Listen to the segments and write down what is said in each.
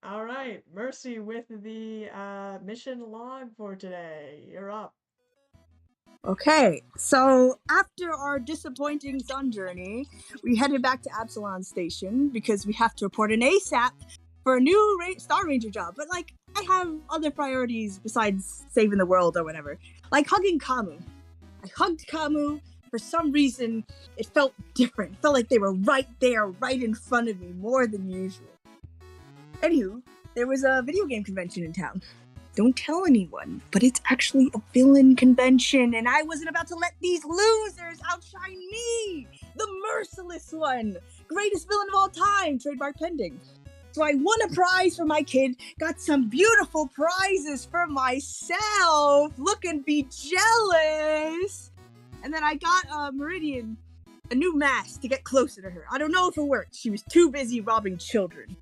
All right, Mercy with the mission log for today. You're up. Okay, so after our disappointing sun journey, we headed back to Absalon Station because we have to report an ASAP for a new Star Ranger job. But I have other priorities besides saving the world or whatever. Like hugging Khamu. I hugged Khamu. For some reason, it felt different. It felt like they were right there, right in front of me, more than usual. Anywho, there was a video game convention in town. Don't tell anyone, but it's actually a villain convention, and I wasn't about to let these losers outshine me, the merciless one, greatest villain of all time, trademark pending. So I won a prize for my kid, got some beautiful prizes for myself. Look and be jealous. And then I got Meridian a new mask to get closer to her. I don't know if it worked. She was too busy robbing children.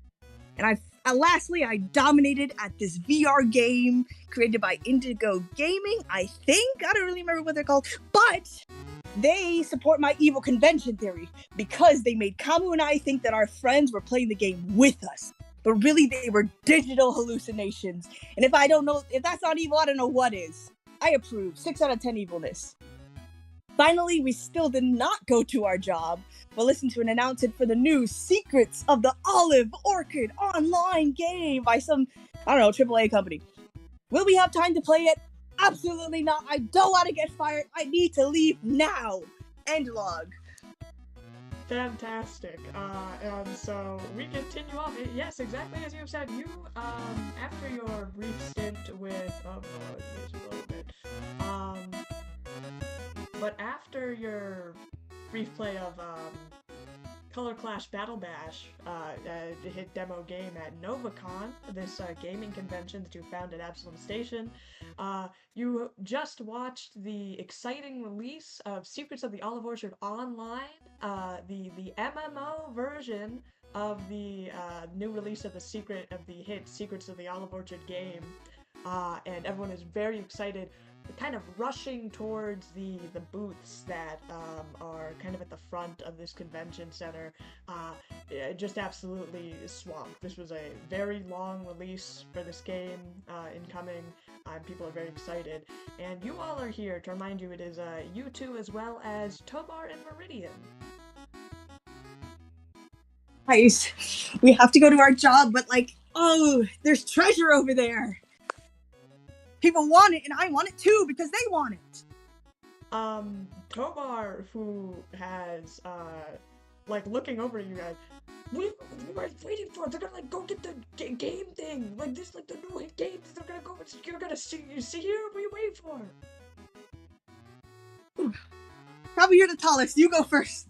And lastly, I dominated at this VR game created by Indigo Gaming, I think. I don't really remember what they're called. But they support my evil convention theory because they made Khamu and I think that our friends were playing the game with us. But really, they were digital hallucinations. And if that's not evil, I don't know what is. I approve. 6 out of 10 evilness. Finally, we still did not go to our job, but listened to an announcement for the new Secrets of the Olive Orchid online game by some, AAA company. Will we have time to play it? Absolutely not. I don't want to get fired. I need to leave now. End log. Fantastic. And so we continue on. Yes, exactly as you said. You, after your brief stint with, just a little bit. But after your brief play of Color Clash Battle Bash, hit demo game at NovaCon, this gaming convention that you found at Absalom Station, you just watched the exciting release of Secrets of the Olive Orchard Online, the MMO version of the new release of the hit Secrets of the Olive Orchard game, and everyone is very excited, kind of rushing towards the booths that are kind of at the front of this convention center, just absolutely swamped. This was a very long release for this game incoming, and people are very excited. And you all are here to remind you it is you two as well as Tobar and Meridian. Guys, we have to go to our job, but there's treasure over there. People want it, and I want it too, because they want it. Tobar, who has, looking over at you guys, we were waiting for it. They're gonna, go get the game thing. The new hit game. They're gonna go, you're gonna see here? What are you waiting for? Probably you're the tallest. You go first.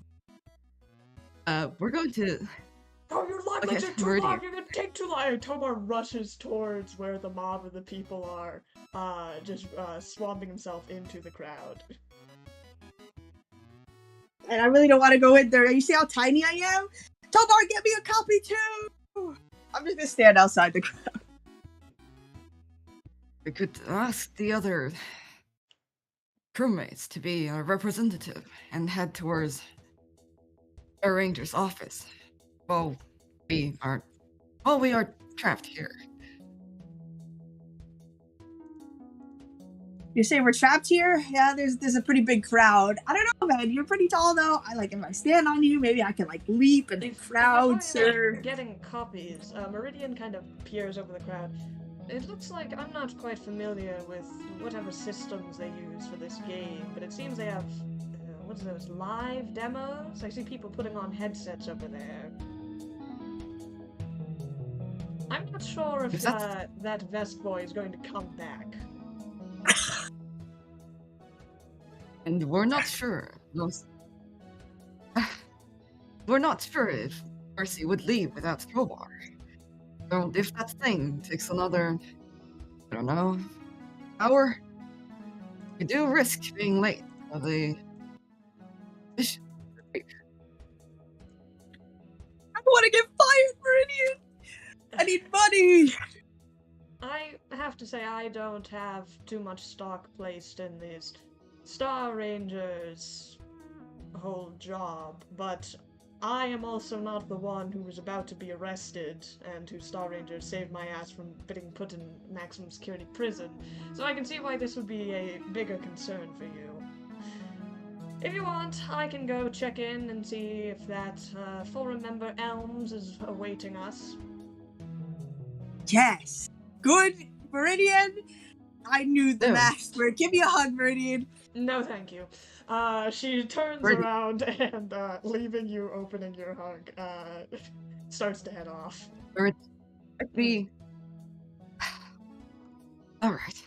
We're going to... Oh, you're locked. Okay, You're gonna take too long. Tobar rushes towards where the mob of the people are, just swamping himself into the crowd. And I really don't want to go in there. You see how tiny I am? Tobar, get me a copy too! I'm just gonna stand outside the crowd. We could ask the other crewmates to be our representative and head towards a ranger's office. Well, we are trapped here. You say we're trapped here? Yeah, there's a pretty big crowd. I don't know, man. You're pretty tall though. If I stand on you, maybe I can leap and the crowd surf. Getting copies. Meridian kind of peers over the crowd. It looks like I'm not quite familiar with whatever systems they use for this game, but it seems they have what's those, live demos? I see people putting on headsets over there. I'm not sure if that Vest Boy is going to come back. And we're not sure. We're not sure if Mercy would leave without Tobar. So if that thing takes another, I don't know, hour, we do risk being late for the mission. I want to get fired, Meridian! I need money! I have to say I don't have too much stock placed in these Star Rangers' whole job, but I am also not the one who was about to be arrested and whose Star Ranger saved my ass from being put in maximum security prison, so I can see why this would be a bigger concern for you. If you want, I can go check in and see if that forum member Elms is awaiting us. Yes. Good, Meridian. I knew the No. master. Give me a hug, Meridian. No, thank you. She turns Meridian. around and, leaving you opening your hug, starts to head off. The... Alright.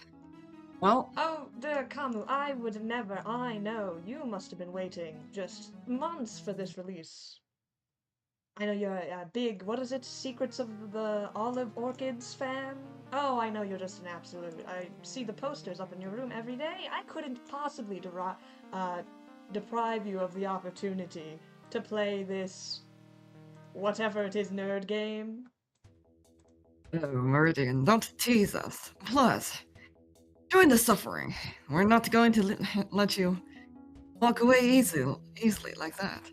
Well, Oh, the Khamu, I would never. I know. You must have been waiting just months for this release. I know you're a big, what is it, Secrets of the Olive Orchids fan? Oh, I know you're just an absolute. I see the posters up in your room every day. I couldn't possibly deprive you of the opportunity to play this, whatever it is, nerd game. oh, Meridian, don't tease us. Plus, join the suffering. We're not going to let you walk away easily like that.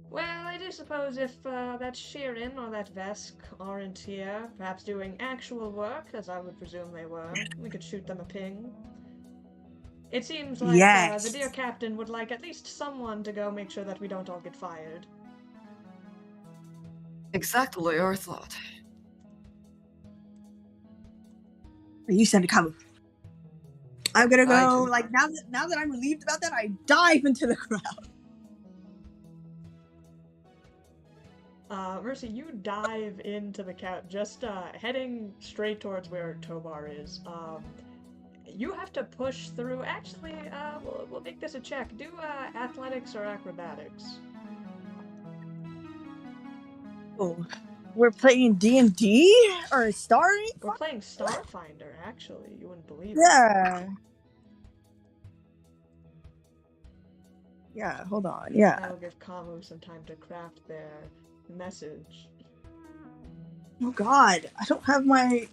Well, I do suppose if that Sheeran or that Vesk aren't here, perhaps doing actual work, as I would presume they were, we could shoot them a ping. It seems like Yes. the dear captain would like at least someone to go make sure that we don't all get fired. Exactly our thought. You said to come. I'm gonna I go. do. Like now that I'm relieved about that, I dive into the crowd. Mercy, you dive into the couch, just heading straight towards where Tobar is. You have to push through. Actually, we'll make this a check. Do athletics or acrobatics. Oh, we're playing D&D or Star. We're playing Starfinder. Actually, you wouldn't believe it. Yeah. Yeah. Hold on. Yeah. That'll give Khamu some time to craft their message. Oh God, I don't have my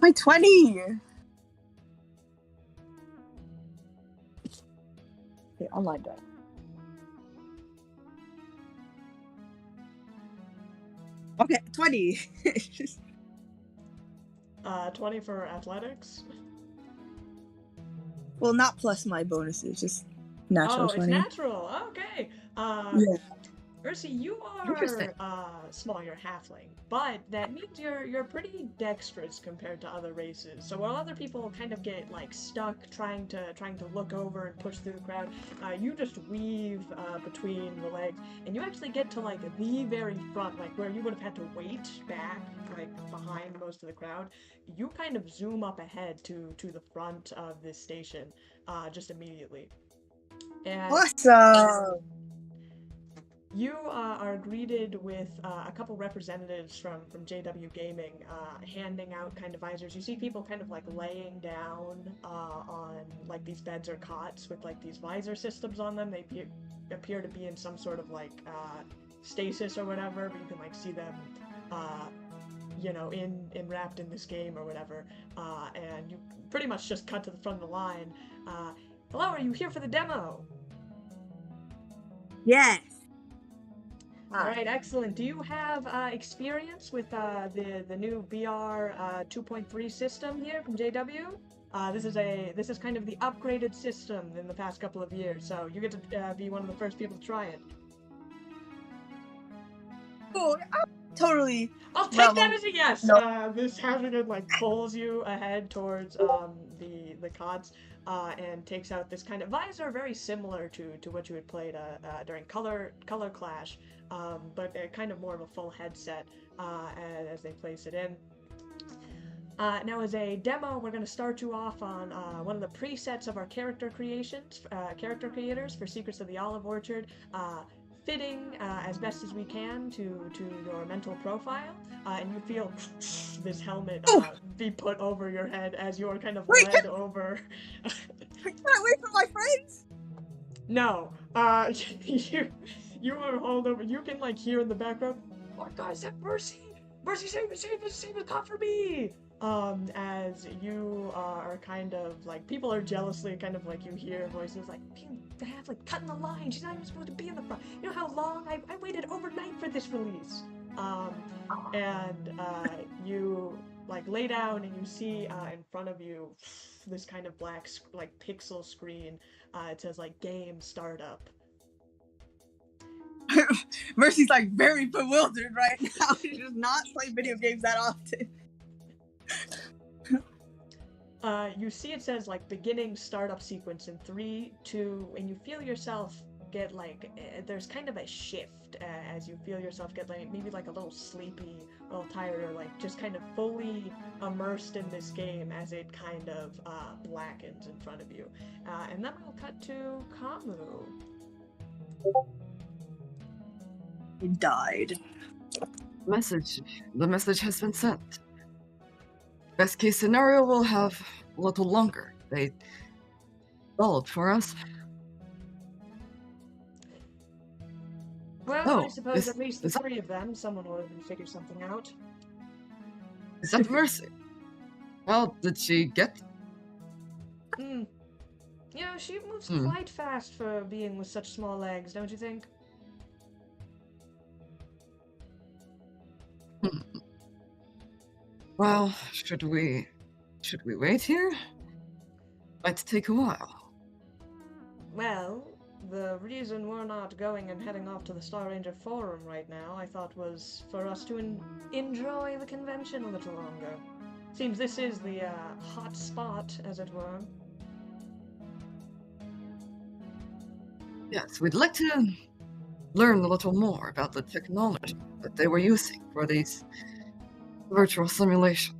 20. Okay, online die. Okay, 20. 20 for athletics. Well, not plus my bonuses, just natural 20. It's natural. Okay. Yeah. Mercy, you Interesting. are small. You're halfling, but that means you're pretty dexterous compared to other races. So while other people kind of get like stuck trying to look over and push through the crowd, you just weave between the legs, and you actually get to like the very front, like where you would have had to wait back, like behind most of the crowd. You kind of zoom up ahead to the front of this station, just immediately. And Awesome. you are greeted with a couple representatives from JW Gaming handing out kind of visors. You see people kind of like laying down on like these beds or cots with like these visor systems on them. They appear to be in some sort of like stasis or whatever, but you can like see them you know, wrapped in this game or whatever. And you pretty much just cut to the front of the line. Hello, are you here for the demo? Yes. All right, excellent. Do you have experience with the new VR 2.3 system here from JW? This is kind of the upgraded system in the past couple of years, so you get to be one of the first people to try it. Oh, totally. I'll take that as a yes. No. This Hazard like pulls you ahead towards the cots and takes out this kind of visor, very similar to what you had played during Color Clash, but kind of more of a full headset as they place it in. Now, as a demo, we're going to start you off on one of the presets of our character creators for Secrets of the Olive Orchard. Fitting as best as we can to your mental profile, and you feel this helmet be put over your head as you're kind of led over. Can I wait for my friends? No, you are hauled over. You can hear in the background, "Oh guys, that Mercy, save me, come for me!" as you are kind of like, people are jealously kind of like, you hear voices like, have like cutting the line, she's not even supposed to be in the front. You know how long I waited overnight for this release. And you like lay down and you see in front of you this kind of black like pixel screen. It says like game startup. Mercy's like very bewildered right now. She does not play video games that often. You see it says like beginning startup sequence in 3, 2, and you feel yourself get like, there's kind of a shift as you feel yourself get like maybe like a little sleepy, a little tired, or like just kind of fully immersed in this game as it kind of blackens in front of you. And then I'll cut to Khamu. He died. The message has been sent. Best case scenario, we'll have a little longer. They followed for us. Well, I suppose at least the 3 of them, someone would have figured something out. Is that Mercy? Well, did she get? You know, she moves quite fast for being with such small legs, don't you think? Well, should we wait here? Might take a while. Well, the reason we're not going and heading off to the Star Ranger Forum right now, I thought, was for us to enjoy the convention a little longer. Seems this is the hot spot, as it were. Yes, we'd like to learn a little more about the technology that they were using for these virtual simulations.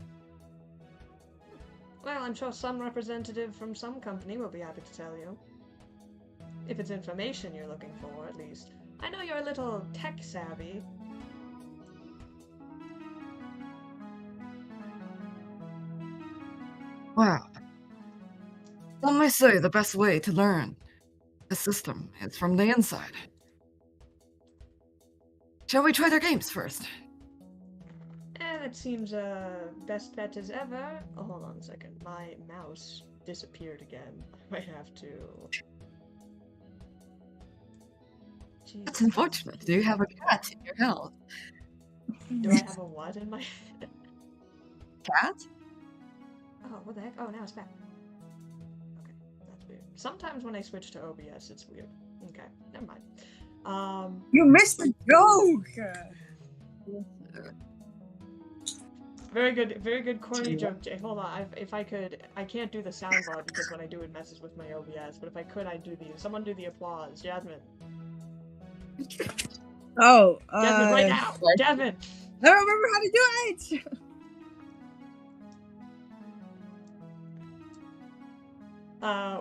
Well, I'm sure some representative from some company will be happy to tell you. If it's information you're looking for, at least. I know you're a little tech-savvy. Wow. Some may say the best way to learn the system is from the inside. Shall we try their games first? That seems best bet as ever. Oh, hold on a second. My mouse disappeared again. I might have to... Jeez. That's unfortunate. Do you have a cat in your house? Do I have a what in my... Cat? Oh, what the heck? Oh, now it's back. Okay, that's weird. Sometimes when I switch to OBS, it's weird. Okay, never mind. You missed the joke! Very good corny joke, Jay. Hold on, if I could, I can't do the soundboard because when I do it messes with my OBS, but if I could, I'd do someone do the applause. Jasmine. Oh, Jasmine, right now! Jasmine! I don't remember how to do it!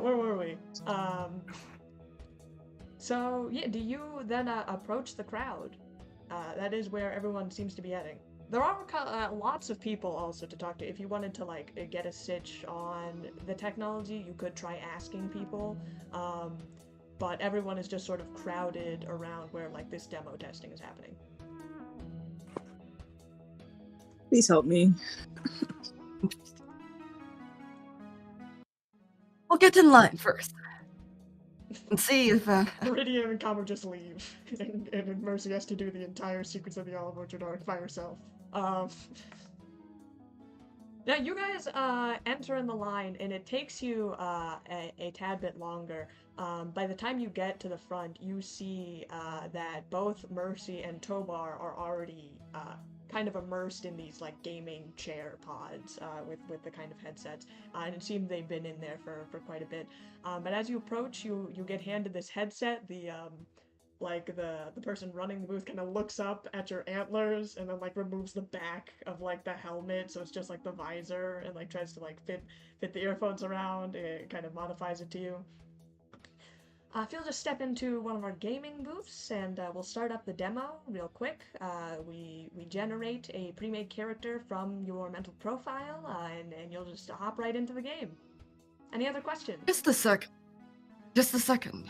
Where were we? So, yeah, do you then approach the crowd? That is where everyone seems to be heading. There are lots of people also to talk to. If you wanted to, like, get a sitch on the technology, you could try asking people. But everyone is just sort of crowded around where, like, this demo testing is happening. Please help me. We'll get in line first. And see if, Meridian and Khamu just leave, and Mercy has to do the entire sequence of the Olive Orchard arc by herself. Now you guys enter in the line, and it takes you a tad bit longer. By the time you get to the front, you see that both Mercy and Tobar are already kind of immersed in these like gaming chair pods with the kind of headsets, and it seems they've been in there for quite a bit. But as you approach, you get handed this headset. The person running the booth kind of looks up at your antlers and then like removes the back of like the helmet, so it's just like the visor, and like tries to like fit the earphones around. It kind of modifies it to you. If you'll just step into one of our gaming booths, and we'll start up the demo real quick. We generate a pre-made character from your mental profile, and you'll just hop right into the game. Any other questions? Just a second.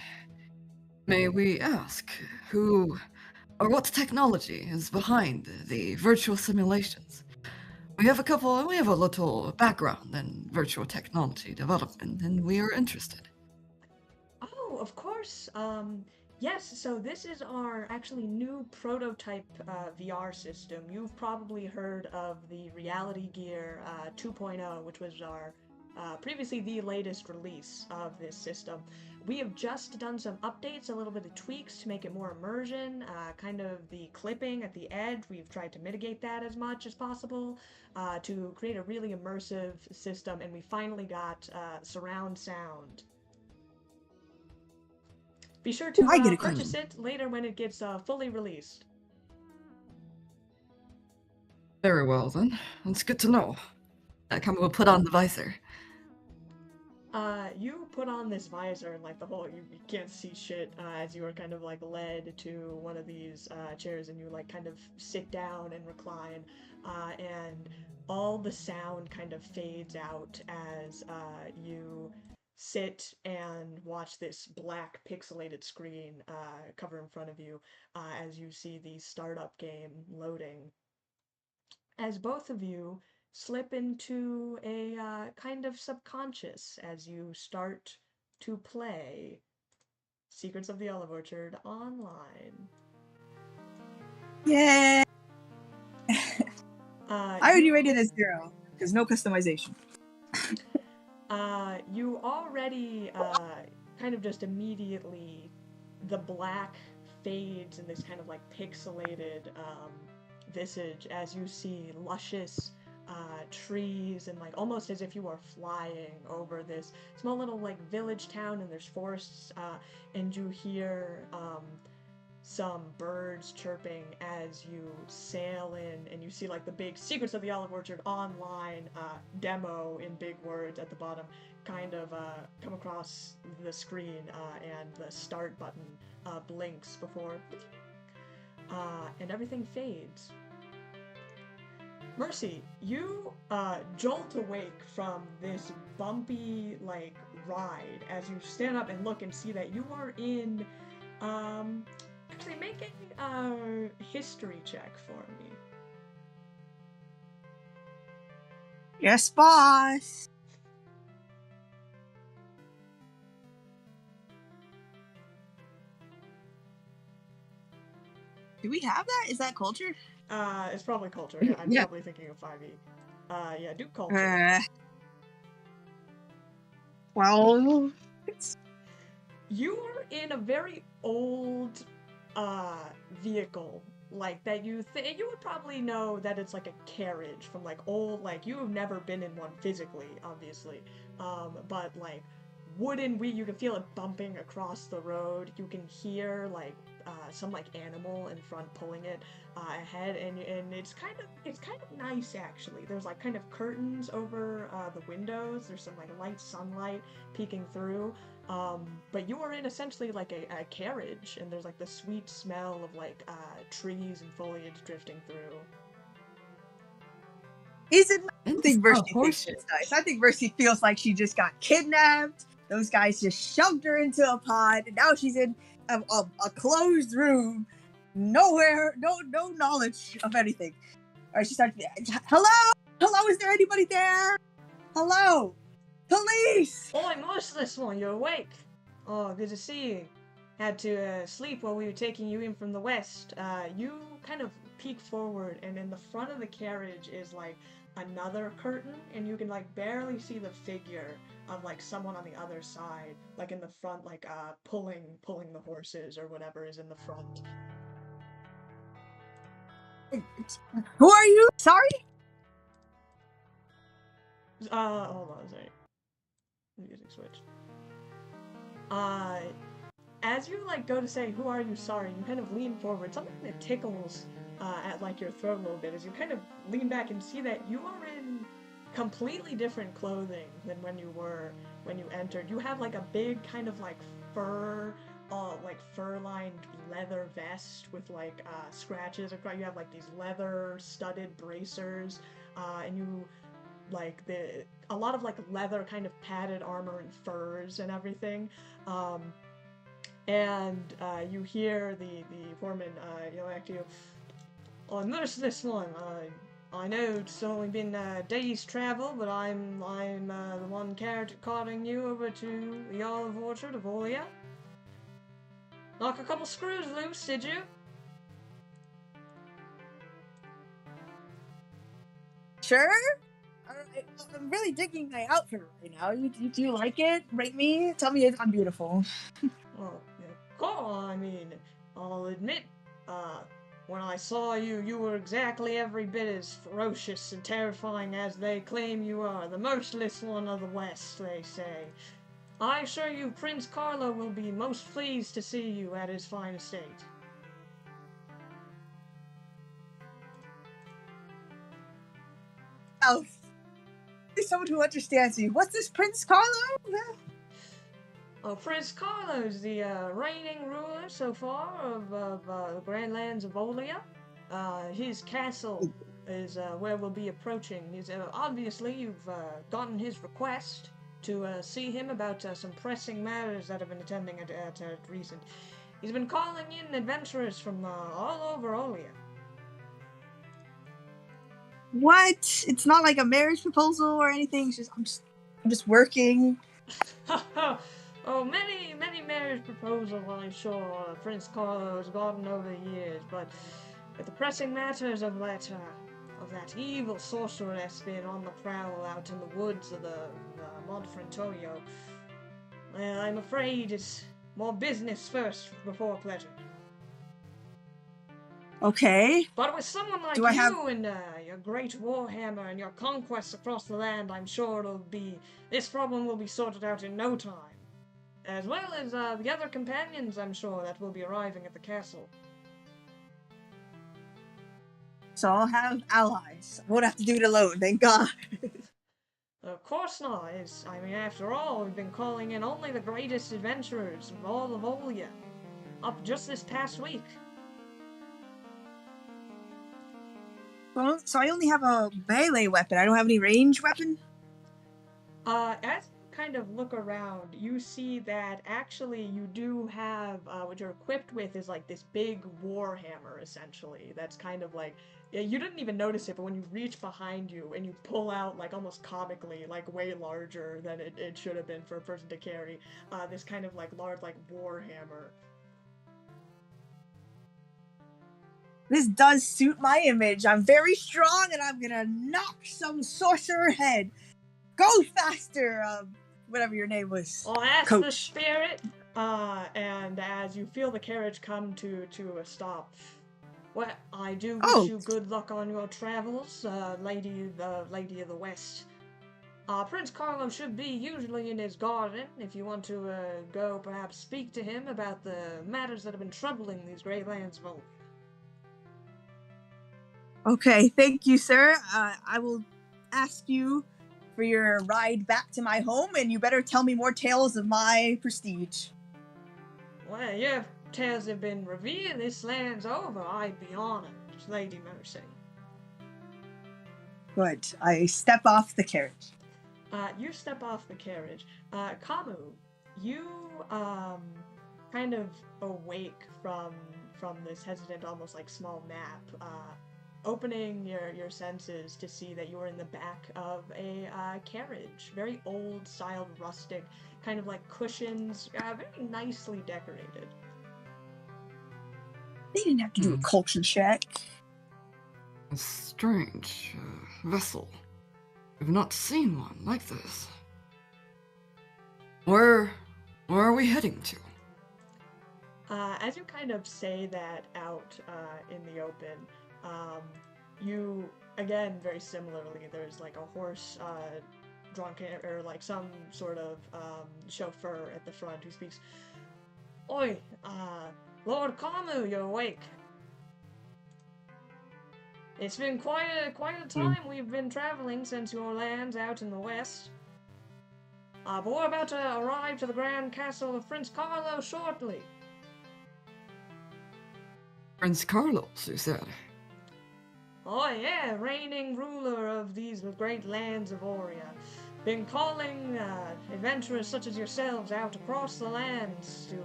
May we ask who or what technology is behind the virtual simulations? We have a little background in virtual technology development, and we are interested. Oh, of course. Yes, so this is our actually new prototype VR system. You've probably heard of the Reality Gear 2.0, which was our previously the latest release of this system. We have just done some updates, a little bit of tweaks to make it more immersion, kind of the clipping at the edge. We've tried to mitigate that as much as possible to create a really immersive system, and we finally got surround sound. Be sure to I get a purchase question. it later when it gets fully released. Very well, then. That's good to know. Khamu will put on the visor. You put on this visor and like the whole you can't see shit as you are kind of like led to one of these chairs and you like kind of sit down and recline and all the sound kind of fades out as you sit and watch this black pixelated screen cover in front of you as you see the startup game loading. As both of you slip into a kind of subconscious as you start to play Secrets of the Olive Orchard online. Yeah. I already You, rated it 0 because no customization. you already kind of just immediately the black fades in this kind of like pixelated visage as you see luscious trees and like almost as if you are flying over this small little like village town and there's forests and you hear some birds chirping as you sail in and you see like the big Secrets of the Olive Orchard online demo in big words at the bottom kind of come across the screen and the start button blinks before and everything fades. Mercy, you jolt awake from this bumpy like ride as you stand up and look and see that you are in actually make a history check for me. Yes, boss. Do we have that? Is that culture? It's probably culture. Yeah, I'm Yeah. probably thinking of 5e. Yeah, do culture. Well, You are in a very old vehicle like that you would probably know that it's like a carriage from like old like you have never been in one physically obviously but like wooden you can feel it bumping across the road. You can hear like some like animal in front pulling it ahead and it's kind of nice actually. There's like kind of curtains over the windows. There's some like light sunlight peeking through. But you are in essentially like a carriage, and there's like the sweet smell of like trees and foliage drifting through. Isn't I think Mercy thinks Horseshit. it's nice. I think Mercy feels like she just got kidnapped. Those guys just shoved her into a pod, and now she's in a closed room, nowhere, no knowledge of anything. All right, she starts. Hello, is there anybody there? Hello, police. Oi, Merciless One, you're awake. Oh, good to see you. Had to sleep while we were taking you in from the west. You kind of peek forward, and in the front of the carriage is like another curtain, and you can like barely see the figure of like someone on the other side, like in the front, like pulling the horses or whatever is in the front. Who are you? Sorry. Hold on a second. Music switch. As you like go to say, "Who are you?" Sorry, you kind of lean forward. Something that tickles at like your throat a little bit as you kind of lean back and see that you are in completely different clothing than when you entered. You have like a big kind of like fur-lined leather vest with like scratches across. You have like these leather studded bracers, and you like a lot of like leather kind of padded armor and furs and everything. And you hear the foreman yell back to you, "Oh, nurse this one. I know it's only been a day's travel, but I'm the one carting you over to the olive orchard of Olea. Knock a couple screws loose, did you? Sure. I'm really digging my outfit right now. Do you like it? Rate me. Tell me if I'm beautiful. Well, of course, I mean, I'll admit, uh, when I saw you, you were exactly every bit as ferocious and terrifying as they claim you are. The merciless one of the West, they say. I assure you, Prince Carlo will be most pleased to see you at his fine estate. Oh, someone who understands me. What's this, Prince Carlo? Oh, Prince Carlo's the reigning ruler so far of the Grand Lands of Olea. His castle is where we'll be approaching. He's obviously you've gotten his request to see him about some pressing matters that have been attending at recent. He's been calling in adventurers from all over Olea. What? It's not like a marriage proposal or anything. It's just I'm just working. Oh, many marriage proposals, I'm sure, Prince Carlo has gotten over the years, but with the pressing matters of that evil sorcerer that's been on the prowl out in the woods of the Monfrantoio, well, I'm afraid it's more business first before pleasure. Okay. But with someone like you and your great warhammer and your conquests across the land, I'm sure this problem will be sorted out in no time. As well as the other companions, I'm sure, that will be arriving at the castle. So I'll have allies. I won't have to do it alone, thank God. Of course not. I mean, after all, we've been calling in only the greatest adventurers of all of Olea. Up just this past week. Well, so I only have a melee weapon. I don't have any ranged weapon? As you kind of look around, you see that actually you do have, what you're equipped with is like this big warhammer, essentially. That's kind of like, you didn't even notice it, but when you reach behind you and you pull out, like almost comically, like way larger than it should have been for a person to carry, this kind of like large, like warhammer. This does suit my image. I'm very strong and I'm gonna knock some sorcerer head. Go faster, whatever your name was. Well, that's Coach. the spirit. And as you feel the carriage come to a stop, well, I do wish you good luck on your travels, lady of the West. Prince Carlo should be usually in his garden. If you want to go, perhaps speak to him about the matters that have been troubling these great lands of Olea. Okay, thank you, sir. I will ask you for your ride back to my home, and you better tell me more tales of my prestige. Well, your tales have been revealed. This land's over. I'd be honored, Lady Mercy. Good. I step off the carriage. You step off the carriage. Khamu, you kind of awake from this hesitant, almost like small nap. Opening your senses to see that you're in the back of a carriage, very old-styled, rustic, kind of like cushions, very nicely decorated. They didn't have to do a culture check. A strange vessel. I've not seen one like this. Where are we heading to? As you kind of say that out in the open, you, again, very similarly, there's like a horse drunken, or like some sort of chauffeur at the front who speaks, Oi, Lord Khamu, you're awake. It's been quite a time we've been traveling since your lands out in the west. But we're about to arrive to the grand castle of Prince Carlo shortly. Prince Carlos, you said? Oh yeah, reigning ruler of these great lands of Olea. Been calling adventurers such as yourselves out across the lands to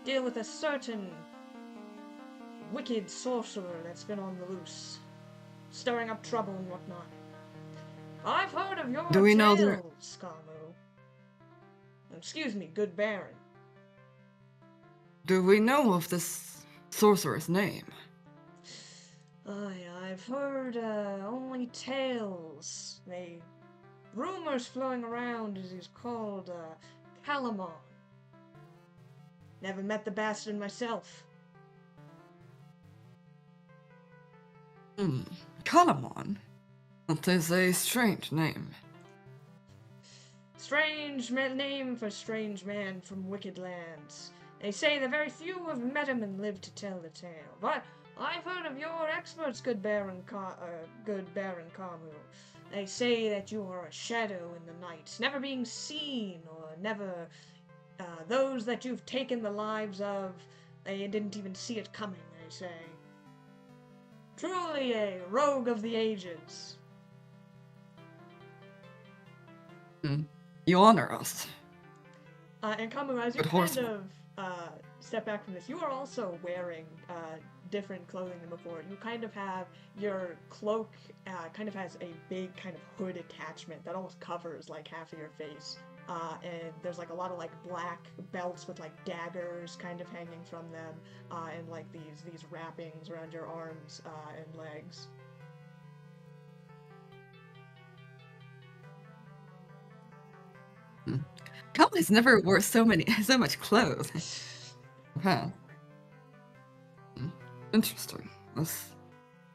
deal with a certain wicked sorcerer that's been on the loose. stirring up trouble and whatnot. I've heard of your Do we know there- tales, Khamu. Excuse me, good Baron. Do we know of this sorcerer's name? I've heard only tales. Rumors flowing around as he's called Khamu. Never met the bastard myself. Kalamon? That is a strange name. Strange name for strange man from wicked lands. They say that very few have met him and lived to tell the tale. But I've heard of your experts, good Baron Khamu. They say that you are a shadow in the night, never being seen, or never... those that you've taken the lives of, they didn't even see it coming, they say. Truly a rogue of the ages. You honor us. And Khamu, as you kind of step back from this, you are also wearing different clothing than before. You kind of have your cloak kind of has a big kind of hood attachment that almost covers like half of your face. And there's like a lot of like black belts with like daggers kind of hanging from them, and like these wrappings around your arms and legs. Kalam's never wore so much clothes. Huh. Interesting. This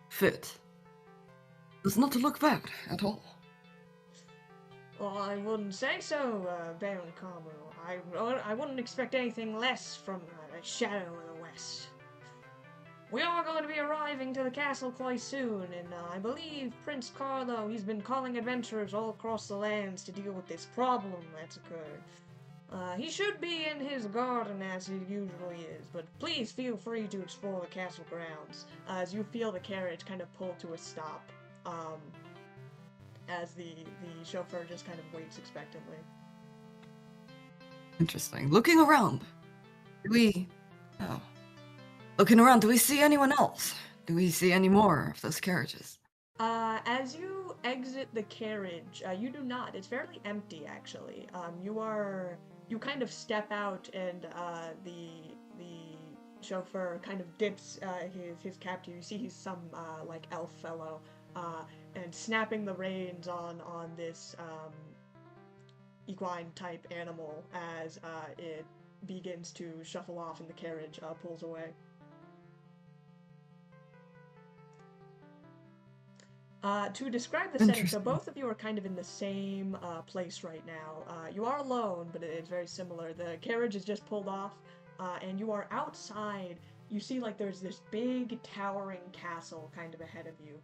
fit does not look bad at all. Well, I wouldn't say so, Baron Khamu. I wouldn't expect anything less from a shadow of the West. We are going to be arriving to the castle quite soon, and I believe Prince Carlo, he's been calling adventurers all across the lands to deal with this problem that's occurred. He should be in his garden as he usually is, but please feel free to explore the castle grounds, as you feel the carriage kind of pull to a stop, as the chauffeur just kind of waits expectantly. Interesting. Looking around, looking around, do we see anyone else? Do we see any more of those carriages? As you exit the carriage, you do not. It's fairly empty, actually. You kind of step out, and the chauffeur kind of dips his cap to you. You see he's some like elf fellow, and snapping the reins on this equine type animal as it begins to shuffle off and the carriage pulls away. To describe the setting, so both of you are kind of in the same place right now. You are alone, but it's very similar. The carriage is just pulled off, and you are outside. You see like there's this big towering castle kind of ahead of you.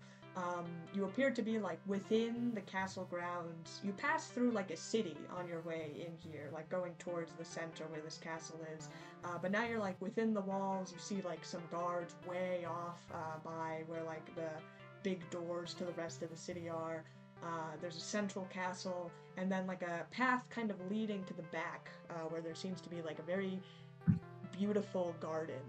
You appear to be like within the castle grounds. You pass through like a city on your way in here, like going towards the center where this castle is. But now you're like within the walls. You see like some guards way off by where like the big doors to the rest of the city are. There's a central castle, and then like a path kind of leading to the back where there seems to be like a very beautiful garden.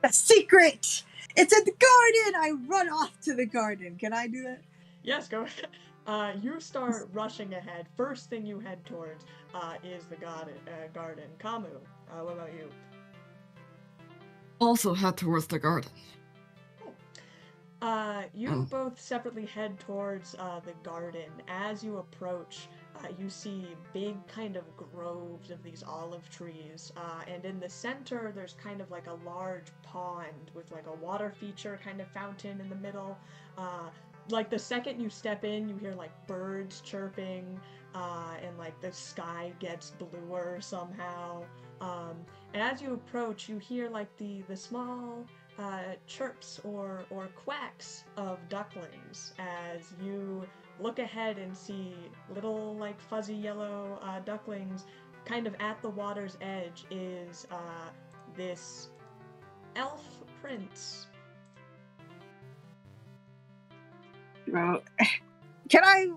A secret! It's in the garden! I run off to the garden. Can I do that? Yes, go ahead. You start rushing ahead. First thing you head towards is the garden. Khamu, what about you? Also head towards the garden. You both separately head towards the garden. As you approach, you see big kind of groves of these olive trees, and in the center there's kind of like a large pond with like a water feature kind of fountain in the middle. Like the second you step in, you hear like birds chirping, and like the sky gets bluer somehow. And as you approach, you hear like the small chirps or quacks of ducklings as you look ahead and see little like fuzzy yellow ducklings. Kind of at the water's edge is this elf prince. Well, can I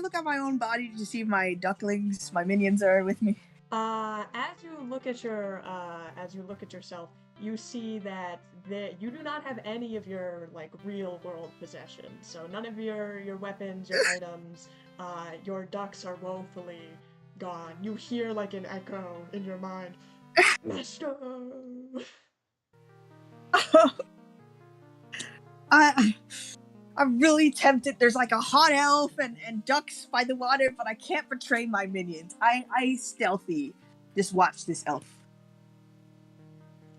look at my own body to see if my ducklings, my minions, are with me? As you look at yourself, you see that you do not have any of your like real world possessions. So none of your weapons, your items, your ducks are woefully gone. You hear like an echo in your mind, Master. I'm really tempted. There's like a hot elf and ducks by the water, but I can't betray my minions. I stealthy just watch this elf.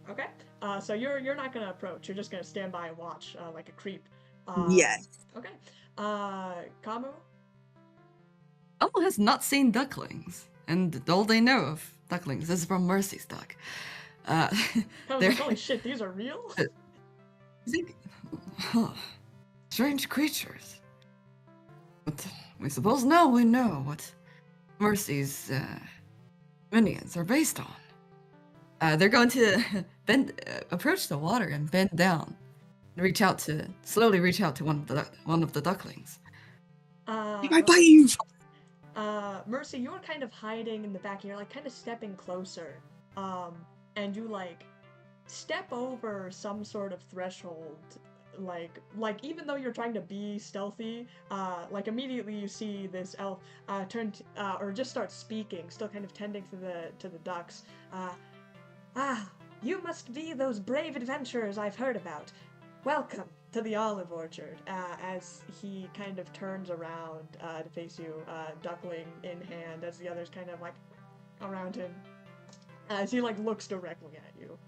Okay. So you're not gonna approach. You're just gonna stand by and watch, like a creep. Yes. Okay. Khamu. Elmo has not seen ducklings, and all they know of ducklings is from Mercy's duck. Khamu's They're like, holy shit, these are real. Huh. Strange creatures. But we suppose now we know what Mercy's minions are based on. They're going to approach the water and bend down, and slowly reach out to one of the ducklings. I might bite you. Mercy, you're kind of hiding in the back, and you're like kind of stepping closer. And you like step over some sort of threshold. Like even though you're trying to be stealthy, like immediately you see this elf turn or just start speaking, still kind of tending to the ducks. You must be those brave adventurers I've heard about. Welcome to the olive orchard. As he kind of turns around to face you, duckling in hand, as the others kind of like around him, as he like looks directly at you.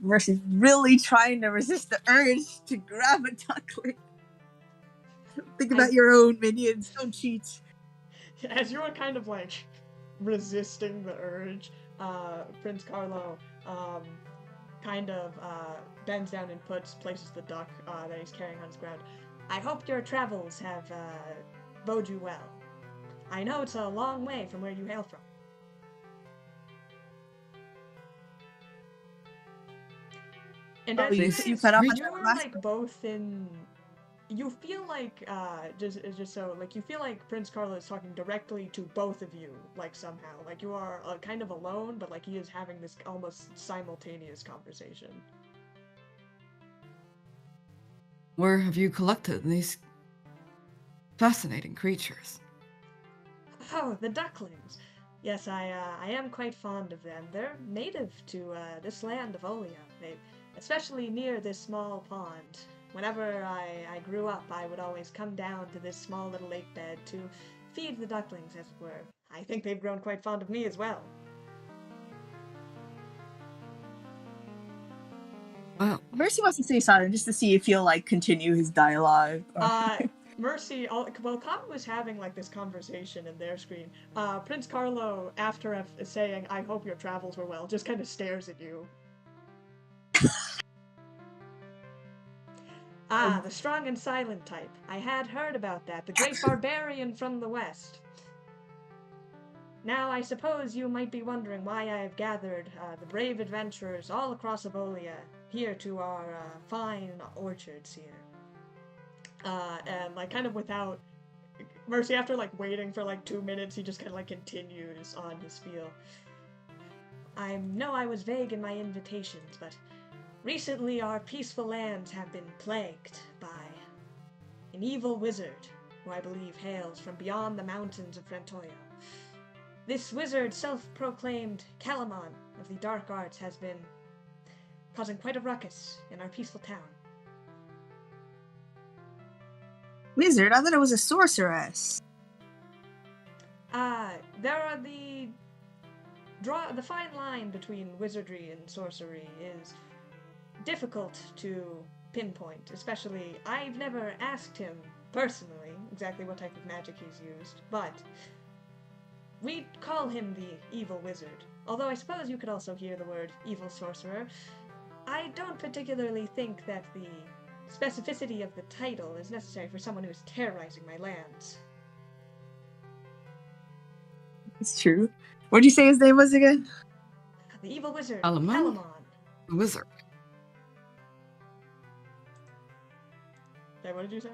Mercy's really trying to resist the urge to grab a duckling. Think about your own minions. Don't cheat. As you're kind of like resisting the urge, Prince Carlo kind of bends down and places the duck that he's carrying on his ground. I hope your travels have bode you well. I know it's a long way from where you hail from. And as you cut off you're like both in. You feel like just so like you feel like Prince Carlo is talking directly to both of you, like somehow like you are kind of alone, but like he is having this almost simultaneous conversation. Where have you collected these fascinating creatures? Oh, the ducklings. Yes, I am quite fond of them. They're native to this land of Olea, especially near this small pond. Whenever I grew up, I would always come down to this small little lake bed to feed the ducklings, as it were. I think they've grown quite fond of me as well. Well, Mercy wants to say something just to see if he'll like continue his dialogue. Mercy, well, Khamu was having like this conversation in their screen. Prince Carlo, after saying, "I hope your travels were well," just kind of stares at you. The strong and silent type. I had heard about that. The great barbarian from the west. Now, I suppose you might be wondering why I have gathered the brave adventurers all across Olea here to our fine orchards here. And like kind of without Mercy, after like waiting for like 2 minutes, he just kind of like continues on his spiel. I know I was vague in my invitations, but recently our peaceful lands have been plagued by an evil wizard who I believe hails from beyond the mountains of Frentoya. This wizard, self-proclaimed Calamon of the dark arts, has been causing quite a ruckus in our peaceful town. Wizard? I thought it was a sorceress. There are the fine line between wizardry and sorcery is difficult to pinpoint, especially I've never asked him personally exactly what type of magic he's used, but we call him the evil wizard. Although I suppose you could also hear the word evil sorcerer. I don't particularly think that the specificity of the title is necessary for someone who is terrorizing my lands. It's true. What did you say his name was again? The evil wizard, Calamon? The wizard. Okay, what did you say?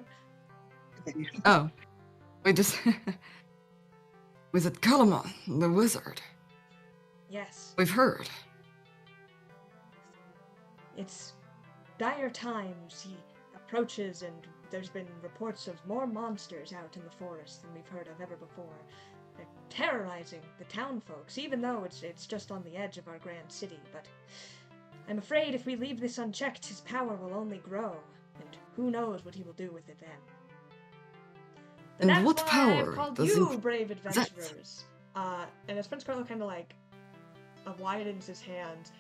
Oh, we just... Wizard Calamon, the wizard. Yes. We've heard. It's dire times. He approaches, and there's been reports of more monsters out in the forest than we've heard of ever before. They're terrorizing the town folks, even though it's just on the edge of our grand city. But I'm afraid if we leave this unchecked, his power will only grow, and who knows what he will do with it then. But And that's what why power I've called does you he brave possess? adventurers. And as Prince Carlo kind of like widens his hand,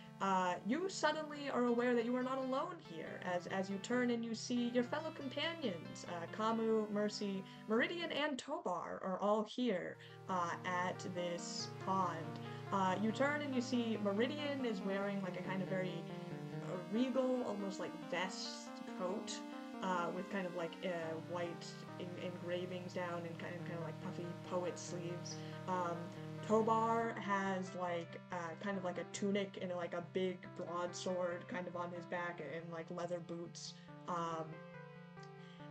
you suddenly are aware that you are not alone here, as you turn and you see your fellow companions, Khamu, Mercy, Meridian, and Tobar are all here at this pond. You turn and you see Meridian is wearing like a kind of very regal, almost like vest coat, with kind of like white engravings down and kind of like puffy poet sleeves. Tobar has like kind of like a tunic and like a big broadsword kind of on his back and like leather boots.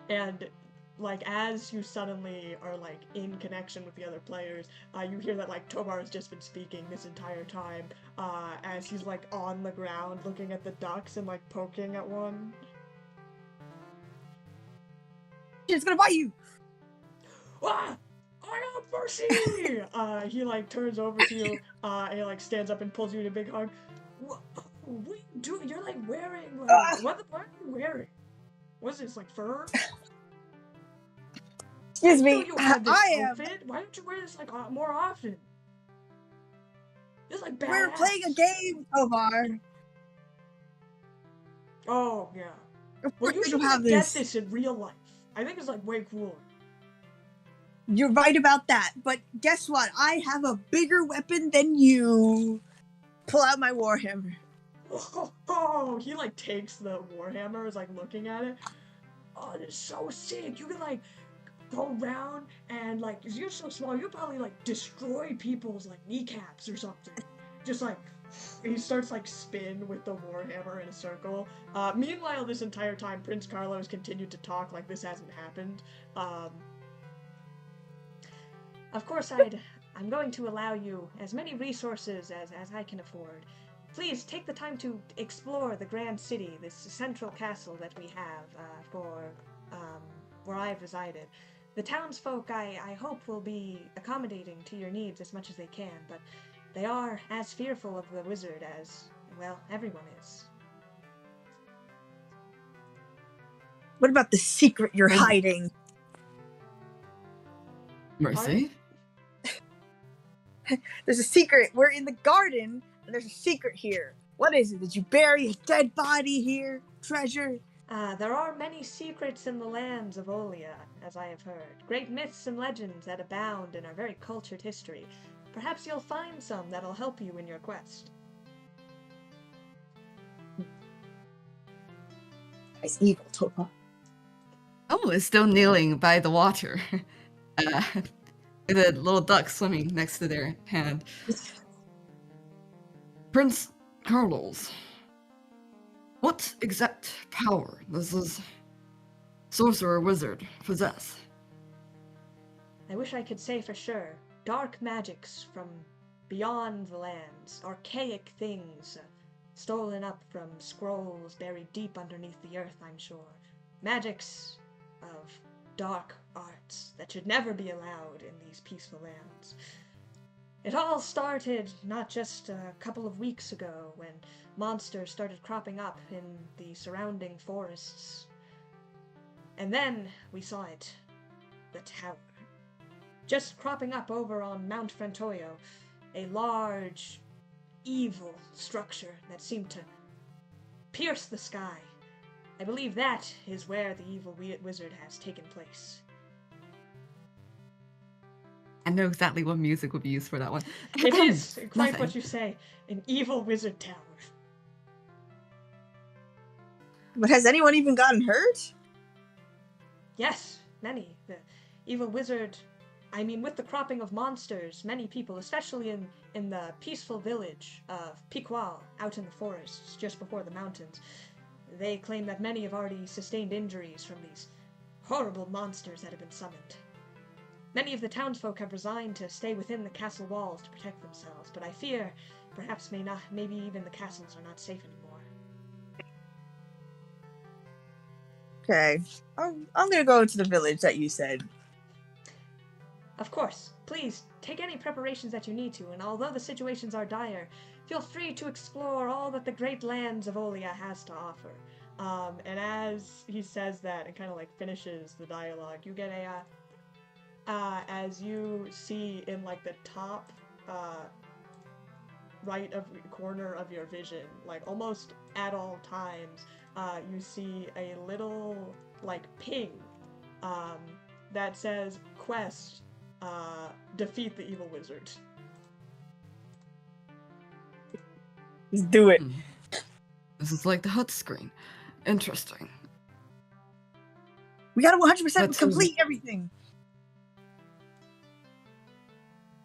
And like as you suddenly are like in connection with the other players, you hear that like Tobar has just been speaking this entire time as he's like on the ground looking at the ducks and like poking at one. It's gonna bite you. Ah! I have mercy! He like turns over to you, and he like stands up and pulls you in a big hug. What are you doing? You're like wearing like what are you wearing? What's this, like fur? Excuse I me. know you have this I am. outfit. Why don't you wear this like more often? This is like badass. We're playing a game, Tobar. Oh yeah. Of Well, course you we should don't have get this. this in real life. I think it's like way cooler. You're right about that, but guess what? I have a bigger weapon than you. Pull out my warhammer. Oh, he like takes the warhammer, is like looking at it. Oh, this is so sick. You can like go around and like, 'cause you're so small, you probably like destroy people's like kneecaps or something. Just like, he starts like spin with the warhammer in a circle. Meanwhile, this entire time, Prince Carlos continued to talk like this hasn't happened. Of course, I'm going to allow you as many resources as I can afford. Please take the time to explore the Grand City, this central castle that we have for where I've resided. The townsfolk, I hope, will be accommodating to your needs as much as they can, but they are as fearful of the wizard as, well, everyone is. What about the secret you're hiding? Mercy? There's a secret. We're in the garden, and there's a secret here. What is it? Did you bury a dead body here? Treasure? There are many secrets in the lands of Olea, as I have heard. Great myths and legends that abound in our very cultured history. Perhaps you'll find some that'll help you in your quest. It's evil, Toba. Khamu is still kneeling by the water. With a little duck swimming next to their hand. Prince Carlos, what exact power does this sorcerer wizard possess? I wish I could say for sure. Dark magics from beyond the lands, archaic things stolen up from scrolls buried deep underneath the earth, I'm sure. Magics of dark arts that should never be allowed in these peaceful lands. It all started not just a couple of weeks ago when monsters started cropping up in the surrounding forests. And then we saw it, the tower. Just cropping up over on Mount Frantoio, a large, evil structure that seemed to pierce the sky. I believe that is where the evil wizard has taken place. I know exactly what music would be used for that one. It is quite Nothing. what you say, an evil wizard tower. But has anyone even gotten hurt? Yes, many. The evil wizard, I mean, with the cropping of monsters, many people, especially in the peaceful village of Piqual, out in the forests, just before the mountains, they claim that many have already sustained injuries from these horrible monsters that have been summoned. Many of the townsfolk have resigned to stay within the castle walls to protect themselves, but I fear perhaps maybe even the castles are not safe anymore. Okay. I'm gonna go to the village that you said. Of course, please take any preparations that you need to, and although the situations are dire, feel free to explore all that the great lands of Olea has to offer. And as he says that and kind of like finishes the dialogue, you get as you see in like the top right of corner of your vision, like almost at all times, you see a little like ping that says quest, defeat the evil wizard. Let's do it. This is like the HUD screen. Interesting. We gotta 100% complete everything.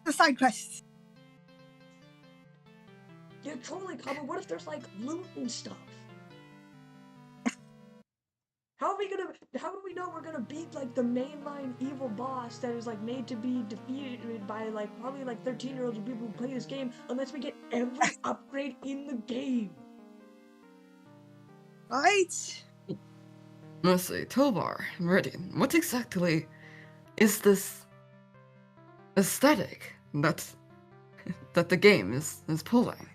The side quests. Yeah, totally, Khamu. What if there's like loot and stuff? How do we know we're gonna beat like the mainline evil boss that is like made to be defeated by like probably like 13-year-olds and people who play this game unless we get every upgrade in the game? Right? Mostly Tobar, Meridian. What exactly is this aesthetic that the game is pulling?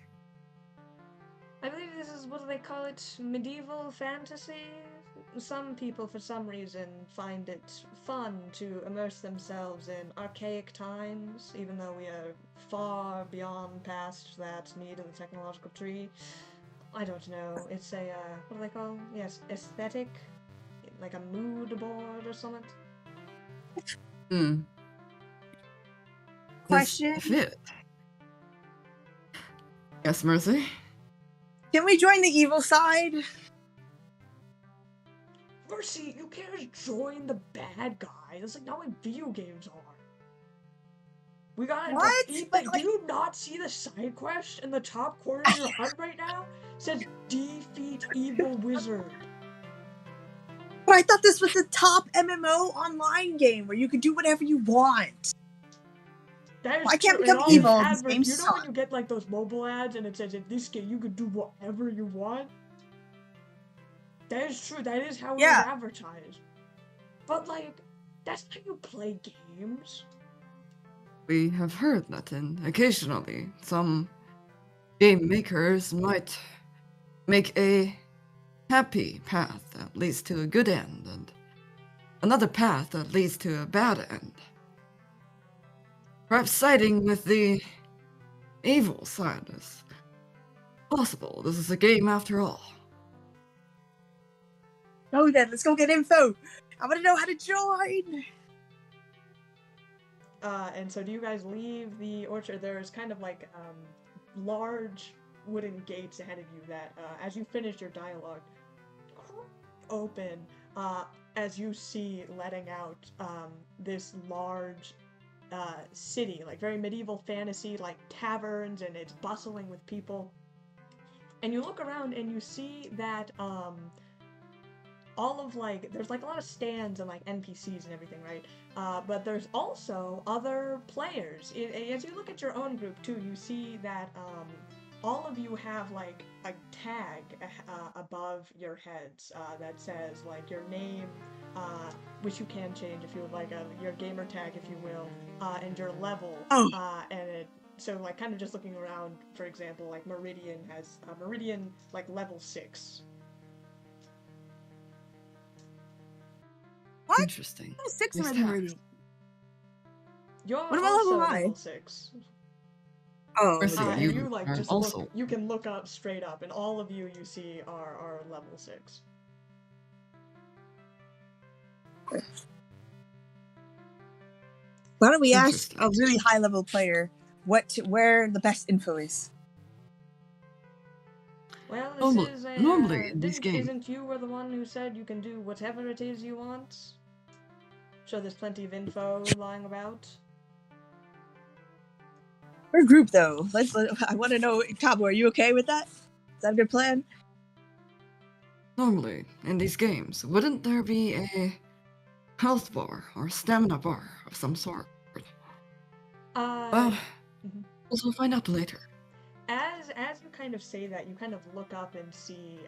I believe this is, what do they call it? Medieval fantasy? Some people, for some reason, find it fun to immerse themselves in archaic times, even though we are far beyond past that need of the technological tree. I don't know. It's a, what do they call? Yes, aesthetic? Like a mood board or something? Question? Fit. Yes, Mercy? Can we join the evil side? Mercy, you can't just join the bad guy. That's like not what video games are. We gotta defeat the, do you not see the side quest in the top corner of your HUD right now? It says defeat evil wizard. But I thought this was the top MMO online game where you could do whatever you want. That is I can't true. become And evil. all these This game you know when you get like those mobile ads and it says in this game you could do whatever you want? That is true. That is how it was advertised. But like, that's how you play games. We have heard that, and occasionally some game makers might make a happy path that leads to a good end, and another path that leads to a bad end. Perhaps siding with the evil side is possible. This is a game after all. Oh, then let's go get info. I want to know how to join. And so do you guys leave the orchard? There's kind of like large wooden gates ahead of you that, as you finish your dialogue, open as you see letting out this large city, like very medieval fantasy, like taverns, and it's bustling with people. And you look around and you see that all of like, there's like a lot of stands and like NPCs and everything, right? But there's also other players. As you look at your own group too, you see that all of you have like a tag above your heads that says like your name, which you can change if you would like, your gamer tag, if you will, and your level. So like kind of just looking around, for example, like Meridian has Meridian like level 6. What? Interesting. Level 6 Nice already. tap. You're What about also level 5? level 6. Oh, Mercy, And you you like are just also. look, you can look up straight up, and all of you see are level 6. why don't we ask a really high level player where the best info is? Well, Normally- this is a, normally in this game- isn't you were the one who said you can do whatever it is you want? Sure, there's plenty of info lying about. We're a group though. I want to know, Khamu, are you okay with that? Is that a good plan? Normally, in these games, wouldn't there be a health bar or stamina bar of some sort? Well, we'll find out later. as you kind of say that, you kind of look up and see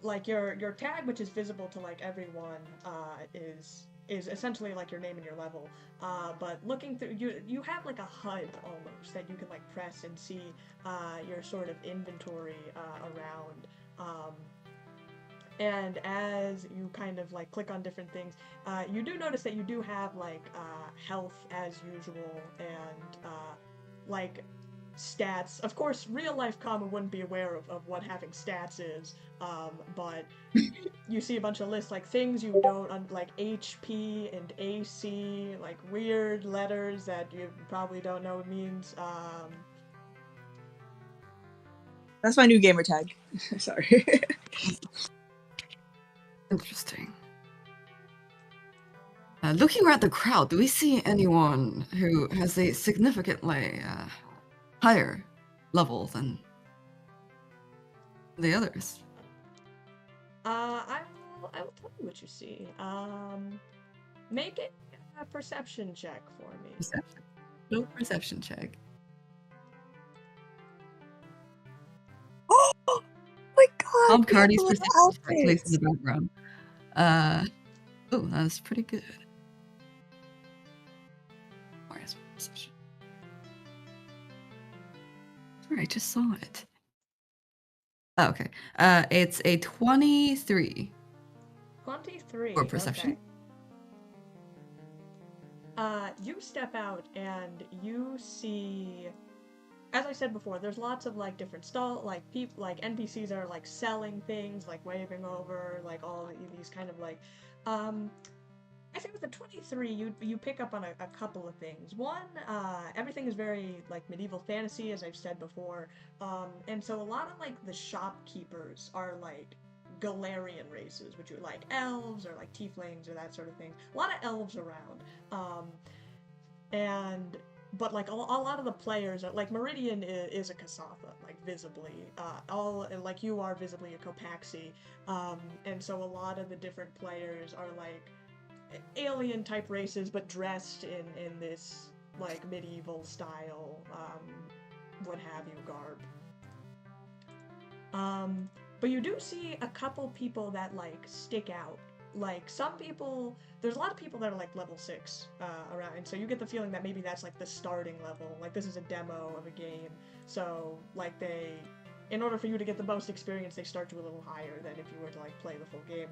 like your tag, which is visible to like everyone, is essentially like your name and your level. But looking through, you have like a HUD almost that you can like press and see your sort of inventory around. And as you kind of like click on different things, you do notice that you do have like health as usual and like stats. Of course, real life Khamu wouldn't be aware of what having stats is, but you see a bunch of lists like things you don't like HP and AC, like weird letters that you probably don't know what it means. That's my new gamer tag. Sorry. Interesting. Looking around the crowd, do we see anyone who has a significantly higher level than the others? I will tell you what you see. Make it a perception check for me. Perception. No perception check. Oh my god! Tom Cardy's beautiful perception check plays in outfits. the background. Oh, that's pretty good. Where's my perception? Sorry, I just saw it. Oh, okay. It's a 23. 23. For perception. Okay. You step out and you see, as I said before, there's lots of like different people, like NPCs are like selling things, like waving over, like all these kind of like, I think with the 23, you pick up on a couple of things. One, everything is very like medieval fantasy, as I've said before, and so a lot of like the shopkeepers are like Galarian races, which are like elves or like tieflings or that sort of thing. A lot of elves around, but like a lot of the players are like Meridian is a Kasatha, like visibly, all like you are visibly a Kopaxi, and so a lot of the different players are like alien type races, but dressed in this like medieval style, what have you, garb. But you do see a couple people that like stick out. Like some people, there's a lot of people that are like level 6 around, and so you get the feeling that maybe that's like the starting level. Like this is a demo of a game, so like in order for you to get the most experience, they start you a little higher than if you were to like play the full game.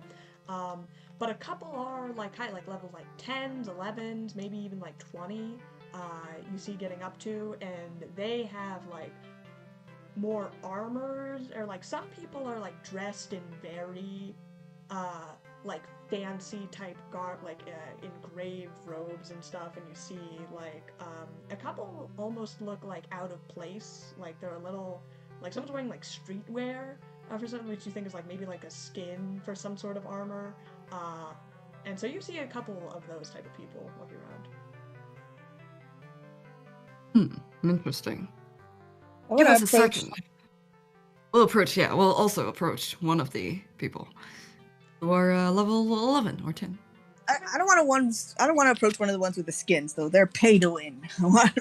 But a couple are like kind of like level like 10s, 11s, maybe even like 20. You see getting up to, and they have like more armors, or like some people are like dressed in very like fancy type garb, like engraved robes and stuff, and you see like a couple almost look like out of place, like they're a little like someone's wearing like streetwear for something which you think is like maybe like a skin for some sort of armor, and so you see a couple of those type of people walking around. Interesting. I Give wanna us a approach- second. We'll also approach one of the people who are level 11 or 10. I don't want to approach one of the ones with the skins though. They're pay to win. I want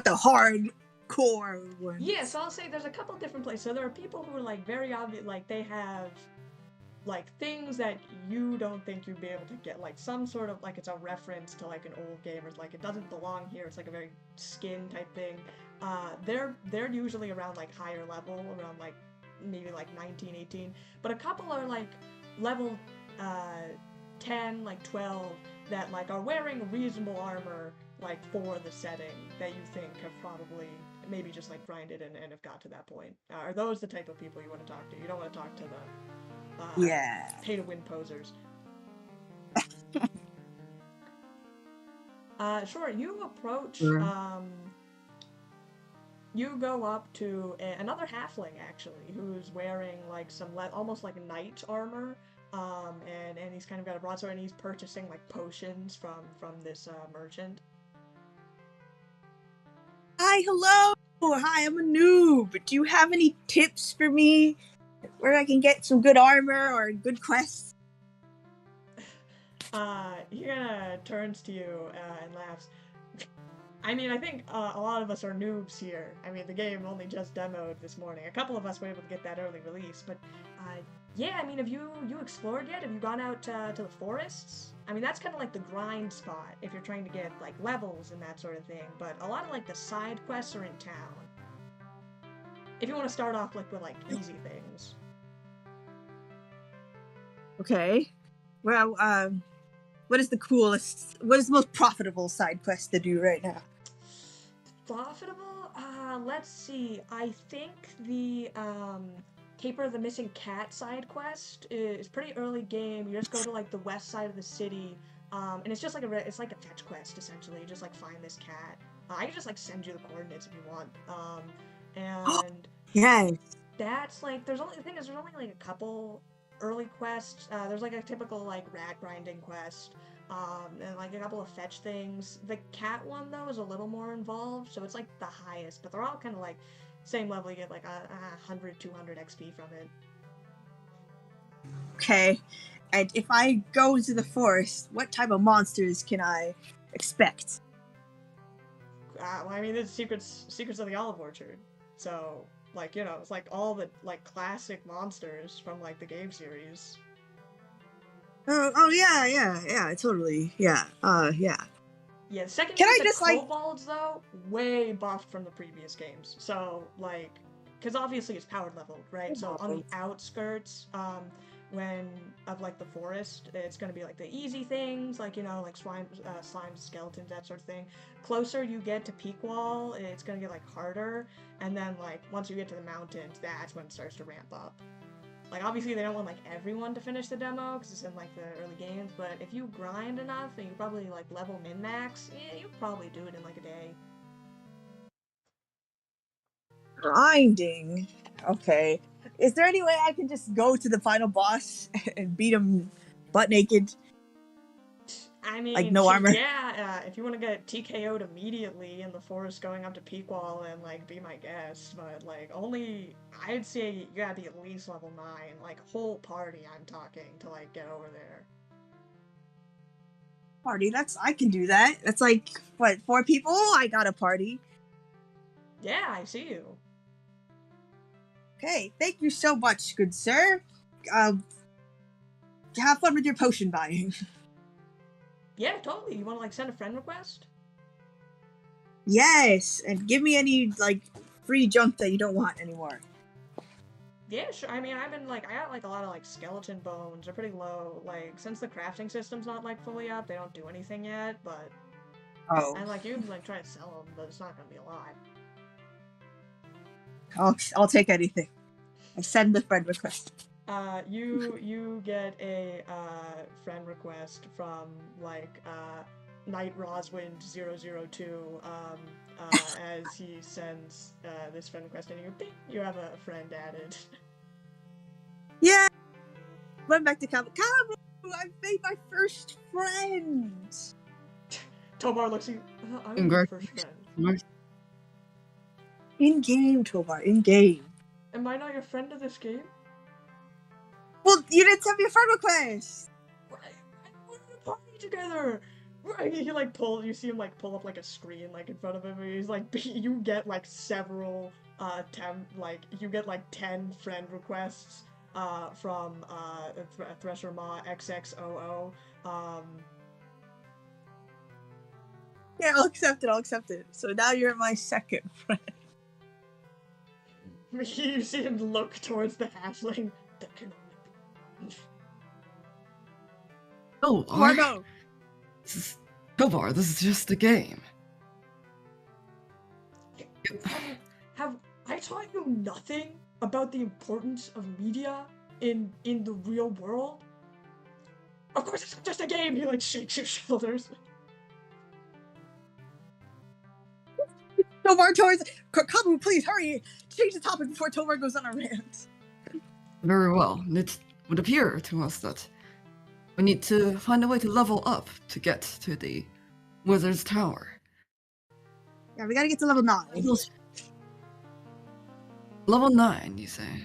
the hardcore ones. Yeah, so I'll say there's a couple different places. So there are people who are like very obvious, like they have like things that you don't think you'd be able to get, like some sort of like it's a reference to like an old game, or like it doesn't belong here. It's like a very skin type thing. They're usually around like higher level, around like maybe like 19, 18. But a couple are like level 10, like 12, that like are wearing reasonable armor like for the setting that you think have probably maybe just like grinded and have got to that point. Are those the type of people you want to talk to? You don't want to talk to the pay to win posers. Sure, you approach, you go up to another halfling actually, who's wearing like some almost like knight armor, and he's kind of got a broadsword, and he's purchasing like potions from this merchant. Hi, hello. Hi, I'm a noob. Do you have any tips for me where I can get some good armor or good quests? He kind of turns to you and laughs. I mean, I think a lot of us are noobs here. I mean, the game only just demoed this morning. A couple of us were able to get that early release, but yeah, I mean, have you explored yet? Have you gone out to the forests? I mean, that's kind of like the grind spot if you're trying to get like levels and that sort of thing. But a lot of like the side quests are in town. If you want to start off like with like easy things. Okay. Well, what is the coolest? What is the most profitable side quest to do right now? Profitable? Let's see. I think the Caper of the Missing Cat side quest is pretty early game. You just go to like the west side of the city, and it's just like it's like a fetch quest essentially. You just like find this cat. I can just like send you the coordinates if you want. And Yes. that's like there's only like a couple early quests. There's like a typical like rat grinding quest. And like a couple of fetch things. The cat one though is a little more involved, so it's like the highest, but they're all kind of like same level. You get like 100, 200 XP from it. Okay. And if I go into the forest, what type of monsters can I expect? Well, I mean, it's Secrets of the Olive Orchard, so like it's like all the like classic monsters from like the game series. Oh yeah, totally. Yeah. Yeah. Yeah, the second Can game I with just, the like- kobolds though, way buffed from the previous games. So like, because obviously it's powered leveled, right? So on the outskirts, when of like the forest, it's gonna be like the easy things, like like slime, skeletons, that sort of thing. Closer you get to peak wall, it's gonna get like harder, and then like once you get to the mountains, that's when it starts to ramp up. Like, obviously they don't want, like, everyone to finish the demo, because it's in, like, the early games, but if you grind enough, and you probably, like, level min-max, yeah, you probably do it in, like, a day. Grinding. Okay. Is there any way I can just go to the final boss and beat him butt naked? I mean, Like, no armor? yeah, if you want to get TKO'd immediately in the forest going up to peak wall, and, like, be my guest, but, like, I'd say you gotta be at least level 9, like, whole party I'm talking, to, like, get over there. Party? I can do that. That's like, what, 4 people? I got a party. Yeah, I see you. Okay, thank you so much, good sir. Have fun with your potion buying. Yeah, totally. You want to, like, send a friend request? Yes, and give me any, like, free junk that you don't want anymore. Yeah, sure. I mean, I got, like, a lot of, like, skeleton bones. They're pretty low. Like, since the crafting system's not, like, fully up, they don't do anything yet, but... Oh. And, like, you can, like, try to sell them, but it's not gonna be a lot. I'll take anything. I send the friend request. You get a, friend request from, like, Knight Roswind 002, as he sends, this friend request, and you go, bing, you have a friend added. Yeah! Went back to Khamu. Khamu! I've made my first friend! Tobar looks at you, I'm your first friend. In-game, Tobar, in-game. Am I not your friend of this game? Well, you didn't send me a friend request! Right, we're in a party together! Right, you see him, like, pull up, like, a screen, like, in front of him, and he's, like, you get, like, several, you get, like, 10 friend requests, from, Thresher Maw XXOO, Yeah, I'll accept it. So now you're my second friend. You see him look towards the halfling. That can only be. Oh, Margo! Tobar, this is just a game. Have I taught you nothing about the importance of media in the real world? Of course, it's just a game. He like shakes his shoulders. Tobar towards Khamu, please hurry! Change the topic before Tobar goes on a rant. Very well. It would appear to us that we need to find a way to level up to get to the Wizard's Tower. Yeah, we gotta get to level 9. Level 9, you say?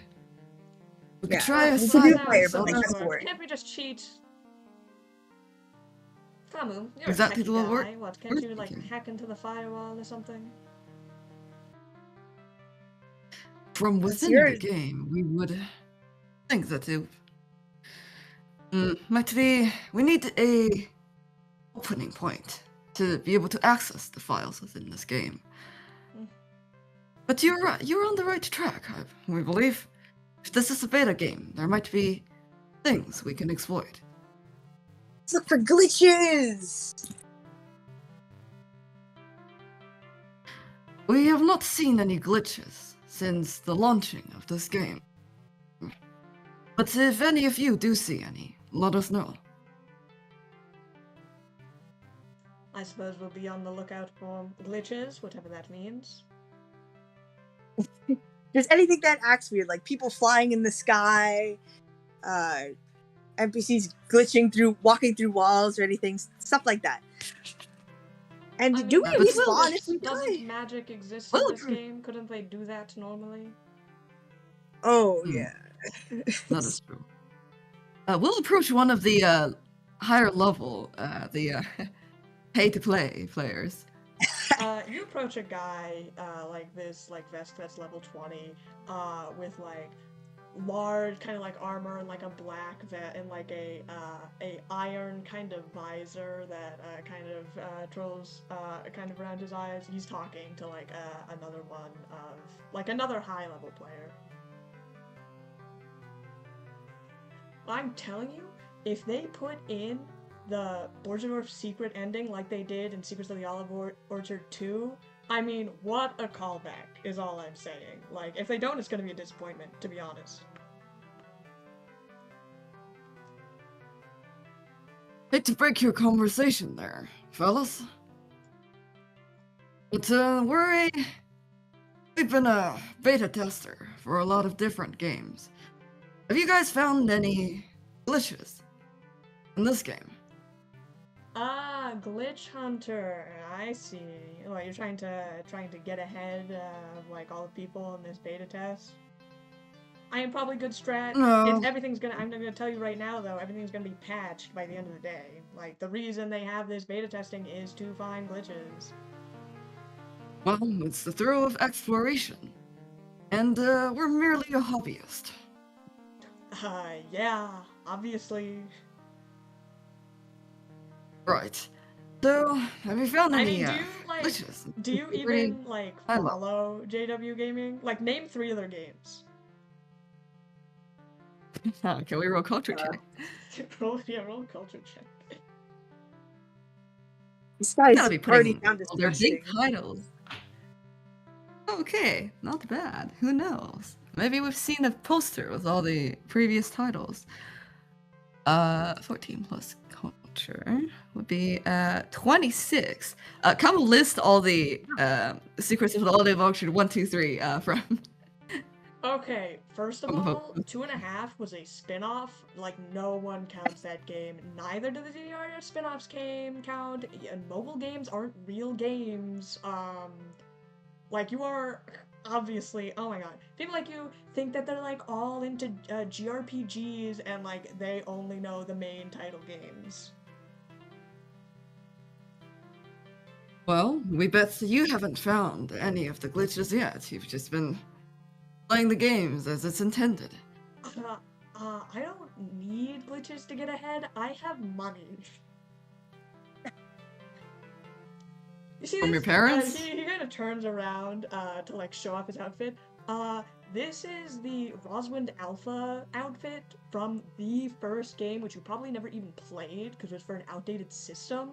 We could Yeah. try a We could side do player, but quest. like, that's boring. Can't we just cheat? Khamu, you're exactly a the techie word guy. What, we're can't you, like, thinking. hack into the firewall or something? From It's within the yours. game, we would think that it might be. We need a opening point to be able to access the files within this game. Mm. But you're on the right track. We believe if this is a beta game, there might be things we can exploit. Let's look for glitches. We have not seen any glitches since the launching of this game. But if any of you do see any, let us know. I suppose we'll be on the lookout for glitches, whatever that means. Just anything that acts weird, like people flying in the sky, NPCs walking through walls or anything, stuff like that. And I do mean, we but respawn if we doesn't die? magic exist Well, in this game? Couldn't they do that normally? Oh, yeah. That is true. We'll approach one of the higher level, the pay-to-play players. You approach a guy like this, like vest that's level 20, with like large kind of like armor and like a black vest and like a iron kind of visor that kind of twirls kind of around his eyes. He's talking to like another one of like another high level player. I'm telling you, if they put in the Borgendorf secret ending like they did in Secrets of the Olive Orchard 2, I mean, what a callback is all I'm saying. Like, if they don't, it's gonna be a disappointment, to be honest. Hate to break your conversation there, fellas. But we've been a beta tester for a lot of different games. Have you guys found any glitches in this game? Ah, Glitch Hunter. I see. What, you're trying to get ahead of like all the people in this beta test? I am probably good strat. No. I'm gonna tell you right now though, everything's gonna be patched by the end of the day. Like, the reason they have this beta testing is to find glitches. Well, it's the thrill of exploration. And we're merely a hobbyist. Yeah, obviously. Right. So, have you found any I mean, glitches? do you Pretty even like high level. follow JW Gaming? Like, name 3 other games. Can we roll culture check? roll culture check. This guy's Gotta be already putting down all their disgusting. big titles. Okay, not bad. Who knows? Maybe we've seen a poster with all the previous titles. 14 plus culture would be 26. Come list all the Secrets of the Olive Orchard 1, 2, 3 from. Okay, first of all, 2.5 was a spin-off. Like, no one counts that game. Neither do the DDR spin-offs count. And mobile games aren't real games. Like, you are obviously, oh my god, people like you think that they're like all into GRPGs and like they only know the main title games. Well, we bet you haven't found any of the glitches yet. You've just been playing the games as it's intended. I don't need glitches to get ahead. I have money. You see From this? your parents? He kind of turns around to like show off his outfit. This is the Roswind Alpha outfit from the first game, which you probably never even played because it was for an outdated system.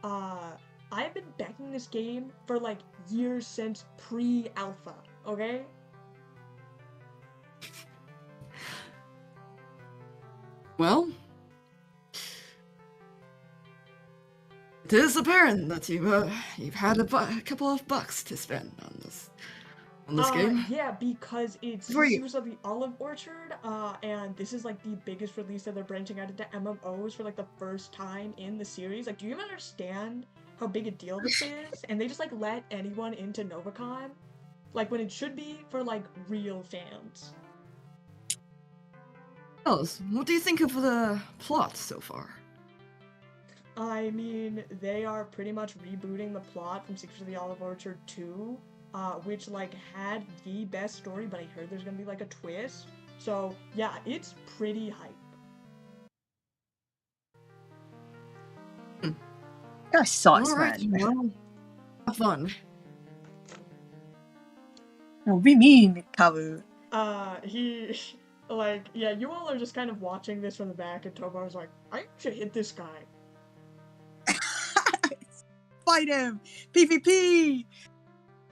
I've been backing this game for like years since pre-alpha, okay? Well, it is apparent that you've had a couple of bucks to spend on this game. Yeah, because it's Secrets of the Olive Orchard, and this is like the biggest release that they're branching out into MMOs for like the first time in the series. Like, do you even understand how big a deal this is? And they just like let anyone into NovaCon, like when it should be for like real fans. What do you think of the plot so far? I mean, they are pretty much rebooting the plot from Secrets of the Olive Orchard 2, which, like, had the best story, but I heard there's gonna be, like, a twist. So, yeah, it's pretty hype. You're a sauce, Alright, man. well, have fun. Don't be mean, Khamu. He, like, yeah, you all are just kind of watching this from the back, and Tobar's like, I should hit this guy. Fight him! PvP!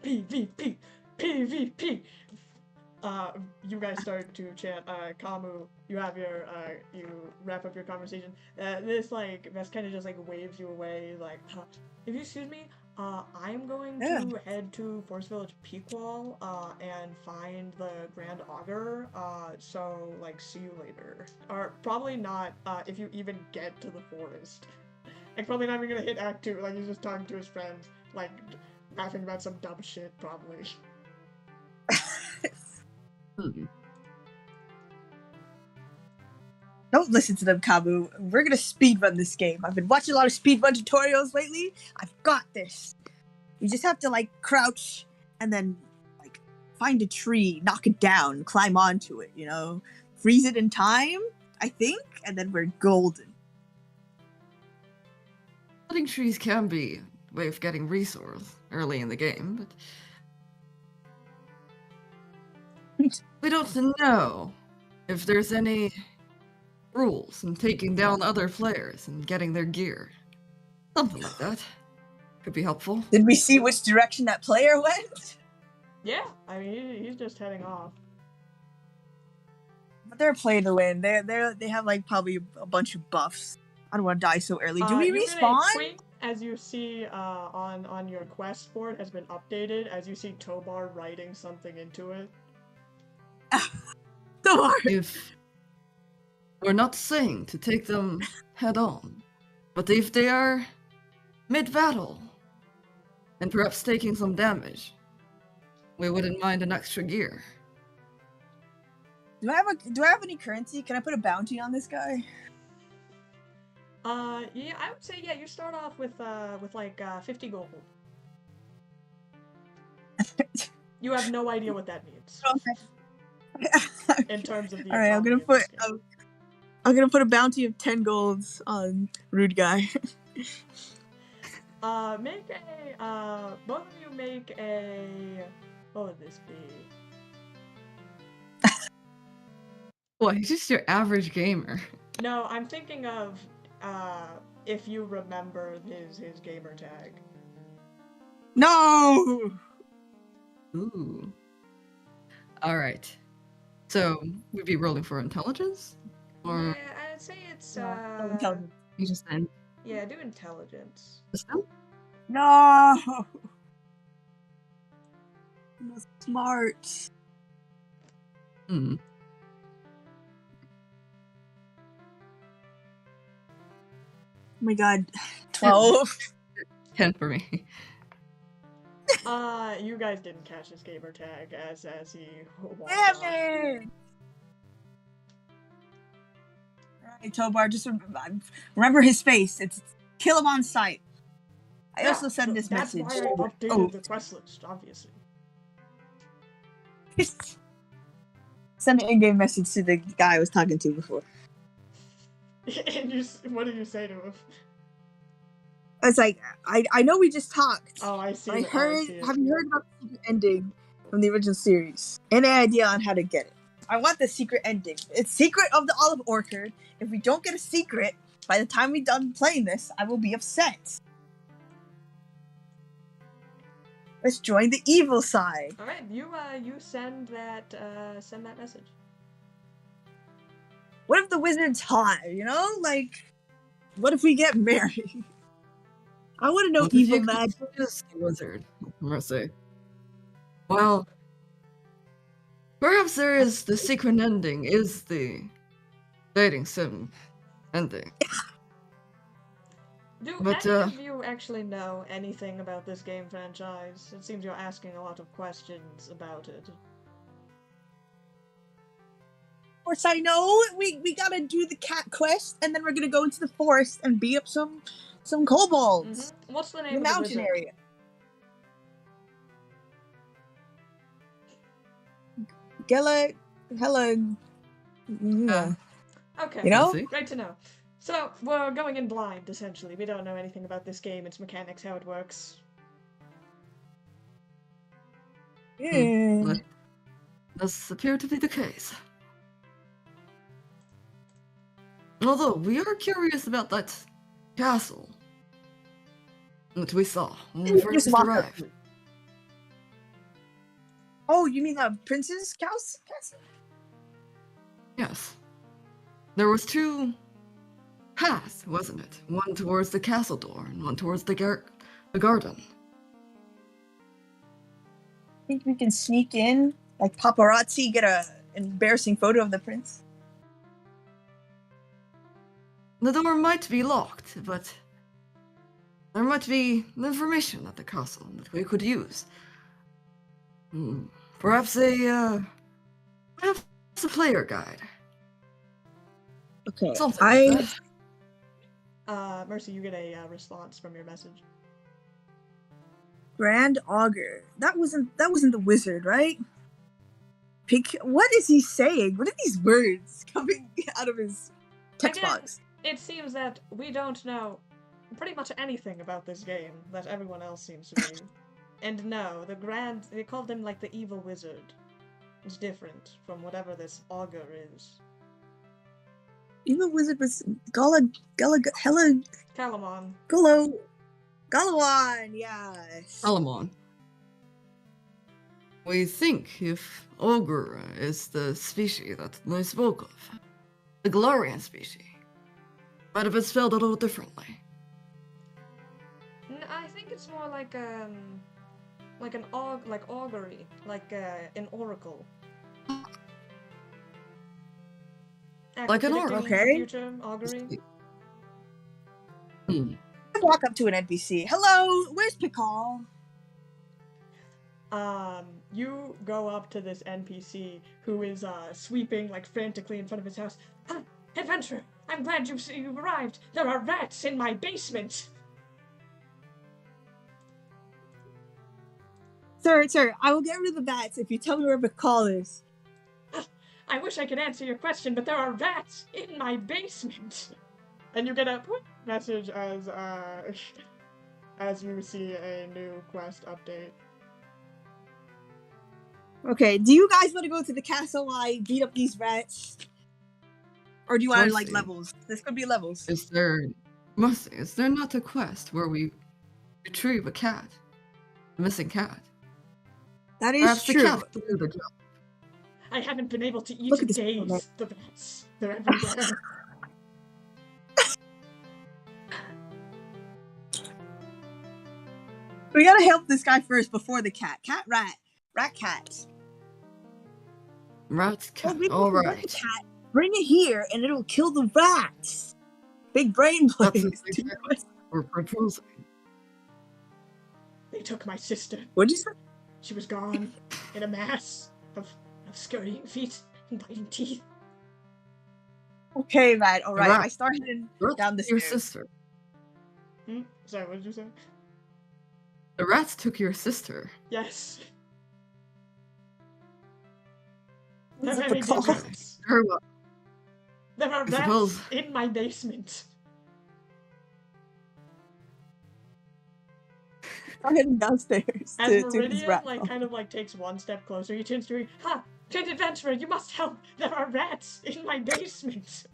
PvP! PvP! You guys start to chant, Khamu, you have your, you wrap up your conversation. This, like, Vest kind of just, like, waves you away, like, if you excuse me, I'm going to head to Forest Village Peakwall, and find the Grand Augur, so, like, see you later. Or, probably not, if you even get to the forest. Like, probably not even gonna hit Act 2, like, he's just talking to his friends, like, laughing about some dumb shit, probably. Don't listen to them, Khamu. We're gonna speedrun this game. I've been watching a lot of speedrun tutorials lately. I've got this. You just have to, like, crouch and then, like, find a tree, knock it down, climb onto it, you know? Freeze it in time, I think, and then we're golden. Cutting trees can be a way of getting resource early in the game, but we don't know if there's any rules in taking down other players and getting their gear. Something like that could be helpful. Did we see which direction that player went? Yeah, I mean, he's just heading off. But they're playing to win. They have, like, probably a bunch of buffs. I don't want to die so early. Do we respawn? Queen, as you see on your quest board, has been updated. As you see Tobar writing something into it. Tobar! If we're not saying to take them head on, but if they are mid-battle and perhaps taking some damage, we wouldn't mind an extra gear. Do I have any currency? Can I put a bounty on this guy? Yeah, I would say, yeah, you start off with like, 50 gold. You have no idea what that means. Okay. In terms of the Alright, I'm gonna put a bounty of 10 golds on Rude Guy. Make a, both of you make a, what would this be? What, he's just your average gamer. No, I'm thinking of, if you remember his gamer tag. No! Ooh. Alright. So, we'd be rolling for intelligence? Or Yeah, I'd say it's, Intelligence. you just end yeah, do intelligence. system? No! I'm not smart. Hmm. Oh my god. 12. 10 for me. You guys didn't catch his gamer tag as he walked Damn off. it! Alright, Tobar, just remember his face. It's kill him on sight. I also sent this that's message. That's why I updated the quest list, obviously. Send an in-game message to the guy I was talking to before. And what did you say to him? I was like, I know we just talked. Oh, I see. But have you heard about the secret ending from the original series? Any idea on how to get it? I want the secret ending. It's Secret of the Olive Orchard. If we don't get a secret, by the time we're done playing this, I will be upset. Let's join the evil side. All right, you send that message. What if the wizard's hot? You know, like, what if we get married? I want to know evil magic. Wizard, mercy. Well, perhaps there is the secret ending. Is the dating sim ending? Do But, any of you actually know anything about this game franchise? It seems you're asking a lot of questions about it. Of course, I know. We gotta do the cat quest, and then we're gonna go into the forest and beat up some some kobolds What's the in name the of the mountain wizard? area. Hella. Yeah. Okay, You know? See? great to know. So, we're going in blind, essentially. We don't know anything about this game, its mechanics, how it works. Yeah. That does appear to be the case. Although, we are curious about that castle that we saw when we Just first walk up arrived. to it. Oh, you mean the Prince's castle? Yes. There was two paths, wasn't it? One towards the castle door and one towards the garden. Think we can sneak in, like paparazzi, get an embarrassing photo of the prince? The door might be locked, but there might be information at the castle that we could use. Perhaps a player guide. Okay, Something like that. Mercy, you get a response from your message. Grand Augur. That wasn't the wizard, right? What is he saying? What are these words coming out of his text Again, box? It seems that we don't know pretty much anything about this game that everyone else seems to be. And no, they called him like the evil wizard. It's different from whatever this augur is. Evil wizard was Calamon. Galawan, yes. Salamon. We think if ogre is the species that they spoke of, the Galarian species, might have been spelled a little differently. I think it's more like augury, like an oracle. Like an oracle. Predicting the Okay. future, augury. Walk up to an NPC. Hello, where's Pikal? You go up to this NPC who is sweeping like frantically in front of his house. Adventurer, I'm glad you arrived. There are rats in my basement. Sir, I will get rid of the bats if you tell me where Pikal is. I wish I could answer your question, but there are rats in my basement. And you get a message as you see a new quest update. Okay, do you guys want to go to the castle while I beat up these rats? Or do you want Mercy. levels? This could be levels. Is there not a quest where we retrieve a cat? A missing cat? That is Perhaps true. the cat can do the job. I haven't been able to eat Look in at this days. photo. The rats. They're everywhere. We gotta help this guy first before the cat. Rat cat. Rat cat. we can All get the right. cat, bring it here, and it'll kill the rats. Big brain That's plays. exactly what we're proposing. They took my sister. What'd you say? She was gone in a mass of scurrying feet and biting teeth. Okay, Matt. All right. Rat. I started heading Rats down the took your stairs. sister. Sorry, what did you say? The rats took your sister. Yes. What's They're it very called? dangerous. Very well. There are I rats suppose. in my basement. I'm heading downstairs As to this Meridian rat. kind of takes one step closer, he turns to me. Ha! Great adventurer, you must help! There are rats in my basement!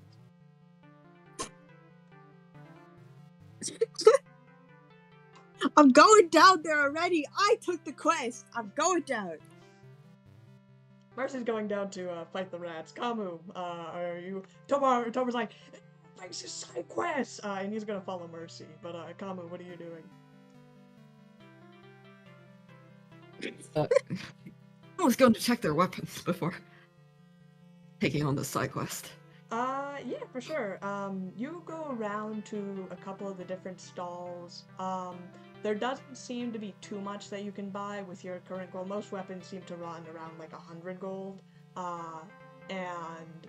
I'm going down there already. I took the quest. I'm going down. Mercy's going down to fight the rats. Khamu, are you... Tobar's like, thanks, his side quest! And he's gonna follow Mercy. But, Khamu, what are you doing? I was going to check their weapons before taking on this side quest. Yeah, for sure. You go around to a couple of the different stalls. There doesn't seem to be too much that you can buy with your current gold. Most weapons seem to run around like 100 gold. And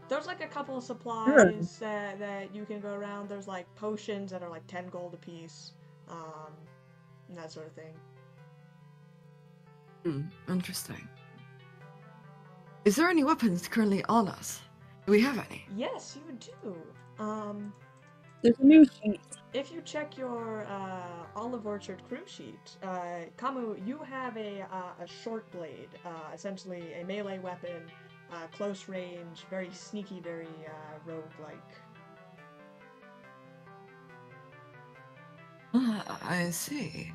There's like a couple of supplies that you can go around. There's like potions that are like 10 gold apiece, and that sort of thing. Interesting. Is there any weapons currently on us? Do we have any? Yes, you do. There's a new sheet. If you check your Olive Orchard crew sheet, Khamu, you have a short blade, essentially a melee weapon, close range, very sneaky, very rogue-like. I see.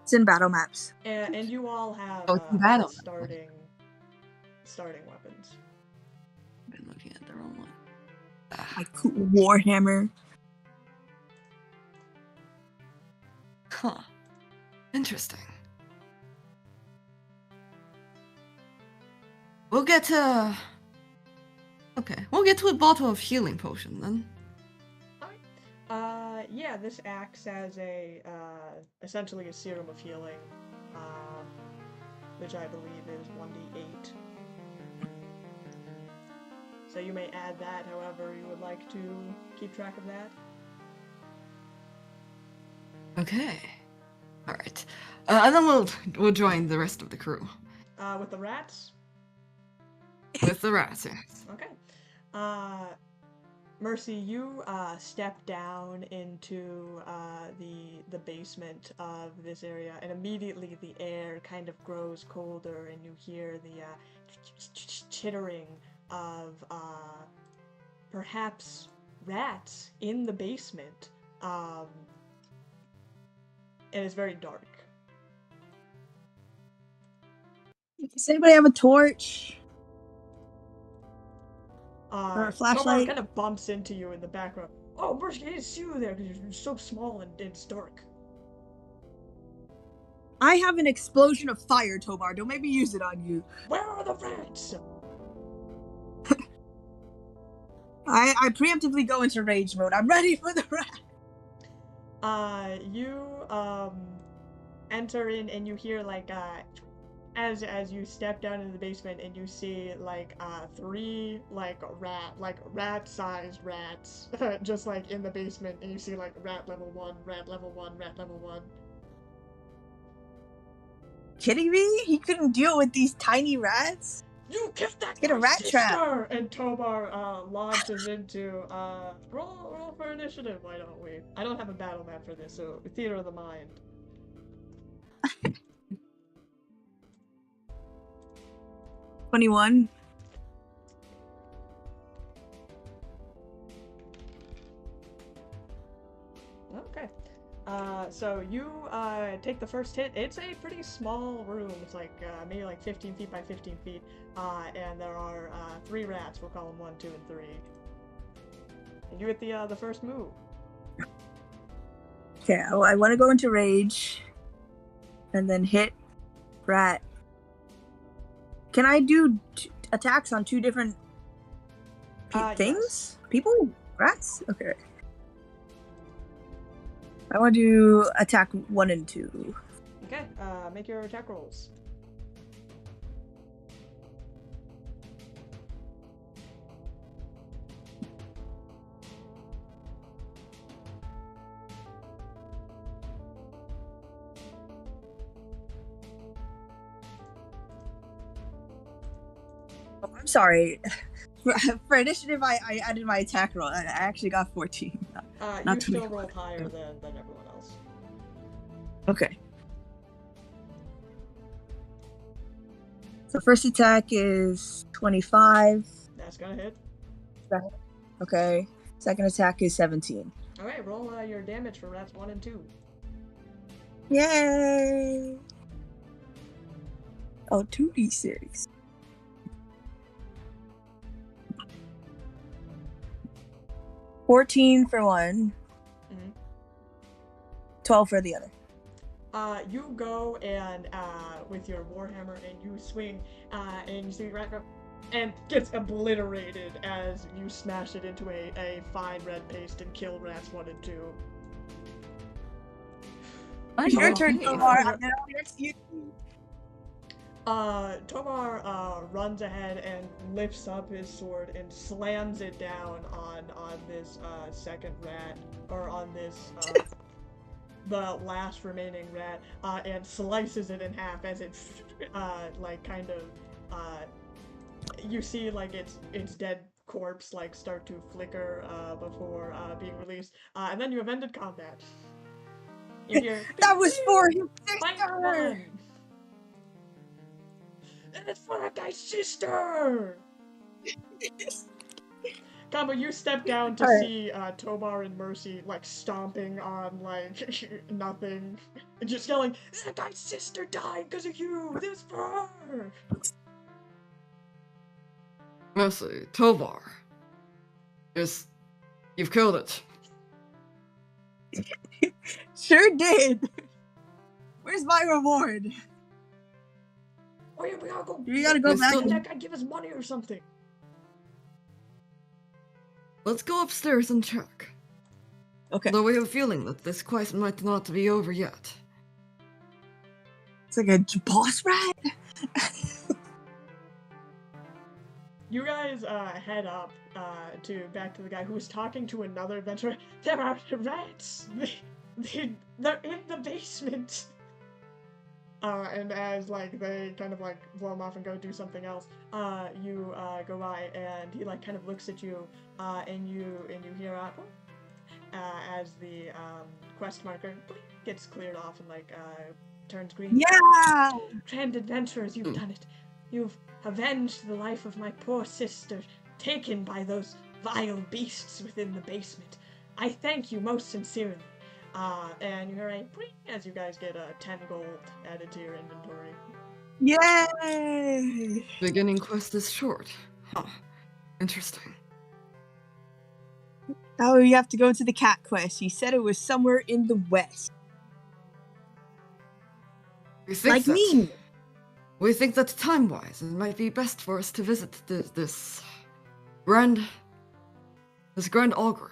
It's in battle maps. And you all have battle. starting weapons. I've been looking at the wrong one. My cool warhammer. Huh. Interesting. We'll get to... Okay, we'll get to a bottle of healing potion then. Yeah, this acts as a, essentially a serum of healing, which I believe is 1d8. So you may add that however you would like to keep track of that. Okay. Alright. And then we'll join the rest of the crew. With the rats? With the rats, yes. Okay. Mercy, you step down into the basement of this area, and immediately the air kind of grows colder, and you hear the chittering of perhaps rats in the basement. And it's very dark. Does anybody have a torch? Or a Tobar flashlight? kind of bumps into you in the background. Oh, Mercy, I didn't see you there because you're so small and it's dark. I have an explosion of fire, Tobar. Don't make me use it on you. Where are the rats? I preemptively go into rage mode. I'm ready for the rat. You enter in and you hear like as you step down into the basement and you see like 3 like rat-sized rats just like in the basement, and you see like rat level 1, rat level 1, rat level 1. Kidding me? He couldn't deal with these tiny rats? You kidnapped Get a my rat sister! trap. And Tobar launches into roll for initiative, why don't we? I don't have a battle map for this, so theater of the mind. $21. Okay. So you take the first hit. It's a pretty small room. It's like maybe like 15 feet by 15 feet. And there are 3 rats. We'll call them 1, 2, and 3. And you get the first move. Okay, I want to go into rage. And then hit rat. Can I do attacks on 2 different things? Yes. People? Rats? Okay. I want to do attack 1 and 2. Okay. Make your attack rolls. Oh, I'm sorry. For initiative, I added my attack roll. I actually got 14. You Not still 21. rolled higher than everyone else. Okay. So first attack is 25. That's gonna hit. Okay. Second attack is 17. Okay, roll your damage for rats 1 and 2. Yay! Oh, 2d6. 14 for one. Mhm. 12 for the other. You go and with your warhammer and you swing and you see rat go and gets obliterated as you smash it into a fine red paste and kill rats 1 and 2. Your turn, Tobar. And then I'll next you. Tobar runs ahead and lifts up his sword and slams it down on this second rat, or on this the last remaining rat, and slices it in half as it like kind of you see like its dead corpse like start to flicker before being released, and then you have ended combat. You hear That was for his fight sister! one. And it's for that guy's sister! Khamu, you step down to Alright. see Tobar and Mercy like stomping on like nothing, and just yelling, "That guy's sister died because of you! This for her!" Mercy, Tobar. Yes, you've killed it. Sure did. Where's my reward? Oh yeah, we gotta go. You gotta go Let's back. still- Let that guy give us money or something. Let's go upstairs and check. Okay. Though we have a feeling that this quest might not be over yet. It's like a boss rat. You guys head up to back to the guy who was talking to another adventurer. There are rats. They're in the basement. And as like they kind of like blow him off and go do something else, you go by and he like kind of looks at you, and you hear as the quest marker gets cleared off and like turns green. Yeah. Grand adventurers, you've done it. You've avenged the life of my poor sister, taken by those vile beasts within the basement. I thank you most sincerely. And you hear a bring as you guys get 10 gold added to your inventory. Yay! Beginning quest is short. Huh. Interesting. Now you have to go to the cat quest. You said it was somewhere in the west. We think Like that, me. We think that time-wise, it might be best for us to visit this grand augur.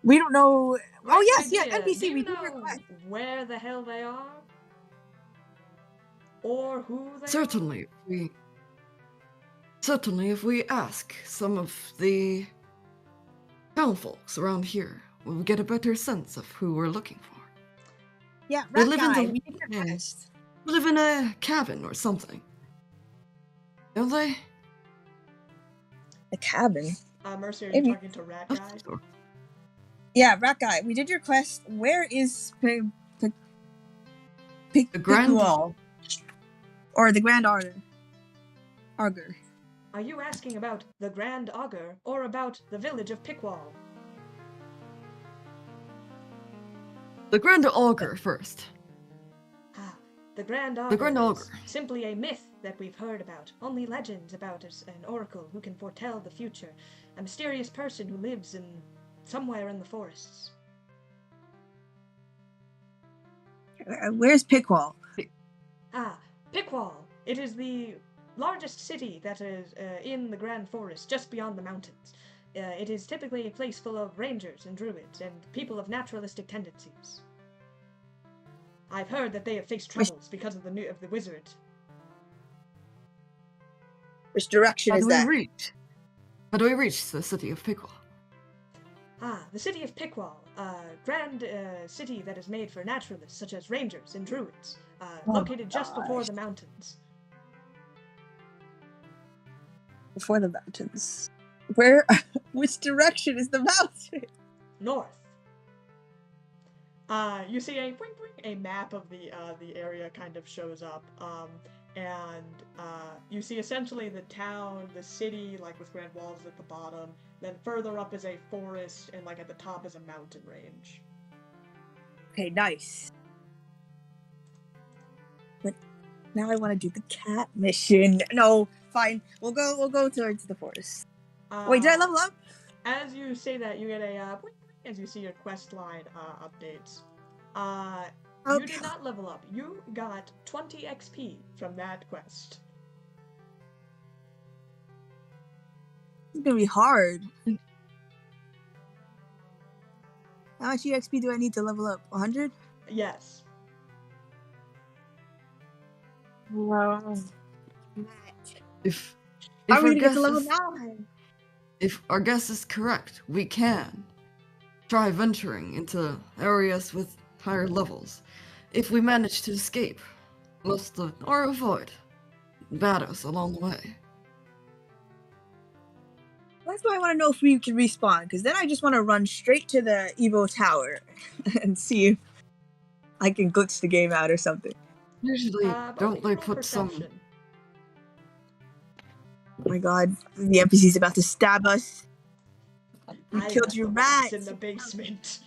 We don't know. Right Oh yes, idea. yeah, NPC. Do you We did know request. where the hell they are? Or who they Certainly, if we ask some of the town folks around here, we'll get a better sense of who we're looking for. Yeah, They rat live guy. in the We did request. They live in a cabin or something. Don't they? A cabin. Mercy, are you Maybe. talking to Rat Guy? Yeah, rat guy. We did your quest. Where is The Grand- Pickwall? Or the Grand Augur? Augur. Are you asking about the Grand Augur or about the village of Pickwall? The Grand Augur first. Ah, the Grand Augur. The Grand Augur. Is simply a myth that we've heard about. Only legends about an oracle who can foretell the future. A mysterious person who lives in somewhere in the forests. Where's Pickwall? Ah, Pickwall. It is the largest city that is in the Grand Forest, just beyond the mountains. It is typically a place full of rangers and druids and people of naturalistic tendencies. I've heard that they have faced troubles because of the wizard. Which direction How is do we that? reach? How do we reach the city of Pickwall? Ah, the city of Pickwall, a grand city that is made for naturalists such as rangers and druids, located just before the mountains. Before the mountains. Where? Which direction is the mountain? North. You see a map of the area kind of shows up, and you see essentially the town, the city, like with grand walls at the bottom. Then further up is a forest, and like at the top is a mountain range. Okay, nice. But now I want to do the cat mission. No, fine. We'll go towards the forest. Wait, did I level up? As you say that, you get a as you see your quest line updates. You did not level up. You got 20 XP from that quest. It's gonna be hard. How much EXP do I need to level up? 100? Yes. Wow. If How are we our gonna get to guess level is 9? if our guess is correct, we can try venturing into areas with higher levels. If we manage to escape most of or avoid battles along the way. That's why I want to know if we can respawn, because then I just want to run straight to the Evo Tower and see if I can glitch the game out or something. Usually, Both don't of they you roll put some? perception. Oh my god, the NPC's about to stab us. You I killed got your the rats rats. in the basement.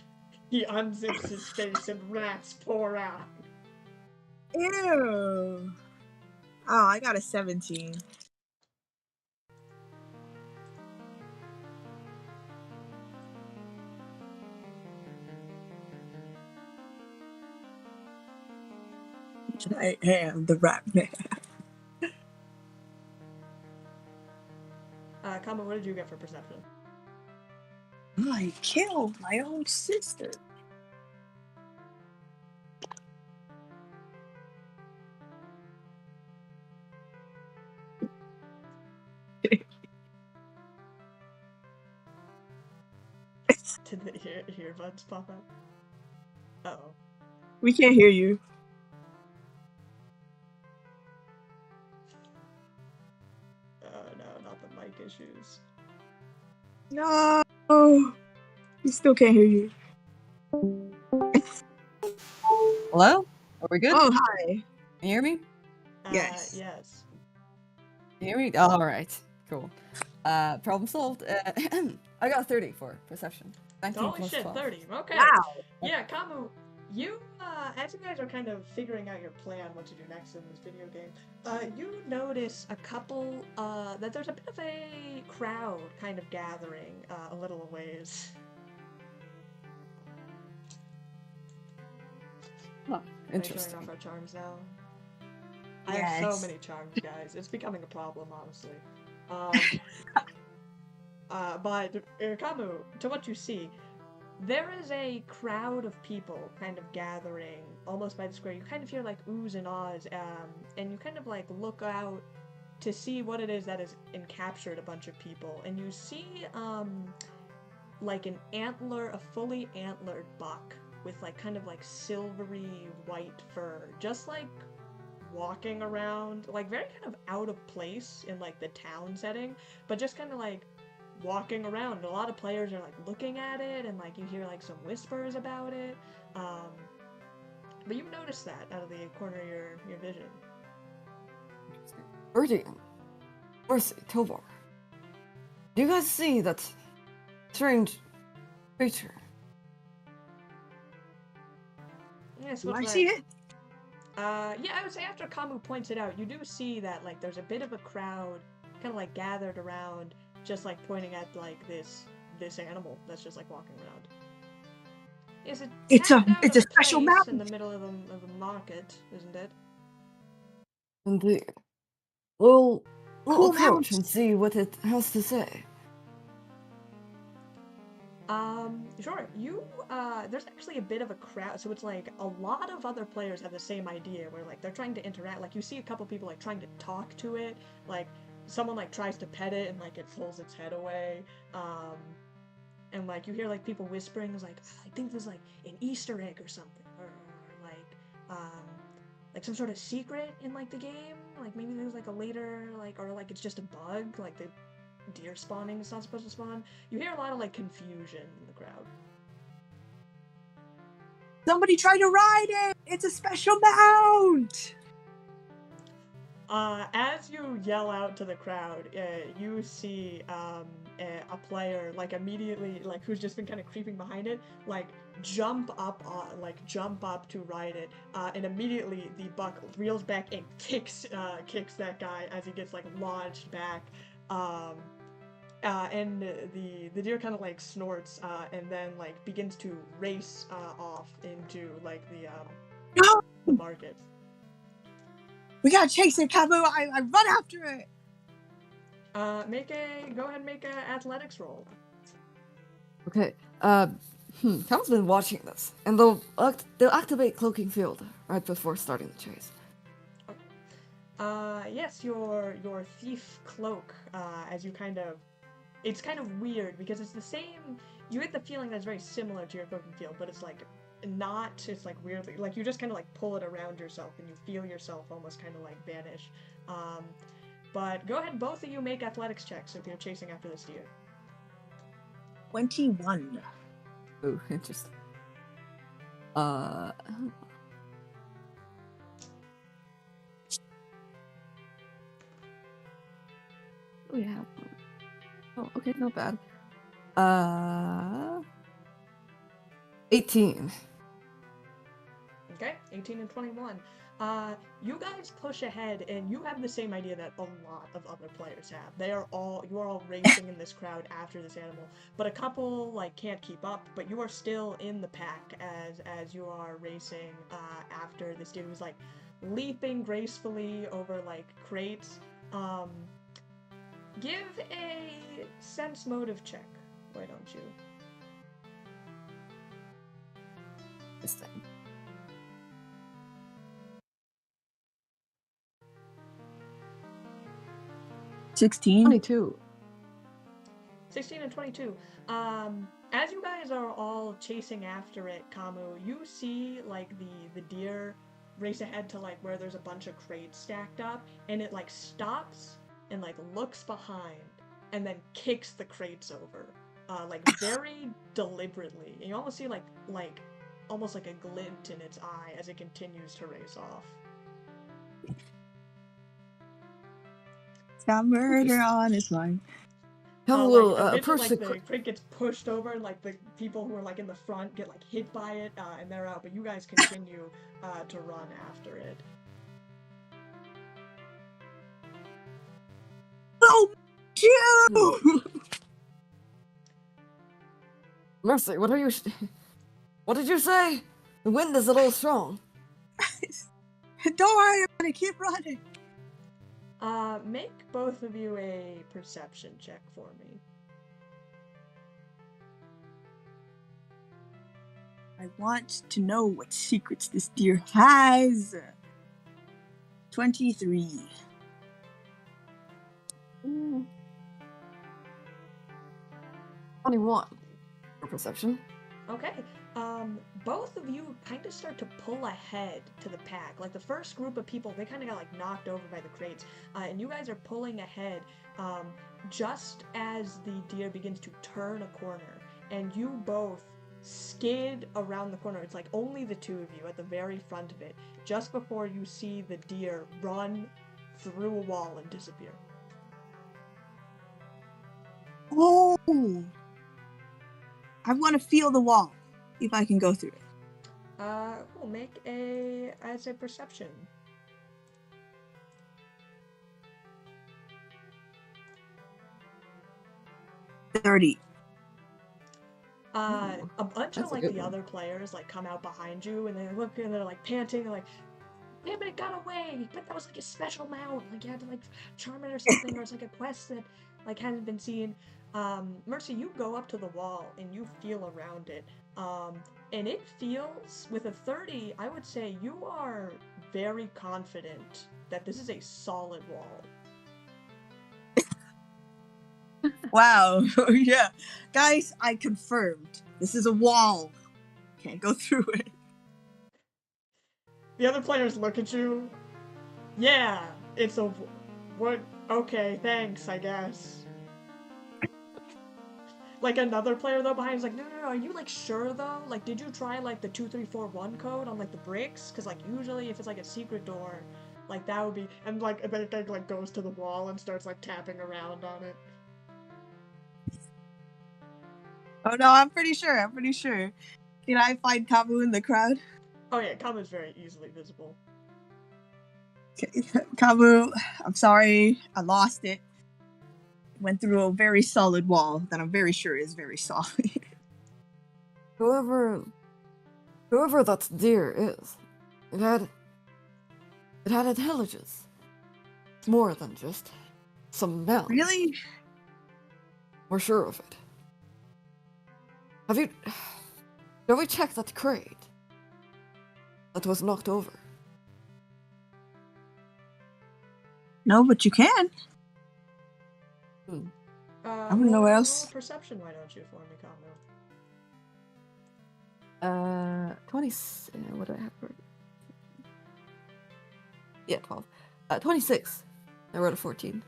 He unzips his face and rats pour out. Ew. Oh, I got a 17. I am the rat man. Khamu, what did you get for perception? I killed my own sister. Did the earbuds pop out? Uh-oh. We can't hear you. Oh no, not the mic issues. No. We still can't hear you. Hello? Are we good? Oh, hi. Can you hear me? Yes. Yes. Can you hear me? All right. Cool. Problem solved. I got 30 for perception. 19 Holy plus shit, 12. 30. Okay. Wow. Yeah, Khamu, you, as you guys are kind of figuring out your plan, what to do next in this video game, you notice a couple, that there's a bit of a crowd kind of gathering, a little ways. Huh. Are you showing Interesting. off our charms now? I have Yes. so many charms, guys. It's becoming a problem, honestly. But Khamu, to what you see, there is a crowd of people kind of gathering almost by the square. You kind of hear like oohs and ahs, and you kind of like look out to see what it is that has encaptured a bunch of people, and you see like a fully antlered buck with like kind of like silvery white fur, just like walking around, like very kind of out of place in like the town setting, but just kind of like walking around. A lot of players are like looking at it, and like you hear like some whispers about it. But you notice that out of the corner of your vision. Meridian. Mercy, Tobar. Do you guys see that strange creature? Yes, Do what's I that? see it? Yeah, I would say after Khamu points it out, you do see that like there's a bit of a crowd kind of like gathered around, just like pointing at like this animal that's just like walking around. Is it? It's a special place in mountain. the middle of the market, isn't it? Indeed. We'll Cool approach mountain. and see what it has to say. Sure. There's actually a bit of a crowd, so it's like a lot of other players have the same idea where like they're trying to interact. Like you see a couple people like trying to talk to it, like someone like tries to pet it and like it pulls its head away. And like you hear like people whispering, is like, I think there's like an Easter egg or something, or like some sort of secret in like the game. Like maybe there's like a later or like it's just a bug, like the deer spawning is not supposed to spawn. You hear a lot of like confusion in the crowd. Somebody tried to ride it. It's a special mount. As you yell out to the crowd, you see a player like immediately like who's just been kind of creeping behind it, like jump up to ride it, and immediately the buck reels back and kicks that guy as he gets like launched back. And the deer kind of like snorts, and then like begins to race off into like the market. We gotta chase it, Khamu. I run after it. Go ahead and make an athletics roll. Okay. Tom's been watching this, and they'll activate cloaking field right before starting the chase. Yes, your thief cloak, as you kind of, it's kind of weird because it's the same. You get the feeling that's very similar to your cloak and field, but it's like not. It's like weirdly, like you just kind of like pull it around yourself and you feel yourself almost kind of like vanish. Um, but go ahead, both of you make athletics checks if you're chasing after this deer. 21. Oh, interesting. Oh yeah. Oh, okay, not bad. 18. Okay, 18 and 21. You guys push ahead, and you have the same idea that a lot of other players have. You are all racing in this crowd after this animal, but a couple like can't keep up. But you are still in the pack as you are racing after this dude who's like leaping gracefully over like crates. Give a sense motive check. Why don't you? This thing. $16. 22. 16 and 22. As you guys are all chasing after it, Khamu, you see like the deer race ahead to like where there's a bunch of crates stacked up, and it like stops and like looks behind and then kicks the crates over, like very deliberately. And you almost see like almost like a glint in its eye as it continues to race off. It's got murder on his mind. Hello, Eventually, like the crate gets pushed over, and like the people who are like in the front get like hit by it, and they're out. But you guys continue to run after it. Oh, you! Mercy, what are you? What did you say? The wind is a little strong. Don't worry about it. Keep running. Make both of you a perception check for me. I want to know what secrets this deer has. 23. 21 for perception. Okay. Both of you kind of start to pull ahead to the pack. Like the first group of people, they kind of got like knocked over by the crates, and you guys are pulling ahead just as the deer begins to turn a corner, and you both skid around the corner. It's like only the two of you at the very front of it, just before you see the deer run through a wall and disappear. Oh! I want to feel the wall, if I can go through it. We'll make a perception. 30. A bunch of like the one. other players like come out behind you, and they look and they're like panting. They're like, "Damn it, it got away!" But that was like a special mount. Like you had to like charm it or something, or it's like a quest that like hadn't been seen. Mercy, you go up to the wall and you feel around it. And it feels, with a 30, I would say you are very confident that this is a solid wall. Wow. Yeah. Guys, I confirmed. This is a wall. Can't go through it. The other players look at you. Yeah, it's a... What? Okay, thanks, I guess. Like another player though behind is like, no, are you like sure though? Like, did you try like the 2341 code on like the bricks? Cause like usually if it's like a secret door, like that would be, and like then it like goes to the wall and starts like tapping around on it. Oh no, I'm pretty sure. Can I find Khamu in the crowd? Oh yeah, Khamu is very easily visible. Okay. Khamu, I'm sorry, I lost it. Went through a very solid wall that I'm very sure is very solid. Whoever that deer is, it had intelligence. It's more than just some mount. Really? We're sure of it. Have we checked that crate that was knocked over? No, but you can. I don't know what else. Roll a perception, why don't you, for me, Khamu? 20. What do I have for? Yeah, 12. 26. I rolled a 14.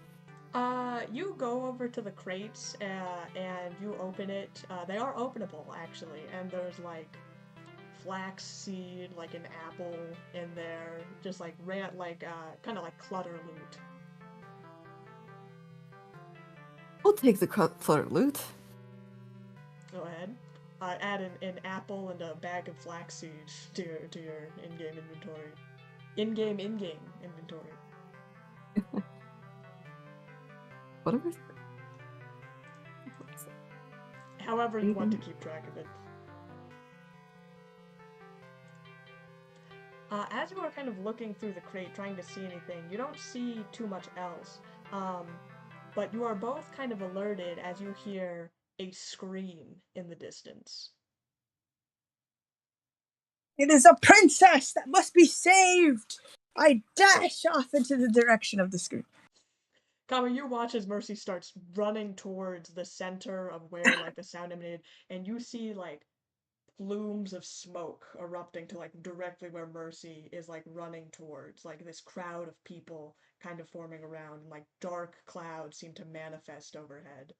You go over to the crates and you open it. They are openable actually, and there's like flax seed, like an apple in there, just like kind of like clutter loot. I'll take the clutter loot. Go ahead. Add an apple and a bag of flaxseed to your in-game inventory. In-game inventory. Whatever. However you want to keep track of it. As you are kind of looking through the crate, trying to see anything, you don't see too much else. But you are both kind of alerted as you hear a scream in the distance. It is a princess that must be saved! I dash off into the direction of the scream. Khamu, you watch as Mercy starts running towards the center of where like the sound emanated, and you see like plumes of smoke erupting to like directly where Mercy is like running towards, like this crowd of people kind of forming around, and like dark clouds seem to manifest overhead.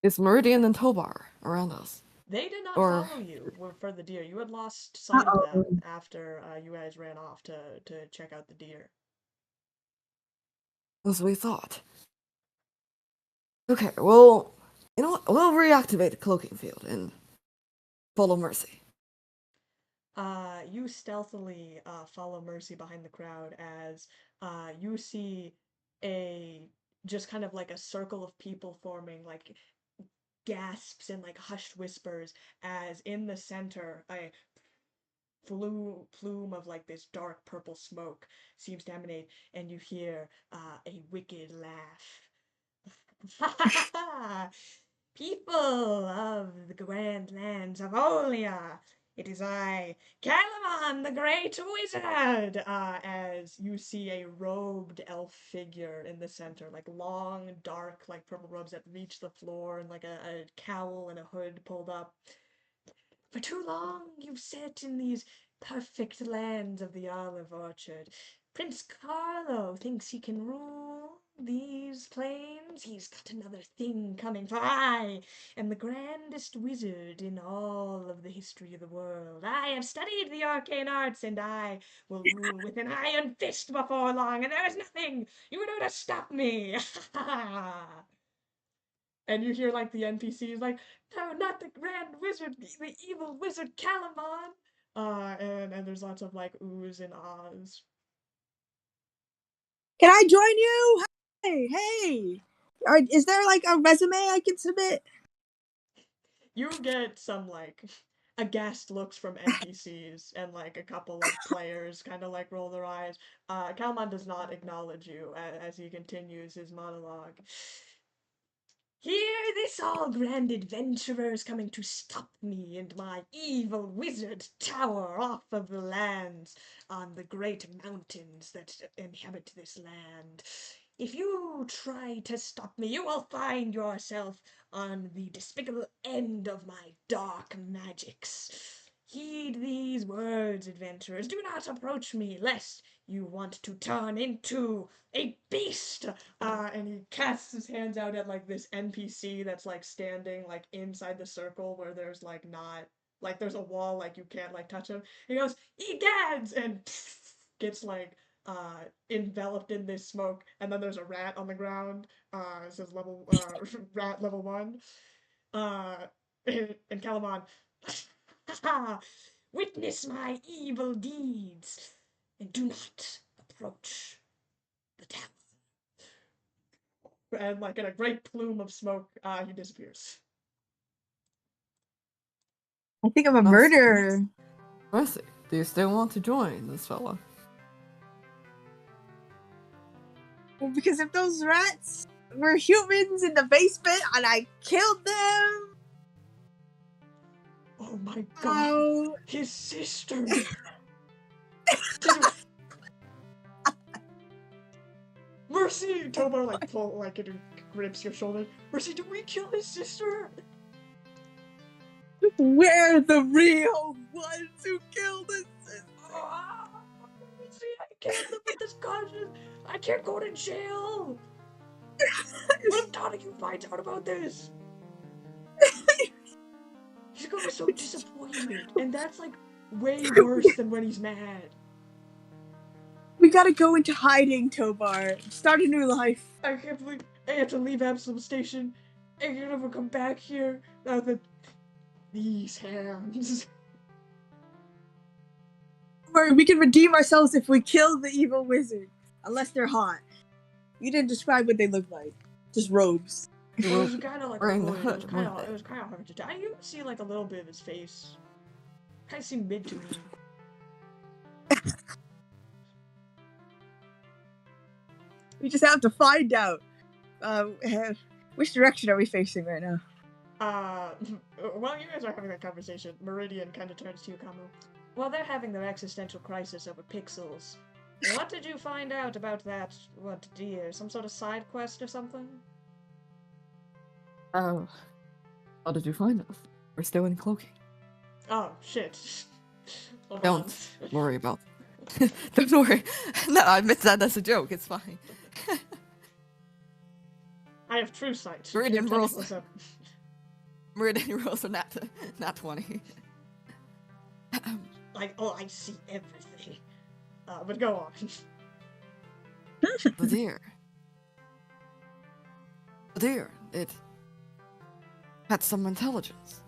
Is Meridian and Tobar around us? They did not follow you for the deer. You had lost sight of them after you guys ran off to check out the deer. As we thought. Okay, well, you know what? We'll reactivate the cloaking field and follow Mercy. You stealthily follow Mercy behind the crowd as you see just kind of like a circle of people forming, like gasps and like hushed whispers, as in the center a plume of like this dark purple smoke seems to emanate, and you hear a wicked laugh. People of the grand lands of Olea, it is I, Calamon, the Great Wizard! As you see a robed elf figure in the center, like long, dark, like purple robes that reach the floor, and like a cowl and a hood pulled up. For too long you've sat in these perfect lands of the olive orchard. Prince Carlo thinks he can rule these plains. He's got another thing coming, for I am the grandest wizard in all of the history of the world. I have studied the arcane arts, and I will rule with an iron fist before long, and there is nothing you can do to stop me. And you hear like the NPCs like, no, not the grand wizard, the evil wizard Calamon. And there's lots of like oohs and ahs. Can I join you? Hey. Is there like a resume I can submit? You get some like aghast looks from NPCs, and like a couple of players kind of like roll their eyes. Calamon does not acknowledge you as he continues his monologue. Hear this, all grand adventurers coming to stop me and my evil wizard tower off of the lands on the great mountains that inhabit this land. If you try to stop me, you will find yourself on the despicable end of my dark magics. Heed these words, adventurers. Do not approach me, lest you want to turn into a beast. And he casts his hands out at like this NPC that's like standing like inside the circle where there's like not like there's a wall, like you can't like touch him. He goes, "Egads!" and gets like enveloped in this smoke, and then there's a rat on the ground. It says level rat level 1. And Calamon, witness my evil deeds and do not approach the tower. And like in a great plume of smoke, he disappears. I think I'm a murderer. Mercy, do you still want to join this fella? Well, because if those rats were humans in the basement and I killed them. Oh my god. His sister. Mercy! Tobar it grips your shoulder. Mercy, did we kill his sister? We're the real ones who killed his sister. Mercy, I can't live with this conscience. I can't go to jail. What if Donahue finds out about this? He's gonna be so disappointed, and that's like way worse than when he's mad. We gotta go into hiding, Tobar. Start a new life. I can't believe I have to leave Absalom Station and you'll never come back here now that these hands. Or we can redeem ourselves if we kill the evil wizard. Unless they're hot. You didn't describe what they look like. Just robes. It was kind of like Wearing a the hood. hood, It weren't was kind of hard to tell. You see like a little bit of his face. Kind of seemed mid to me. We just have to find out. Which direction are we facing right now? While you guys are having that conversation, Meridian kind of turns to you, Khamu. While they're having their existential crisis over pixels, what did you find out about that, deer? Some sort of side quest or something? How did you find us? We're still in cloaking. Oh, shit. Hold on. Don't worry about it. Don't worry. No, I meant that as a joke. It's fine. I have true sight. Meridian Can't tell rolls. what's up. Meridian rolls are nat 20. Like, oh, I see everything. But go on. The deer. The deer. It had some intelligence.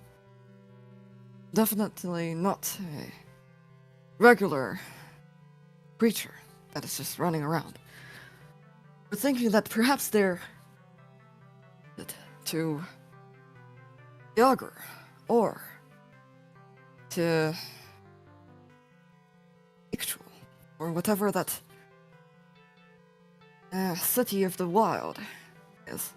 Definitely not a regular creature that is just running around. We're thinking that perhaps they're to the augur or to Ictual or whatever that city of the wild is.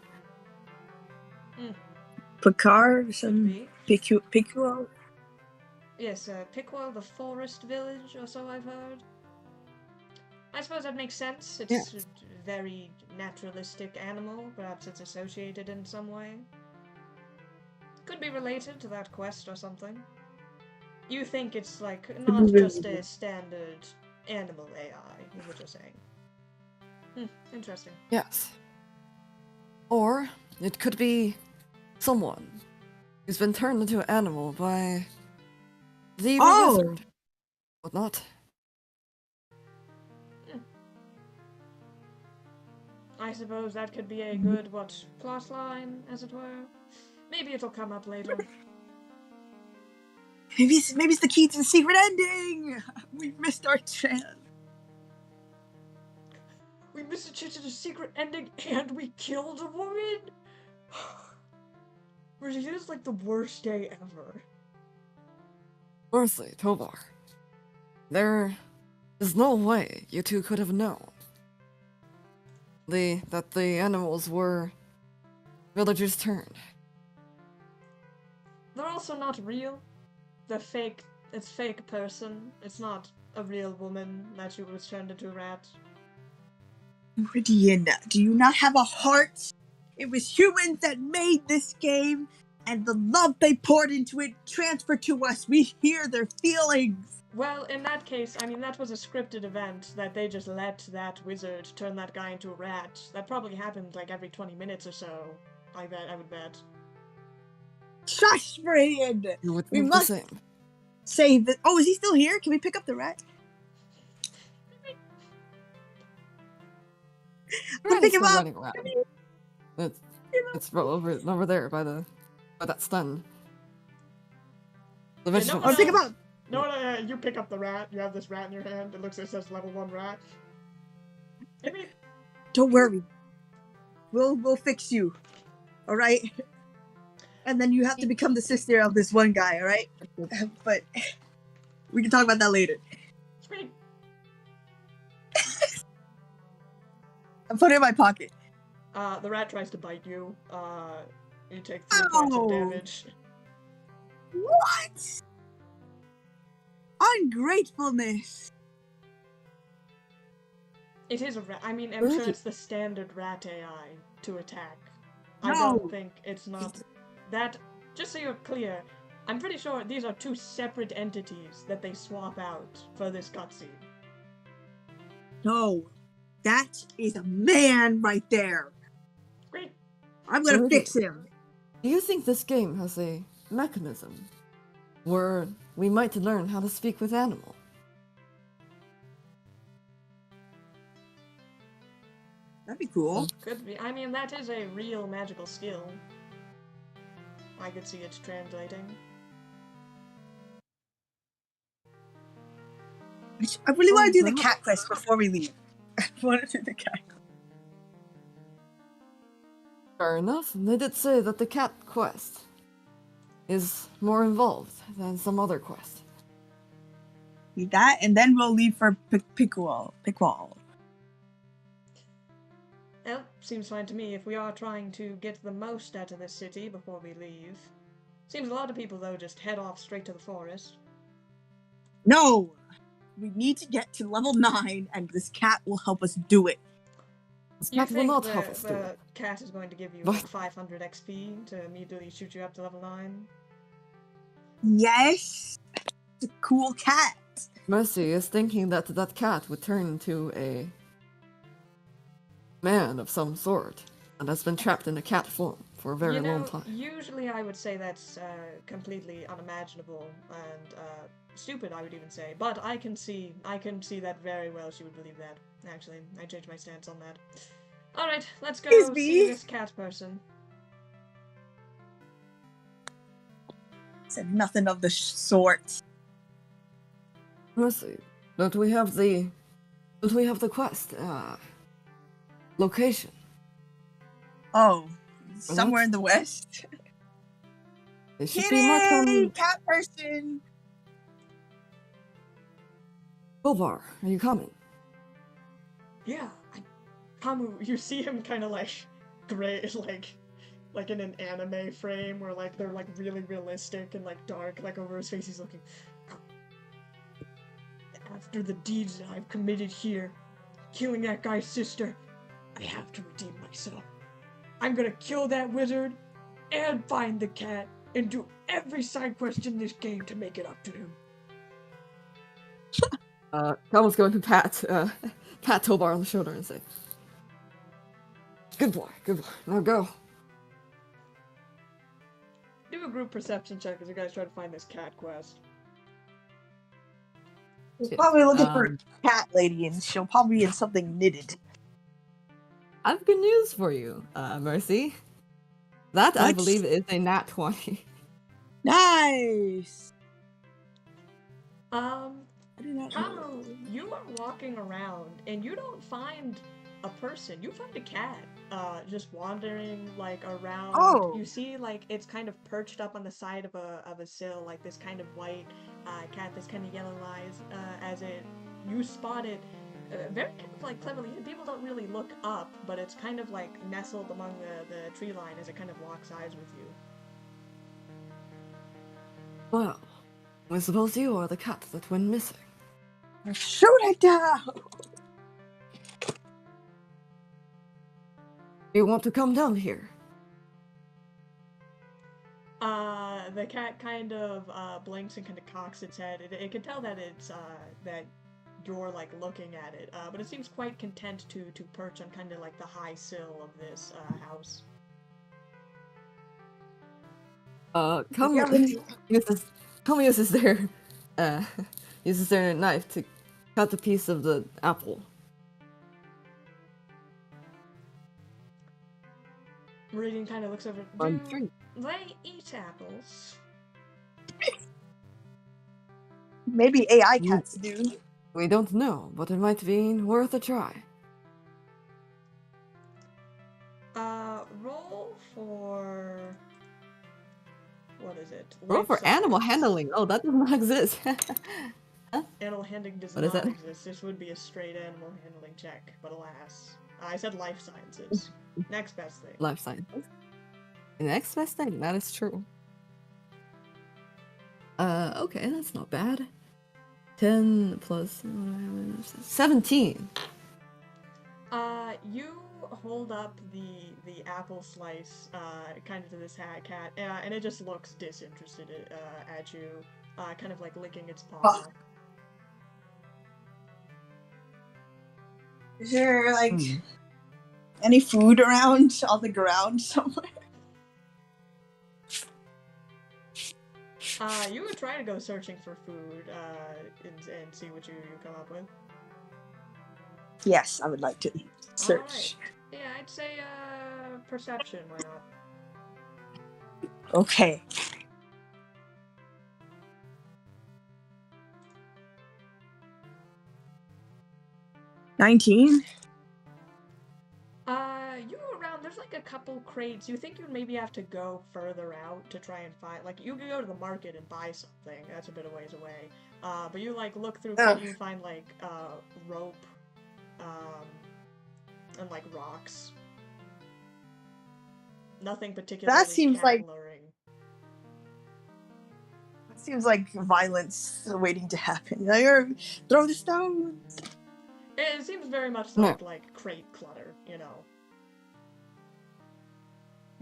Picard, some Picual. Yes, Pickwell, the forest village, or so I've heard. I suppose that makes sense. It's a very naturalistic animal. Perhaps it's associated in some way. Could be related to that quest or something. You think it's like not just a standard animal AI, is what you're saying. Interesting. Yes. Or it could be someone who's been turned into an animal by the evil wizard. Whatnot. I suppose that could be a good, plot line, as it were? Maybe it'll come up later. Maybe it's the key to the secret ending! We missed our chance. We missed a chance at a secret ending and we killed a woman? It is like the worst day ever. Honestly, Tobar, there is no way you two could have known that the animals were villagers turned. They're also not real. It's fake person. It's not a real woman that she was turned into a rat. Meridian, do you not have a heart? It was humans that made this game, and the love they poured into it transferred to us. We hear their feelings. Well, in that case, I mean, that was a scripted event that they just let that wizard turn that guy into a rat. That probably happened like every 20 minutes or so. I would bet. Shush, Meridian! We must say that. Oh, is he still here? Can we pick up the rat? Pick him up! It's over there by that stun. The vegetable. Pick him up! No, you pick up the rat. You have this rat in your hand. It says level 1 rat. Don't worry. We'll fix you. Alright? And then you have to become the sister of this one guy, alright? But we can talk about that later. Sweet. I'm putting it in my pocket. The rat tries to bite you. You take 3 points of damage. What? Ungratefulness. It is a rat. I mean, I'm sure Really? it's the standard rat AI to attack. I No. don't think it's not that. Just so you're clear, I'm pretty sure these are two separate entities that they swap out for this cutscene. No. That is a man right there. Great. I'm gonna fix him. Do you think this game has a mechanism where we might learn how to speak with animal? That'd be cool. Could be. I mean, that is a real magical skill. I could see it translating. I really want to do the wow. cat quest before we leave. I want to do the cat. Fair enough. They did say that the cat quest is more involved than some other quest. Do that, and then we'll leave for Pickwall. Well, seems fine to me if we are trying to get the most out of this city before we leave. Seems a lot of people, though, just head off straight to the forest. No! We need to get to level 9, and this cat will help us do it. This You cat will think not help us do the it. cat is going to give you What? like 500 XP to immediately shoot you up to level 9? Yes! It's a cool cat. Mercy is thinking that that cat would turn into a man of some sort and has been trapped in a cat form for a very long time. Usually I would say that's completely unimaginable and stupid, I would even say. But I can see that very well she would believe that. Actually, I changed my stance on that. Alright, let's go Excuse see me? this cat person. Said nothing of the sort. Mercy, don't we have the quest? Location. Oh, somewhere in the west. It should be marked Kitty! on Cat person! Tobar. Are you coming? Yeah, Khamu, you see him kind of like gray, like in an anime frame where like they're like really realistic and like dark, like over his face he's looking. After the deeds that I've committed here, killing that guy's sister, I have to redeem myself. I'm gonna kill that wizard and find the cat and do every side quest in this game to make it up to him. Khamu's going to pat Tobar on the shoulder and say, good boy, now go. Do a group perception check as you guys try to find this cat quest. We're probably looking for a cat lady, and she'll probably be in something knitted. I have good news for you, Mercy. That, I What? believe, is a nat 20. Nice! I did not know. Khamu, you are walking around and you don't find a person. You find a cat, just wandering like around. Oh. You see like it's kind of perched up on the side of a sill, like this kind of white cat, this kind of yellow eyes. You spot it very kind of like cleverly. People don't really look up, but it's kind of like nestled among the tree line as it kind of locks eyes with you. Well, I suppose you are the cat that went missing. Shoot it down! You want to come down here? The cat kind of blinks and kind of cocks its head. It can tell that it's that you're like looking at it, but it seems quite content to perch on kind of like the high sill of this house. Khamu uses their knife to cut a piece of the apple. Meridian kind of looks over. On Do three. they eat apples? Maybe AI cats do. We don't know, but it might be worth a try. Roll for... What is it? Roll for Life animal science. handling. Oh, that does not exist. Animal handling does What is not that? exist. This would be a straight animal handling check, but alas. I said life sciences. Next best thing. Life sciences. The next best thing, that is true. Okay, that's not bad. 10 plus 17. You hold up the apple slice, kind of to this cat, and it just looks disinterested at you, kind of like licking its paw. Is there like any food around on the ground somewhere? You would try to go searching for food, and see what you come up with. Yes, I would like to search. Alright. Yeah, I'd say, perception, why not? Okay. $19. You go around, there's like a couple crates. You think you'd maybe have to go further out to try and find, like, you could go to the market and buy something. That's a bit of ways away. But you, like, look through, you find, like, rope, and, like, rocks. Nothing particularly That seems like luring. That seems like violence waiting to happen. Throw the stone. It seems very much like crate clutter, you know.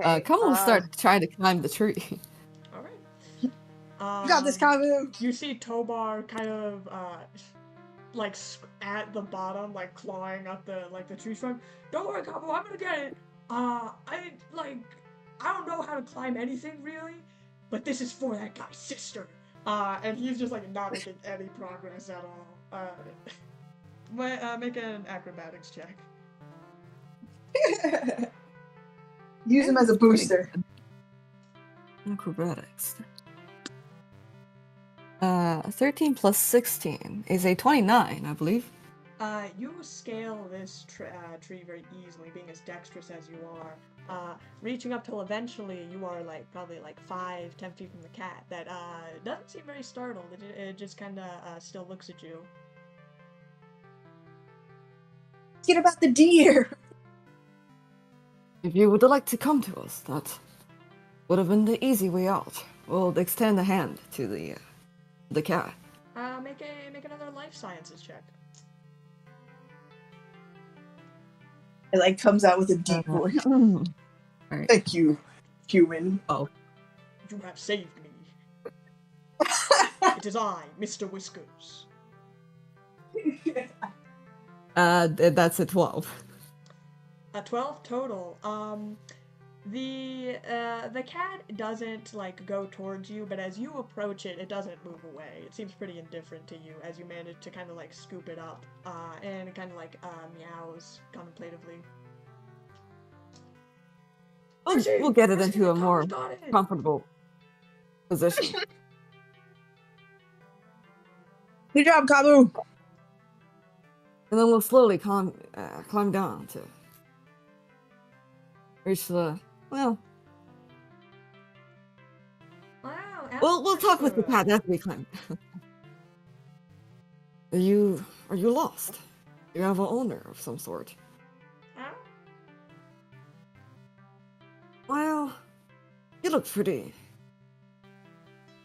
Khamu will start trying to climb the tree. Alright. You got this, Khamu! You see Tobar kind of, like, at the bottom, like, clawing up the tree trunk. Don't worry, Khamu, I'm gonna get it! I don't know how to climb anything, really, but this is for that guy's sister. And he's just, like, not making any progress at all. Make an acrobatics check. Use him as a booster. Acrobatics. 13 plus 16 is a 29, I believe. You scale this tree very easily, being as dexterous as you are. Reaching up till eventually you are probably 5-10 feet from the cat. That doesn't seem very startled. It just kind of still looks at you. Get about the deer. If you would like to come to us, that would have been the easy way out. We'll extend a hand to the cat. Make another life sciences check. It comes out with a deep voice. Right. Thank you, human. Oh. You have saved me. It is I, Mr. Whiskers. That's a 12. A 12 total. The cat doesn't go towards you, but as you approach it, it doesn't move away. It seems pretty indifferent to you as you manage to kind of scoop it up, and it kind of meows contemplatively. We'll get it into a more comfortable position. Good job, Khamu. And then we'll slowly climb down to reach the Wow. We'll talk with the cat as we climb. Are you lost? You have an owner of some sort. Huh? Well, you look pretty.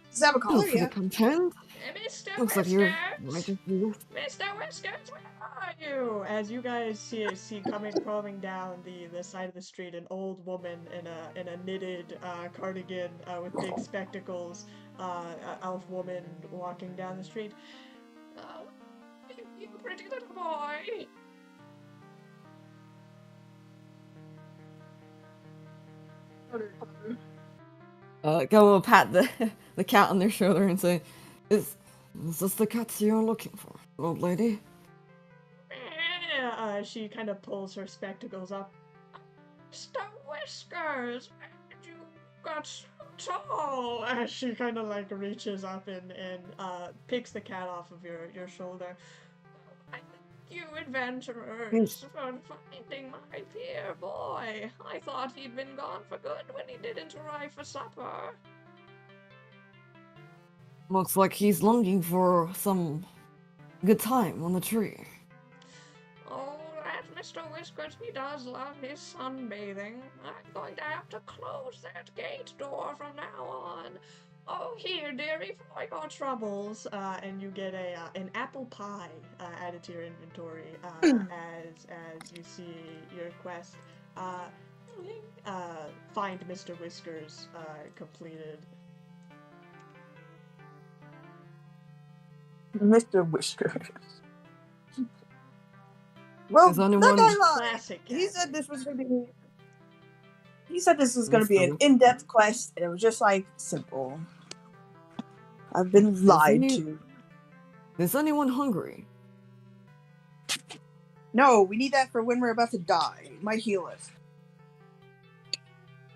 Does it have a collar? Yeah. Content. Mr. Looks Whiskers! like you're Mr. Whiskers, where are you? As you guys see crawling down the side of the street, an old woman in a knitted cardigan with big spectacles, elf woman walking down the street. You pretty little boy. Go and pat the cat on their shoulder and say, Is this the cat you're looking for, old lady? She kind of pulls her spectacles up. Mr. Whiskers, where did you got so tall? As she kind of reaches up and picks the cat off of your shoulder. I thank you, adventurers, for finding my dear boy. I thought he'd been gone for good when he didn't arrive for supper. Looks like he's longing for some good time on the tree. Oh, that Mr. Whiskers, he does love his sunbathing. I'm going to have to close that gate door from now on. Oh, here, dearie, for your troubles. And you get an apple pie added to your inventory as you see your quest. Uh, find Mr. Whiskers completed. Mr. Whisker. Well, Is that anyone guy lied. Classic He said Kathy. this was gonna be. He said this was gonna be an Mr. in-depth quest, and it was just like simple. I've been lied to. Is anyone hungry? No, we need that for when we're about to die. It might heal us.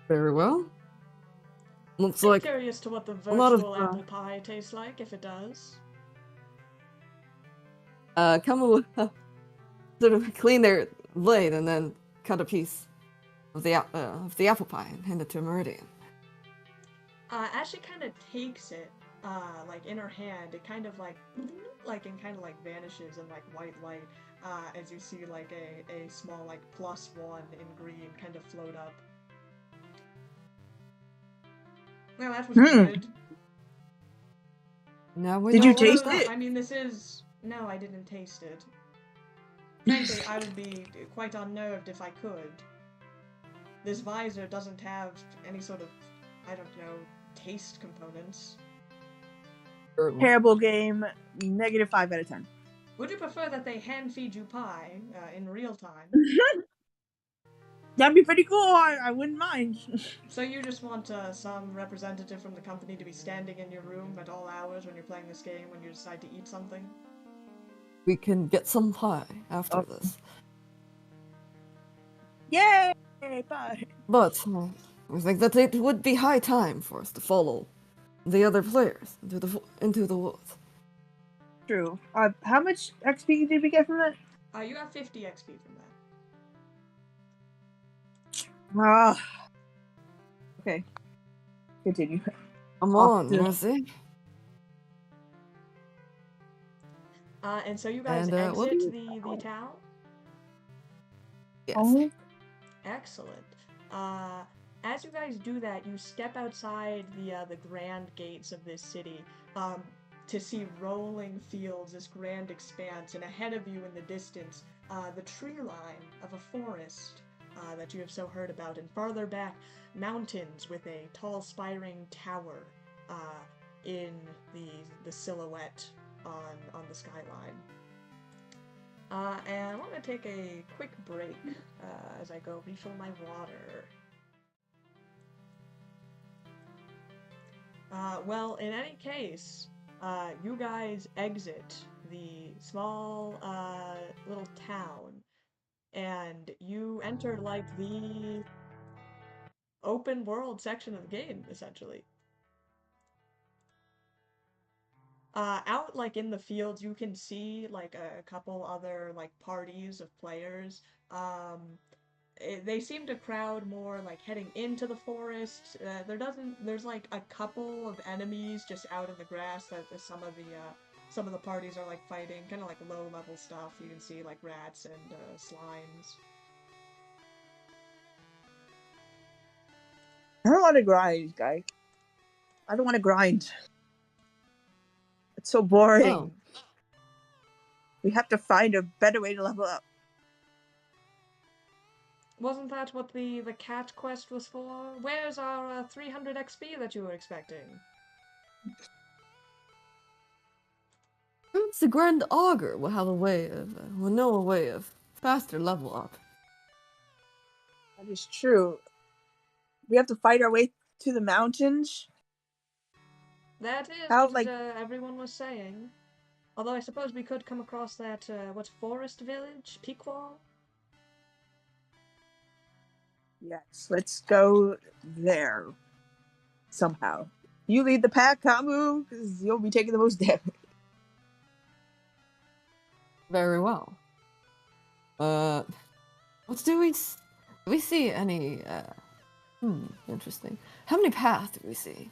Very well. Looks I'm like curious to what the a lot of virtual apple pie tastes like, if it does. Khamu will sort of clean their blade and then cut a piece of the apple pie and hand it to Meridian. As she kind of takes it, like in her hand, it kind of like vanishes in like white light, as you see like a small like +1 in green kind of float up. Well, that was good. Now we Did know you what taste about- it? I mean, no, I didn't taste it. Frankly, I would be quite unnerved if I could. This visor doesn't have any sort of, I don't know, taste components. Terrible game. -5 out of 10. Would you prefer that they hand feed you pie in real time? That'd be pretty cool. I wouldn't mind. So you just want some representative from the company to be standing in your room at all hours when you're playing this game when you decide to eat something? We can get some pie after Oh. this. Yay! Bye. But I think that it would be high time for us to follow the other players into the woods. True. How much XP did we get from that? You have 50 XP from that. Okay. Continue. Come on, Mercy. And so you guys And, what do exit you- the town? Yes. Oh. Excellent. As you guys do that, you step outside the grand gates of this city to see rolling fields, this grand expanse, and ahead of you in the distance, the tree line of a forest that you have so heard about, and farther back, mountains with a tall spiring tower in the silhouette on the skyline. And I'm gonna take a quick break as I go refill my water. Well, in any case, you guys exit the small little town, and you enter like the open world section of the game, essentially. Out like in the fields, you can see like a couple other like parties of players. They seem to crowd more like heading into the forest. There's like a couple of enemies just out in the grass that some of the parties are like fighting, kind of like low level stuff. You can see like rats and slimes. I don't want to grind, guys. I don't want to grind. It's so boring. Oh. We have to find a better way to level up. Wasn't that what the cat quest was for? Where's our 300 XP that you were expecting? Perhaps the Grand Augur will have will know a way of faster level up. That is true. We have to fight our way to the mountains. That is How, what like- everyone was saying. Although I suppose we could come across that, forest village? Pequot? Yes, let's go there. Somehow. You lead the pack, Khamu, because you'll be taking the most damage. Very well. What do we see any? Interesting. How many paths do we see?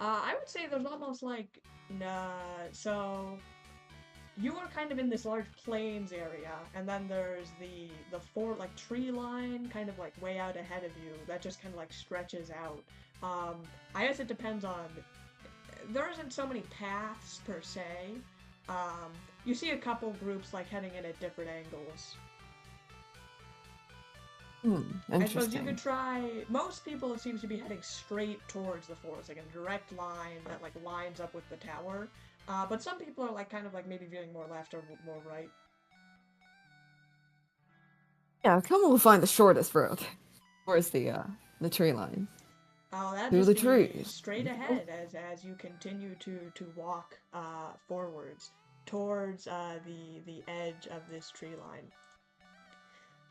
I would say there's almost like, so you are kind of in this large plains area, and then there's the four like tree line kind of like way out ahead of you that just kind of like stretches out. I guess it depends on. There isn't so many paths per se. Um, you see a couple groups like heading in at different angles. I suppose you could Interesting. try. Most people, it seems to be heading straight towards the forest, like a direct line that like lines up with the tower. But some people are like kind of like maybe veering more left or more right. Yeah, Khamu will find the shortest road. Where's the tree line? That'd Through just the be trees. straight ahead as you continue to walk forwards towards the edge of this tree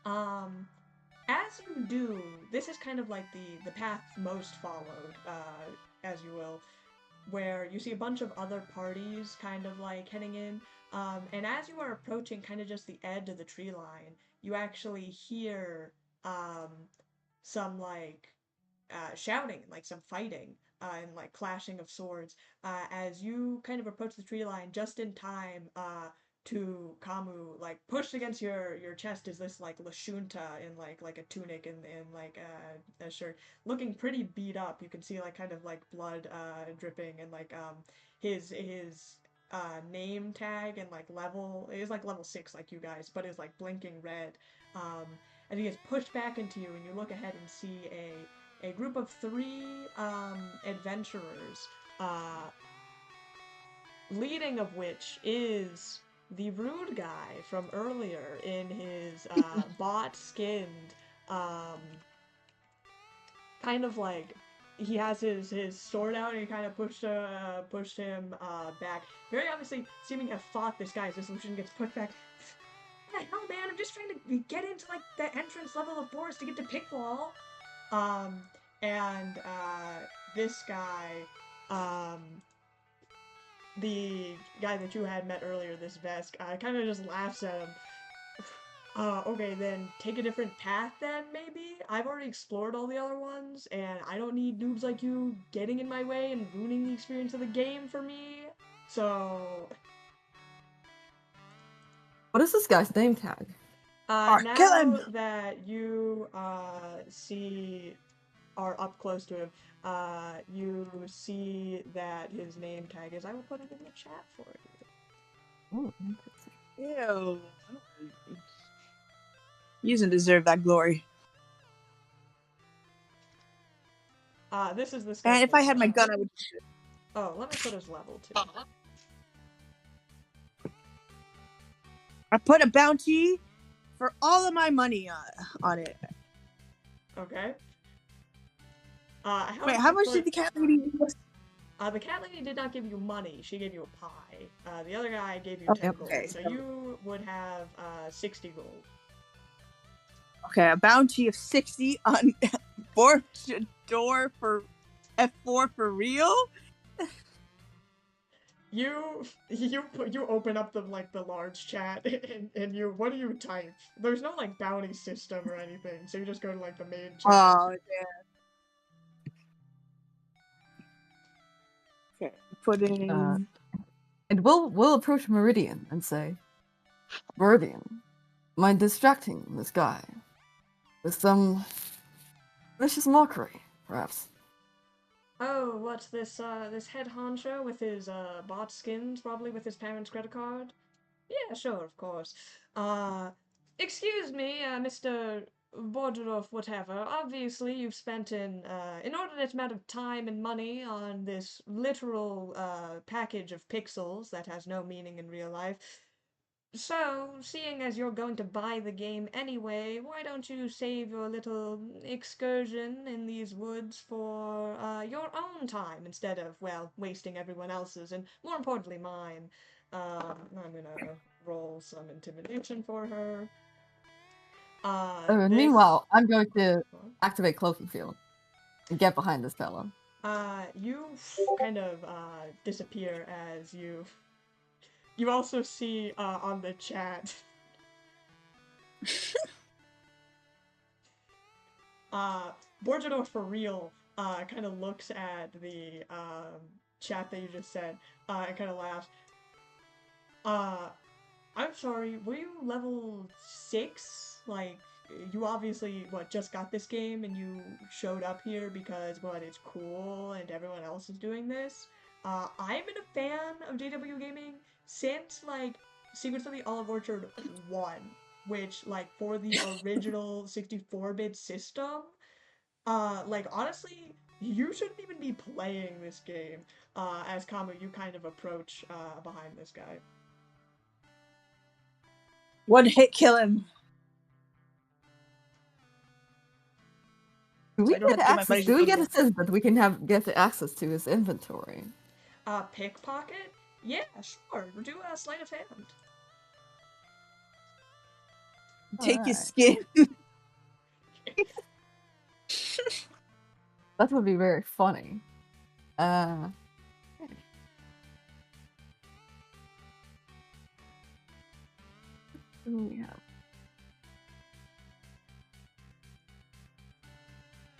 line. As you do, this is kind of like the path most followed, as you will, where you see a bunch of other parties kind of like heading in. And as you are approaching kind of just the edge of the tree line, you actually hear um, some like shouting, like some fighting, and like clashing of swords as you kind of approach the tree line just in time to Khamu like pushed against your chest is this like Lashunta in like a tunic and like a shirt, looking pretty beat up. You can see like kind of like blood dripping and like his name tag and like level is like level 6 like you guys, but is like blinking red. Um, and he gets pushed back into you, and you look ahead and see a group of 3 adventurers, leading of which is the rude guy from earlier in his bot skinned, um, kind of like he has his sword out and he kind of pushed him back. Very obviously seeming to have fought this guy as this solution gets pushed back. Hey, hell man, I'm just trying to get into like the entrance level of forest to get to Pickball. Um, and this guy, um, the guy that you had met earlier, this Vesk, kind of just laughs at him. Okay, then take a different path then, maybe? I've already explored all the other ones, and I don't need noobs like you getting in my way and ruining the experience of the game for me. So, What is this guy's name tag? Alright, kill him! now that you, are up close to him, you see that his name tag is. I will put it in the chat for you. Oh, interesting. Ew. He doesn't deserve that glory. This is this And guy's if I had my name. gun, I would. Oh, let me put his level too. I put a bounty for all of my money on it. Okay. Wait, how much did the cat lady give us? The cat lady did not give you money. She gave you a pie. The other guy gave you Okay, 10 gold. okay, So so- you would have 60 gold. Okay, a bounty of 60 on Borchador for F4 for real? You open up the large chat and you what do you type? There's no like bounty system or anything, so you just go to like the main chat. Oh, damn. Okay, put in. And we'll approach Meridian and say, Meridian, mind distracting this guy with some malicious mockery, perhaps? Oh, what's this this head honcho with his bot skins, probably with his parents' credit card? Yeah, sure, of course. Excuse me, Mr. Borderoff, whatever. Obviously, you've spent an inordinate amount of time and money on this literal package of pixels that has no meaning in real life. So, seeing as you're going to buy the game anyway, why don't you save your little excursion in these woods for your own time instead of, well, wasting everyone else's and, more importantly, mine. I'm gonna roll some intimidation for her. Meanwhile, I'm going to activate Cloaking Field and get behind this fellow. You kind of disappear as you also see on the chat. Borjador for real kind of looks at the chat that you just said and kind of laughs. I'm sorry, were you level 6? Like, you obviously, just got this game and you showed up here because, it's cool and everyone else is doing this? I've been a fan of JW Gaming since, like, Secrets of the Olive Orchard 1, which, like, for the original 64-bit system, like, honestly, you shouldn't even be playing this game, as Khamu, you kind of approach, behind this guy. One hit kill him. Do we get access? Do we get a sense that we can get access to his inventory? Pickpocket? Yeah, sure. Do a sleight of hand. Take his skin. That would be very funny.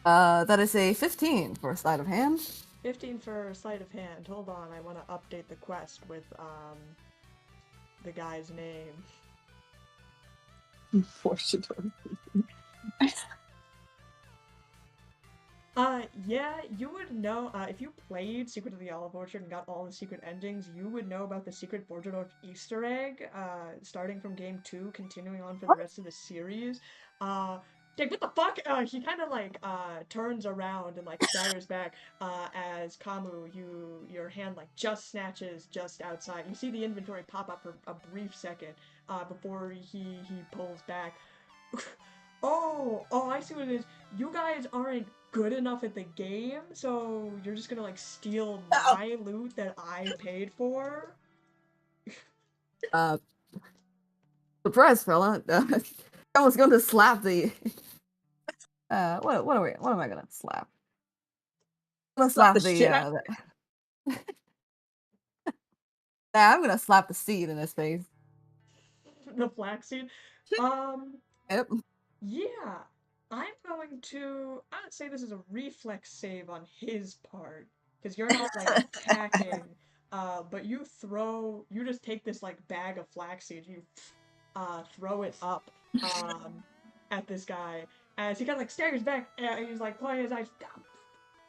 That is a 15 for a sleight of hand. 15 for sleight of hand. Hold on, I want to update the quest with the guy's name. Unfortunately. Yeah, you would know, if you played Secret of the Olive Orchard and got all the secret endings, you would know about the Secret Bordeaux Easter egg, starting from game 2, continuing on for the rest of the series. Like, what the fuck? He kind of, like, turns around and, like, staggers back, as Khamu, your hand, like, just snatches just outside. You see the inventory pop up for a brief second, before he pulls back. Oh, I see what it is. You guys aren't good enough at the game, so you're just gonna, like, steal my loot that I paid for? Surprise, fella. I was going to slap the... what am I gonna slap? I'm gonna slap the yeah, I'm gonna slap the seed in his face. The flaxseed? Yep. Yeah. I'm going to... I would say this is a reflex save on his part. Because you're not, like, attacking, but you just take this, like, bag of flaxseed, you, throw it up, at this guy, as he kind of, like, staggers back, and he's, like, pulling his eyes,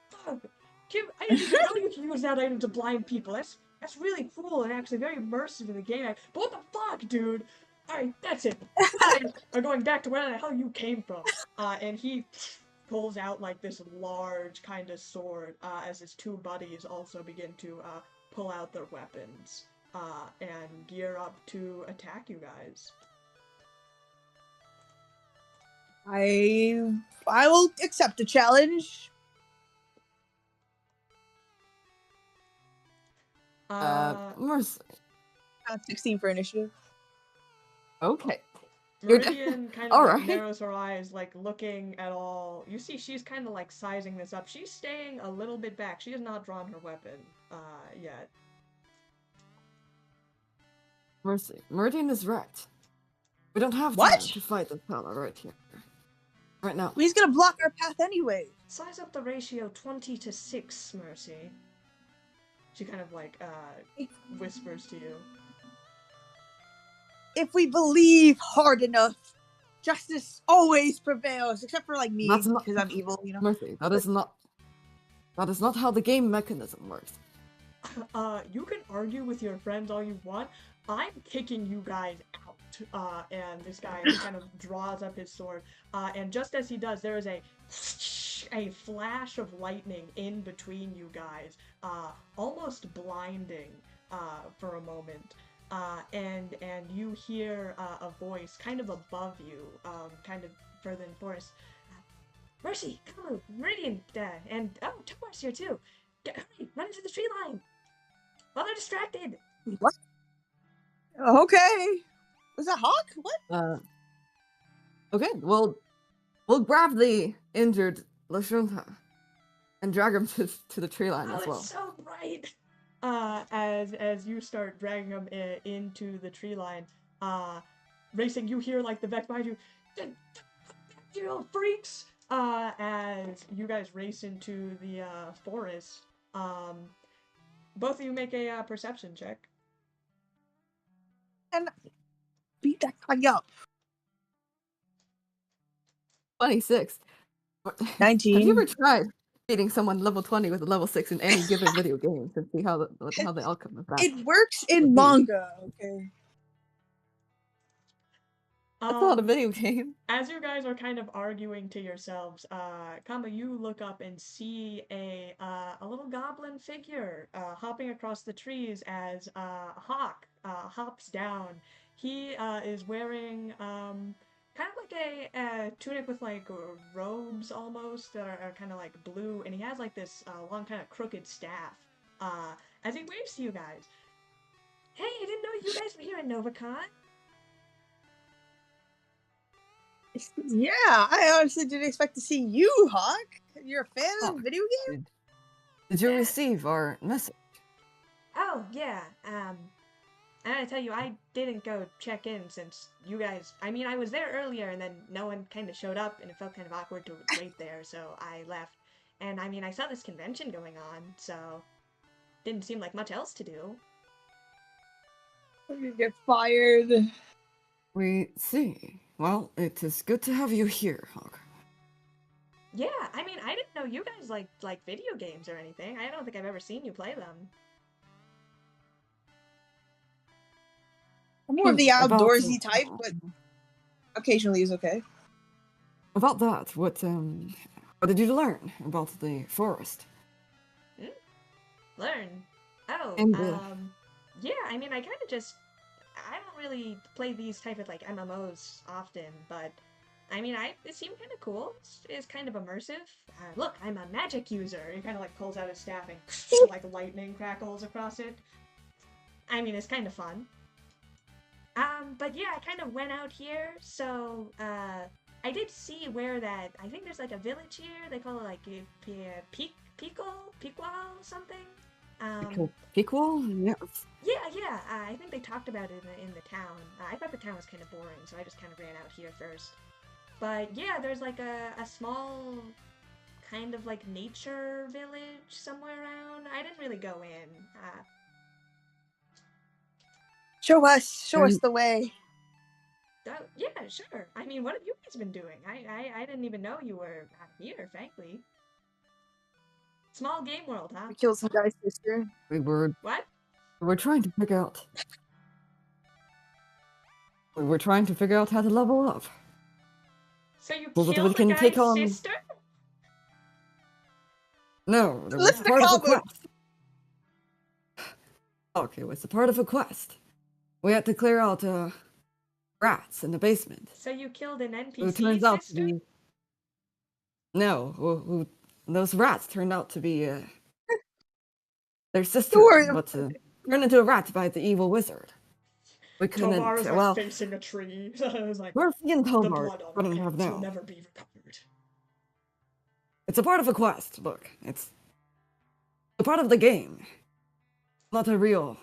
fuck! I didn't even know you can use that item to blind people. That's really cool and actually very immersive in the game. But what the fuck, dude? Alright, that's it. Are going back to where the hell you came from. And he pulls out, like, this large kind of sword, as his two buddies also begin to pull out their weapons, and gear up to attack you guys. I will accept the challenge. Mercy. 16 for initiative. Okay. Meridian kind of right. narrows her eyes, like, looking at all. You see she's kind of, like, sizing this up. She's staying a little bit back. She has not drawn her weapon, yet. Mercy. Meridian is right. We don't have time to fight this fella right here. Right now. He's gonna block our path anyway. Size up the ratio 20-6, Mercy. She kind of, like, whispers to you. If we believe hard enough, justice always prevails, except for, like, me, because I'm evil, you know? Mercy, that is not how the game mechanism works. You can argue with your friends all you want. I'm kicking you guys out. And this guy kind of draws up his sword. And just as he does, there is a flash of lightning in between you guys, almost blinding, for a moment. And you hear a voice kind of above you, kind of further in the forest. Mercy, Khamu, Meridian, and Tobar's here too. Hurry, run into the tree line while they're distracted. What? Okay. Was that Hawk? What? Okay, we'll grab the injured Lashunta and drag him to the tree line as well. That's so bright. As you start dragging him into the tree line, racing, you hear, like, the Vex behind you, you little freaks, as you guys race into the, forest. Both of you make a, perception check. And beat that guy up. 26. Have 19. you ever tried beating someone level 20 with a level 6 in any given video game to see how the outcome of that? It works in would be? manga, okay? That's not a video game. As you guys are kind of arguing to yourselves, Khamu, you look up and see a little goblin figure hopping across the trees as Hawk hops down. He is wearing kind of like a tunic with like robes almost that are kind of like blue, and he has like this long kind of crooked staff as he waves to you guys. Hey, I didn't know you guys were here at NovaCon. Yeah, I honestly didn't expect to see you, Hawk. You're a fan of the video game? Did you receive our message? Oh, yeah. I gotta tell you, I didn't go check in since you guys... I mean, I was there earlier, and then no one kind of showed up, and it felt kind of awkward to wait there, so I left. And, I mean, I saw this convention going on, so... didn't seem like much else to do. I'm gonna get fired. We see. Well, it is good to have you here, Hawk. Yeah, I mean, I didn't know you guys like video games or anything. I don't think I've ever seen you play them. I'm more of the outdoorsy type, but occasionally is okay. About that, what did you learn about the forest? Learn? Oh, yeah, I mean, I kind of just... I don't really play these type of, like, MMOs often, but, I mean, it seemed kind of cool. It's kind of immersive. Look, I'm a magic user. He kind of, like, pulls out his staff and, like, lightning crackles across it. I mean, it's kind of fun. But yeah, I kind of went out here, so, I did see where that... I think there's, like, a village here. They call it, like, Pequal something? Pequal? Yes. Yeah, I think they talked about it in the town. I thought the town was kind of boring, so I just kind of ran out here first. But yeah, there's like a small kind of like nature village somewhere around. I didn't really go in. Show us the way. Yeah, sure. I mean, what have you guys been doing? I didn't even know you were here, frankly. Small game world, huh? We killed some guy's sister. What? We were trying to figure out. We were trying to figure out how to level up. So you so that killed we can the take guy's on... sister? No, it was Listen to part of a Khamu. quest. Okay, it was a part of a quest. We had to clear out rats in the basement. So you killed an NPC It turns out to sister? be... No, those rats turned out to be their sister, but turned into a rat by the evil wizard. We couldn't. Tobar is like facing a tree. It was like, Mercy and Tobar the blood on my hands will never be recovered. It's a part of a quest. Look, it's a part of the game, not a real.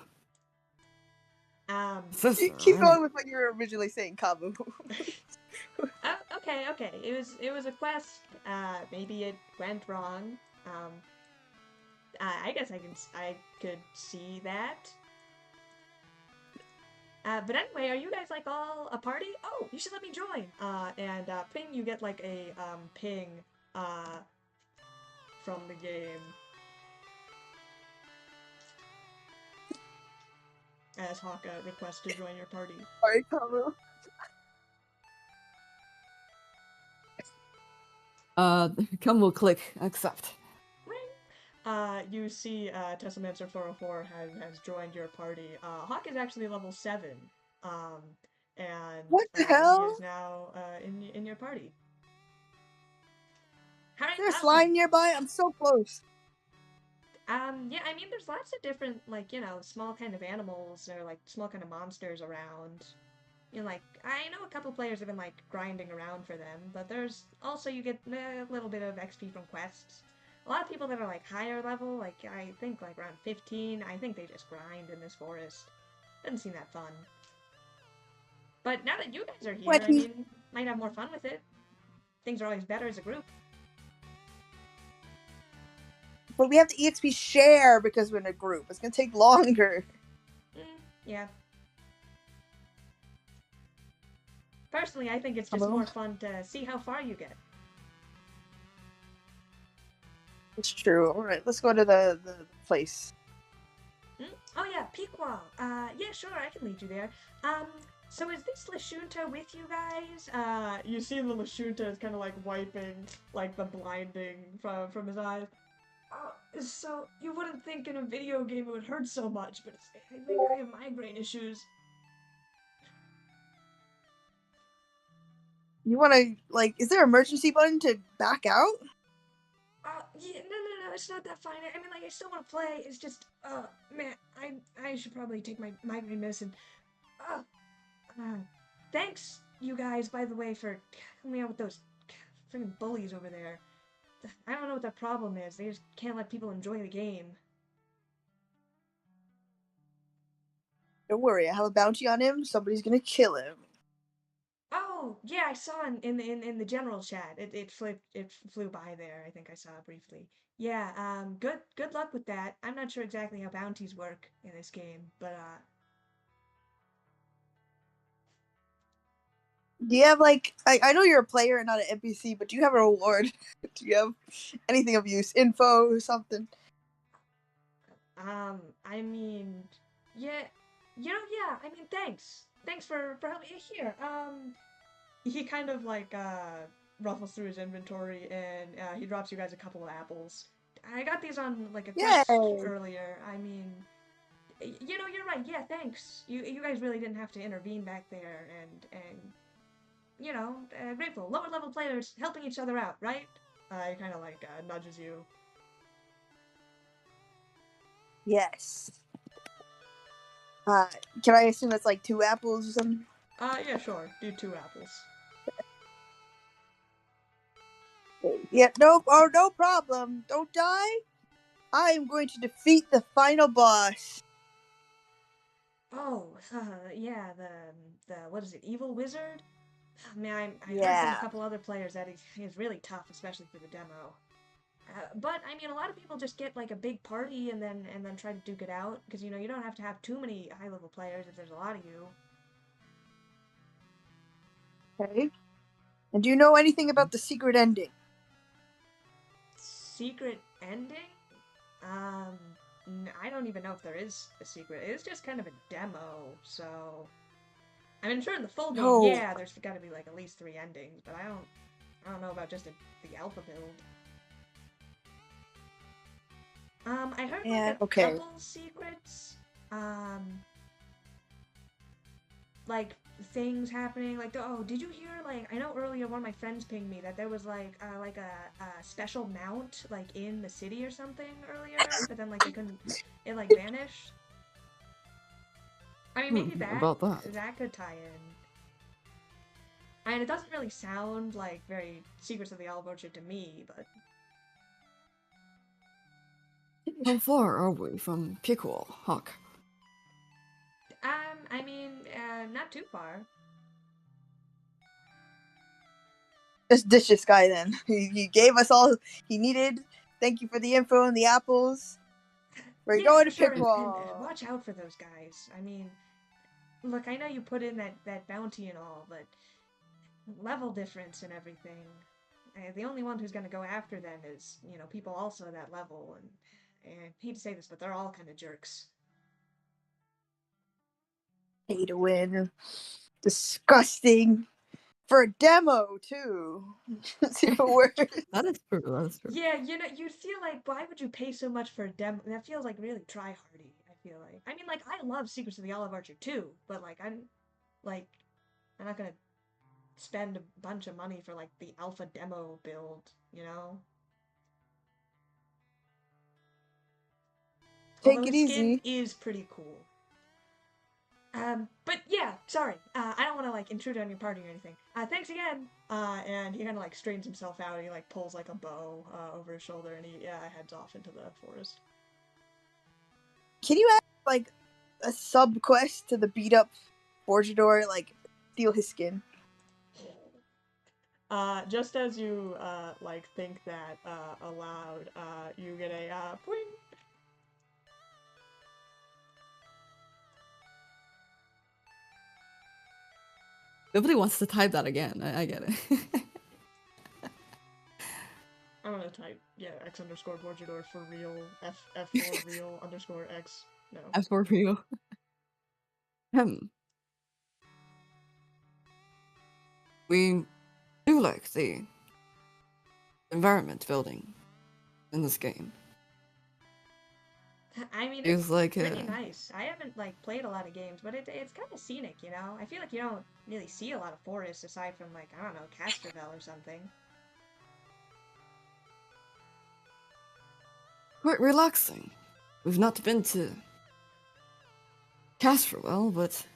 Sister, Keep going with what you were originally saying, Khamu. Okay. It was a quest. Maybe it went wrong. I guess I could see that. But anyway, are you guys like all a party? Oh, you should let me join. And ping, you get like a ping from the game. As Hawk requests to join your party. Sorry, Khamu. Come, we'll click accept. You see Testamancer 404 has joined your party. Hawk is actually level 7. And what the hell? He is now in your party. Is there a slime nearby? I'm so close. Yeah, I mean, there's lots of different, like, you know, small kind of animals or, like, small kind of monsters around. You know, like, I know a couple players have been, like, grinding around for them, but there's also, you get a little bit of XP from quests. A lot of people that are, like, higher level, like, I think, like, around 15, I think they just grind in this forest. Doesn't seem that fun. But now that you guys are here, I mean, might have more fun with it. Things are always better as a group. But we have to EXP share because we're in a group. It's gonna take longer. Yeah. Personally, I think it's just Khamu? more fun to see how far you get. It's true. All right, let's go to the place. Oh yeah, Pequot. Yeah, sure, I can lead you there. So is this Lashunta with you guys? You see the Lashunta is kind of like wiping like the blinding from his eyes. So you wouldn't think in a video game it would hurt so much, but I think I have migraine issues. You want to like? Is there an emergency button to back out? Yeah, no, it's not that fine. I mean, like, I still want to play. It's just, man, I should probably take my migraine medicine. Uh, Thanks, you guys, by the way, for helping me out with those freaking bullies over there. I don't know what the problem is. They just can't let people enjoy the game. Don't worry, I have a bounty on him. Somebody's gonna kill him. Oh, yeah, I saw in the general chat. It flew by there. I think I saw it briefly. Yeah, good luck with that. I'm not sure exactly how bounties work in this game, but Do you have like? I know you're a player and not an NPC, but do you have a reward? Do you have anything of use? Info or something? I mean, yeah, yeah. I mean, thanks for helping me here. He kind of like ruffles through his inventory and he drops you guys a couple of apples. I got these on like a quest Yay! earlier. I mean, you're right. Yeah, thanks. You guys really didn't have to intervene back there, and grateful. Lower level players helping each other out, right? He kind of like nudges you. Yes. Can I assume that's like 2 apples or something? Yeah, sure. Do 2 apples. Yeah, no problem. Don't die. I am going to defeat the final boss. Oh, yeah, the what is it, Evil Wizard? I mean, I heard from a Yeah. couple other players that he's really tough, especially for the demo. But I mean, a lot of people just get like a big party and then try to duke it out because you don't have to have too many high level players if there's a lot of you. Okay. And do you know anything about the secret ending? Secret ending? I don't even know if there is a secret. It's just kind of a demo, so I mean, sure, in the full game, No. yeah, there's got to be like at least 3 endings, but I don't know about just the alpha build. I heard like a couple secrets, like things happening. Like, oh, did you hear? Like, I know earlier one of my friends pinged me that there was like a special mount like in the city or something earlier, but then like they couldn't. It like vanished. I mean, maybe that could tie in. And it doesn't really sound like very Secrets of the Olive Orchard to me, but How far are we from Pickle, Huck? I mean, not too far. Just ditch this guy then. He gave us all he needed. Thank you for the info and the apples. We're going to sure, Pickle. and watch out for those guys. I mean, look, I know you put in that bounty and all, but level difference and everything. The only one who's gonna go after them is, people also at that level, and I hate to say this, but they're all kind of jerks. Pay to win. Disgusting. For a demo, too. It's even worse. That is true. Yeah, you'd feel like, why would you pay so much for a demo? That feels like really try-hardy, I feel like. I mean, like, I love Secrets of the Olive Orchard too, but, like, I'm not gonna spend a bunch of money for, like, the alpha demo build, Take Although it his skin easy. is pretty cool. But yeah, sorry. I don't want to like intrude on your party or anything. Thanks again. And he kind of like straightens himself out. And he like pulls like a bow over his shoulder, and he heads off into the forest. Can you add like a sub quest to the beat up Forjador, like steal his skin? Just as you like think that aloud, you get a boing. Nobody wants to type that again. I get it. I'm gonna type, yeah, x_Borgidor for real, f for real _x, no. As for real. We do like the environment building in this game. I mean, It it's was like pretty nice. I haven't, like, played a lot of games, but it's kind of scenic, you know? I feel like you don't really see a lot of forests aside from, like, I don't know, Castrovel or something. quite relaxing. We've not been to Castrovel, but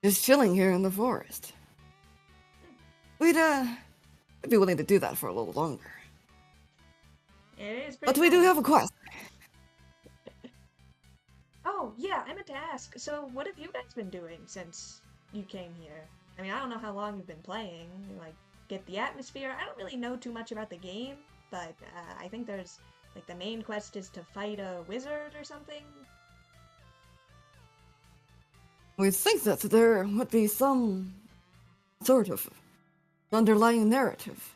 just chilling here in the forest. We'd be willing to do that for a little longer. It is pretty But we do nice. have a quest. Oh, yeah, I meant to ask. So, what have you guys been doing since you came here? I mean, I don't know how long you've been playing. Like, get the atmosphere. I don't really know too much about the game, but I think there's, like, the main quest is to fight a wizard or something. We think that there would be some sort of underlying narrative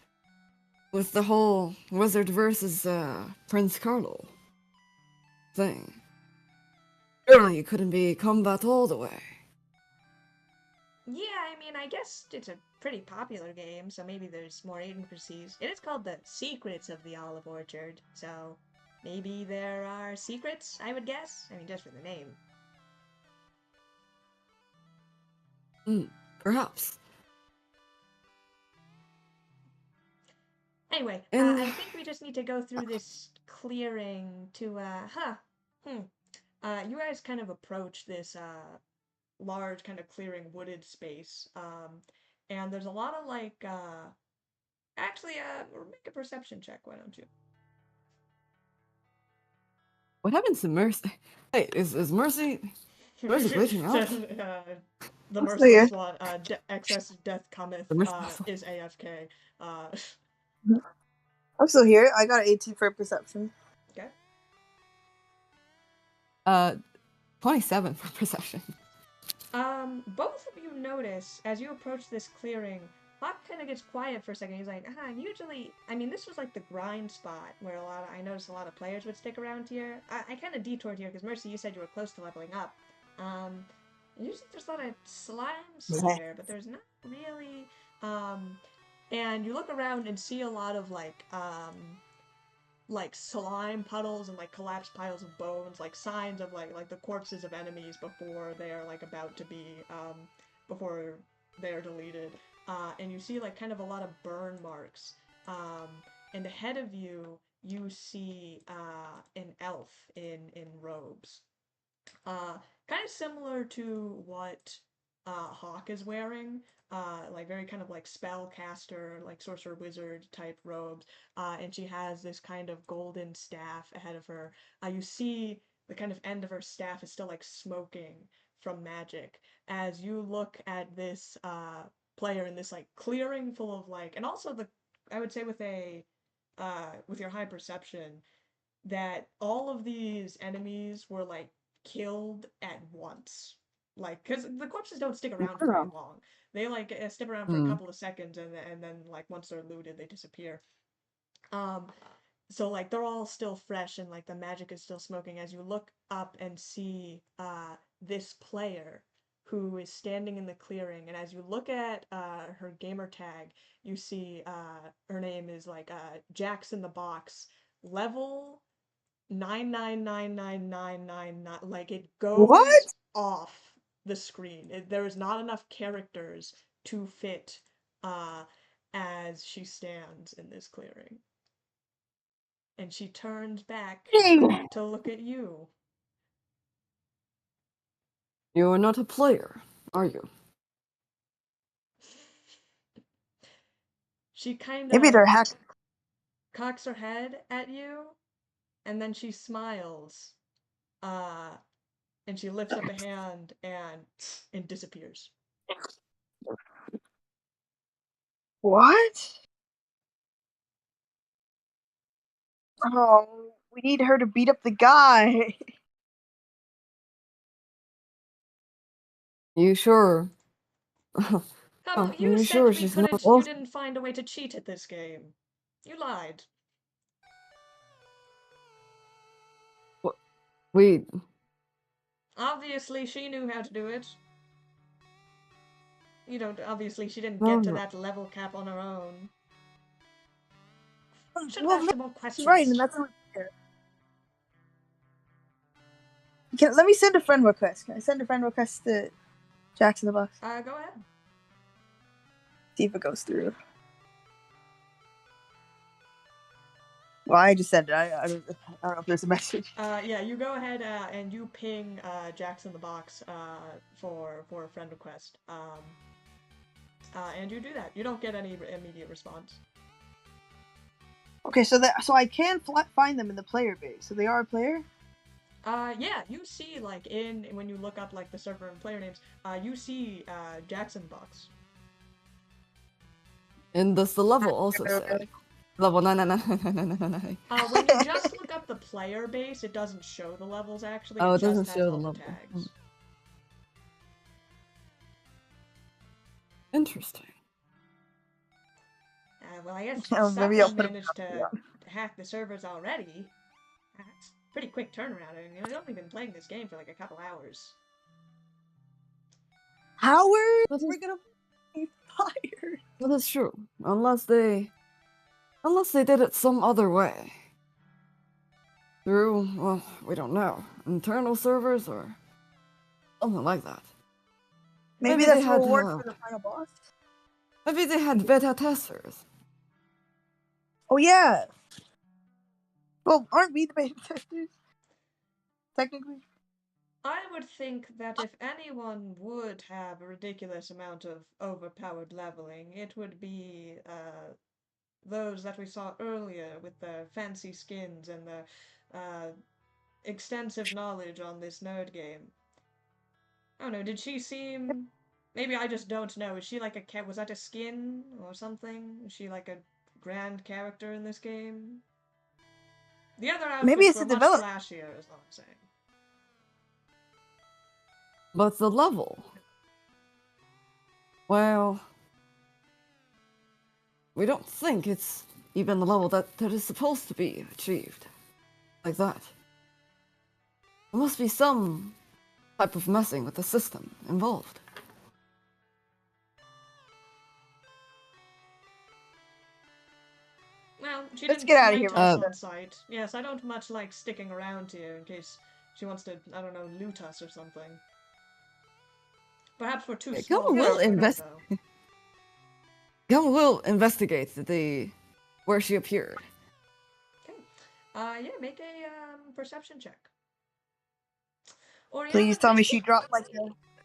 with the whole wizard versus Prince Carlo thing. Surely it couldn't be combat all the way. Yeah, I mean, I guess it's a pretty popular game, so maybe there's more intricacies. It is called The Secrets of the Olive Orchard, so maybe there are secrets, I would guess. I mean, just for the name. Perhaps. Anyway, And I think we just need to go through this clearing to, you guys kind of approach this, large kind of clearing wooded space, and there's a lot of, like, actually, make a perception check, why don't you? what happens to Mercy? Hey, is Mercy glitching out? The I'm still here. merciless one, excess death cometh, The merciless one. is AFK. I'm still here. I got an 18 for perception. Okay. 27 for perception. Both of you notice as you approach this clearing, Hawk kind of gets quiet for a second. He's like, usually, I mean, this was like the grind spot where I noticed a lot of players would stick around here. I kind of detoured here because Mercy, you said you were close to leveling up. Usually there's a lot of slimes here, but there's not really. And you look around and see a lot of like slime puddles and like collapsed piles of bones, like signs of like the corpses of enemies before they're like about to be before they're deleted. And you see like kind of a lot of burn marks. And ahead of you you see an elf in robes. Kind of similar to what Hawk is wearing, like very kind of like spellcaster, like sorcerer wizard type robes, and she has this kind of golden staff ahead of her. You see the kind of end of her staff is still like smoking from magic. As you look at this player in this like clearing full of like, and also I would say with your high perception, that all of these enemies were like killed at once. Like, because the corpses don't stick around for very long. They like stick around for a couple of seconds, and then like once they're looted, they disappear. So like they're all still fresh, and like the magic is still smoking. As you look up and see this player who is standing in the clearing, and as you look at her gamer tag, you see her name is like Jackson the Box, level 9999999, like it goes What? off the screen. There is not enough characters to fit as she stands in this clearing. And she turns back Dang. to look at you. You're not a player, are you? She kind Maybe they're of hacked. cocks her head at you, and then she smiles. And she lifts up a hand and disappears. What? Oh, we need her to beat up the guy. You sure? Khamu, you You said sure we she's couldn't. not You also? didn't find a way to cheat at this game. You lied. Wait, Obviously, she knew how to do it. You don't. Obviously, she didn't no, get to no. that level cap on her own. Should have Well, asked her more that's questions. right, and that's only fair. Let me send a friend request. Can I send a friend request to Jackson the Box? Go ahead. See if it goes through. Well, I just sent it. I don't know if there's a message. Yeah, you go ahead and you ping Jackson the Box for a friend request. And you do that. You don't get any immediate response. Okay, so I can find them in the player base. So they are a player. Yeah, you see like when you look up like the server and player names, you see Jackson Box. And does the level also say level 99999? When you just look up the player base, it doesn't show the levels actually. Oh, it it doesn't just has show all the the level. tags. Interesting. Well, I guess Oh, maybe I'll someone put it managed to hack the servers already. That's a pretty quick turnaround. I mean, you've only been playing this game for like a couple hours. Howard, That is, we're gonna be fired. that is true. Unless they did it some other way. Through, well, we don't know, internal servers or something like that. Maybe they that's the had reward for the final boss. maybe they had beta testers. Oh yeah. Well, aren't we the beta testers? Technically. I would think that if anyone would have a ridiculous amount of overpowered leveling, it would be those that we saw earlier with the fancy skins and the extensive knowledge on this nerd game. I don't know, did she seem... Maybe I just don't know. Is she like a... Was that a skin or something? Is she like a grand character in this game? The other Maybe outfits it's were a much develop. flashier, is all I'm saying. But the level, well, we don't think it's even the level that is supposed to be achieved. Like that. There must be some type of messing with the system involved. Well, she Let's didn't get out of fight here, us Rosa. on site. Yes, I don't much like sticking around here in case she wants to, I don't know, loot us or something. Perhaps we're too Yeah, small. Khamu will though. Khamu will investigate the where she appeared. Okay. Yeah, make a perception check. Or Please tell me she dropped like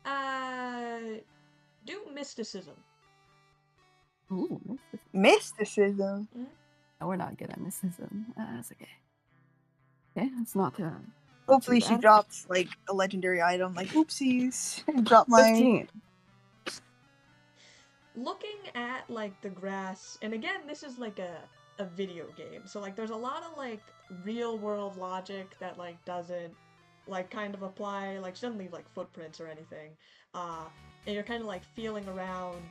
a... do mysticism. Ooh, mysticism. no, we're not good at mysticism. That's okay. Okay, that's not Hopefully too she bad. drops like a legendary item, like oopsies. Drop my 15. Looking at like the grass, and again, this is like a video game, so like there's a lot of like real world logic that like doesn't like kind of apply. Like she doesn't leave like footprints or anything. And you're kind of like feeling around,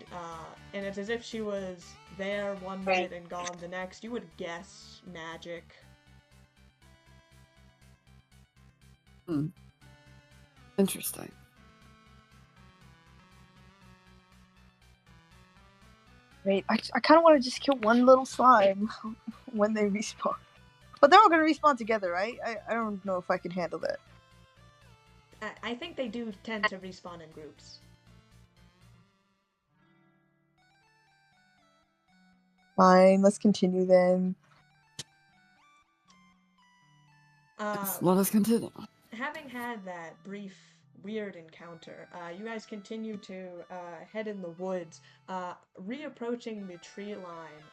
and it's as if she was there one minute and gone the next. You would guess magic. Interesting. Wait, I kind of want to just kill one little slime when they respawn. But they're all going to respawn together, right? I don't know if I can handle that. I think they do tend to respawn in groups. Fine, let's continue then. Let us continue. Having had that brief weird encounter, you guys continue to head in the woods, reapproaching the tree line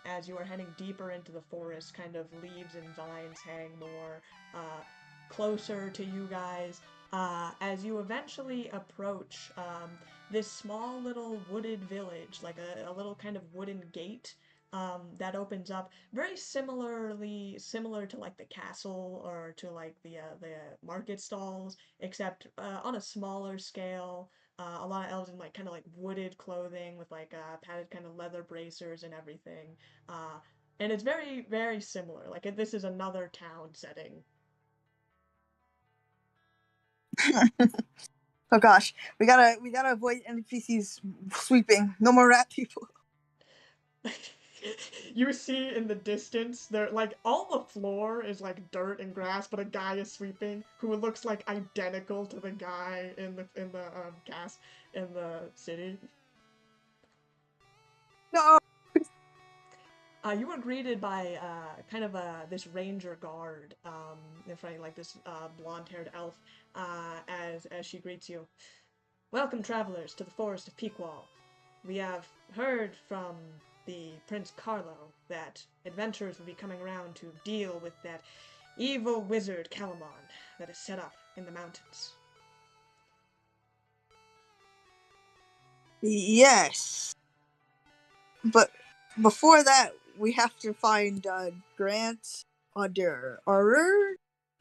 as you are heading deeper into the forest. Kind of leaves and vines hang more closer to you guys as you eventually approach this small little wooded village, like a little kind of wooden gate that opens up, very similar to like the castle or to like the market stalls, except on a smaller scale. A lot of elves in like kind of like wooded clothing with like padded kind of leather bracers and everything. And it's very, very similar. Like this is another town setting. Oh gosh, we gotta avoid NPCs sweeping. No more rat people. You see in the distance, there like all the floor is like dirt and grass, but a guy is sweeping who looks like identical to the guy in the cast in the city. No. You were greeted by kind of this ranger guard in front of you, like this blonde-haired elf, as she greets you. Welcome, travelers, to the forest of Peakwall. We have heard from the Prince Carlo that adventurers will be coming around to deal with that evil wizard Calamon that is set up in the mountains. Yes. But before that, we have to find Grant Oder,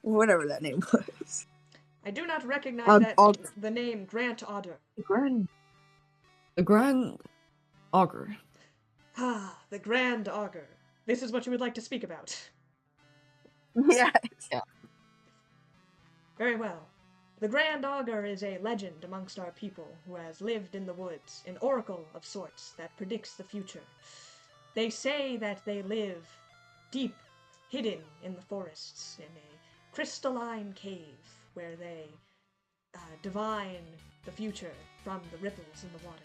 whatever that name was. I do not recognize the name Grant Oder. The Grand Augur. Ah, the Grand Augur. This is what you would like to speak about. Yes. Yeah. Very well. The Grand Augur is a legend amongst our people who has lived in the woods, an oracle of sorts that predicts the future. They say that they live deep, hidden in the forests, in a crystalline cave where they divine the future from the ripples in the water.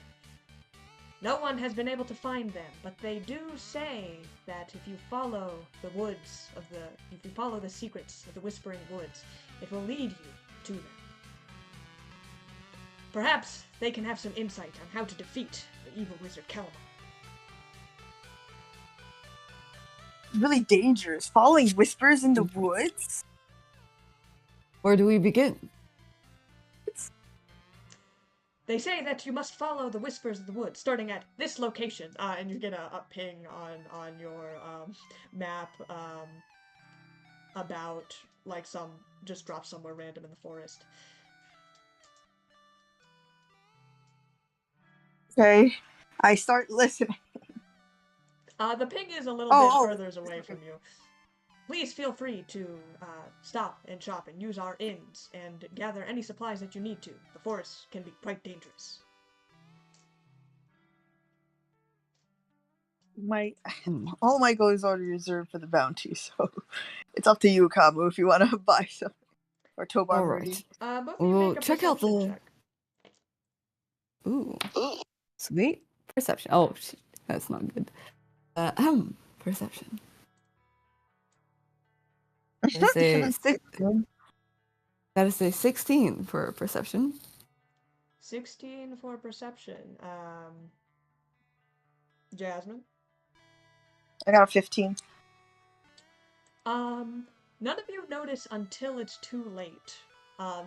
No one has been able to find them, but they do say that if you follow the secrets of the Whispering Woods, it will lead you to them. Perhaps they can have some insight on how to defeat the evil wizard Calamon. Really dangerous. Following whispers in the woods? Where do we begin? They say that you must follow the whispers of the woods, starting at this location, and you get a ping on your map about like just drop somewhere random in the forest. Okay, I start listening. The ping is a little bit further away from you. Please feel free to stop and shop and use our inns and gather any supplies that you need to. The forest can be quite dangerous. All my goals are reserved for the bounty, so it's up to you, Khamu, if you want to buy some. Or Tobar. Alright. Both of you make a check out perception check. Ooh. Sweet. Perception. Oh, that's not good. Perception. That is a 16 for perception. 16 for perception. Jasmine? I got a 15. None of you notice until it's too late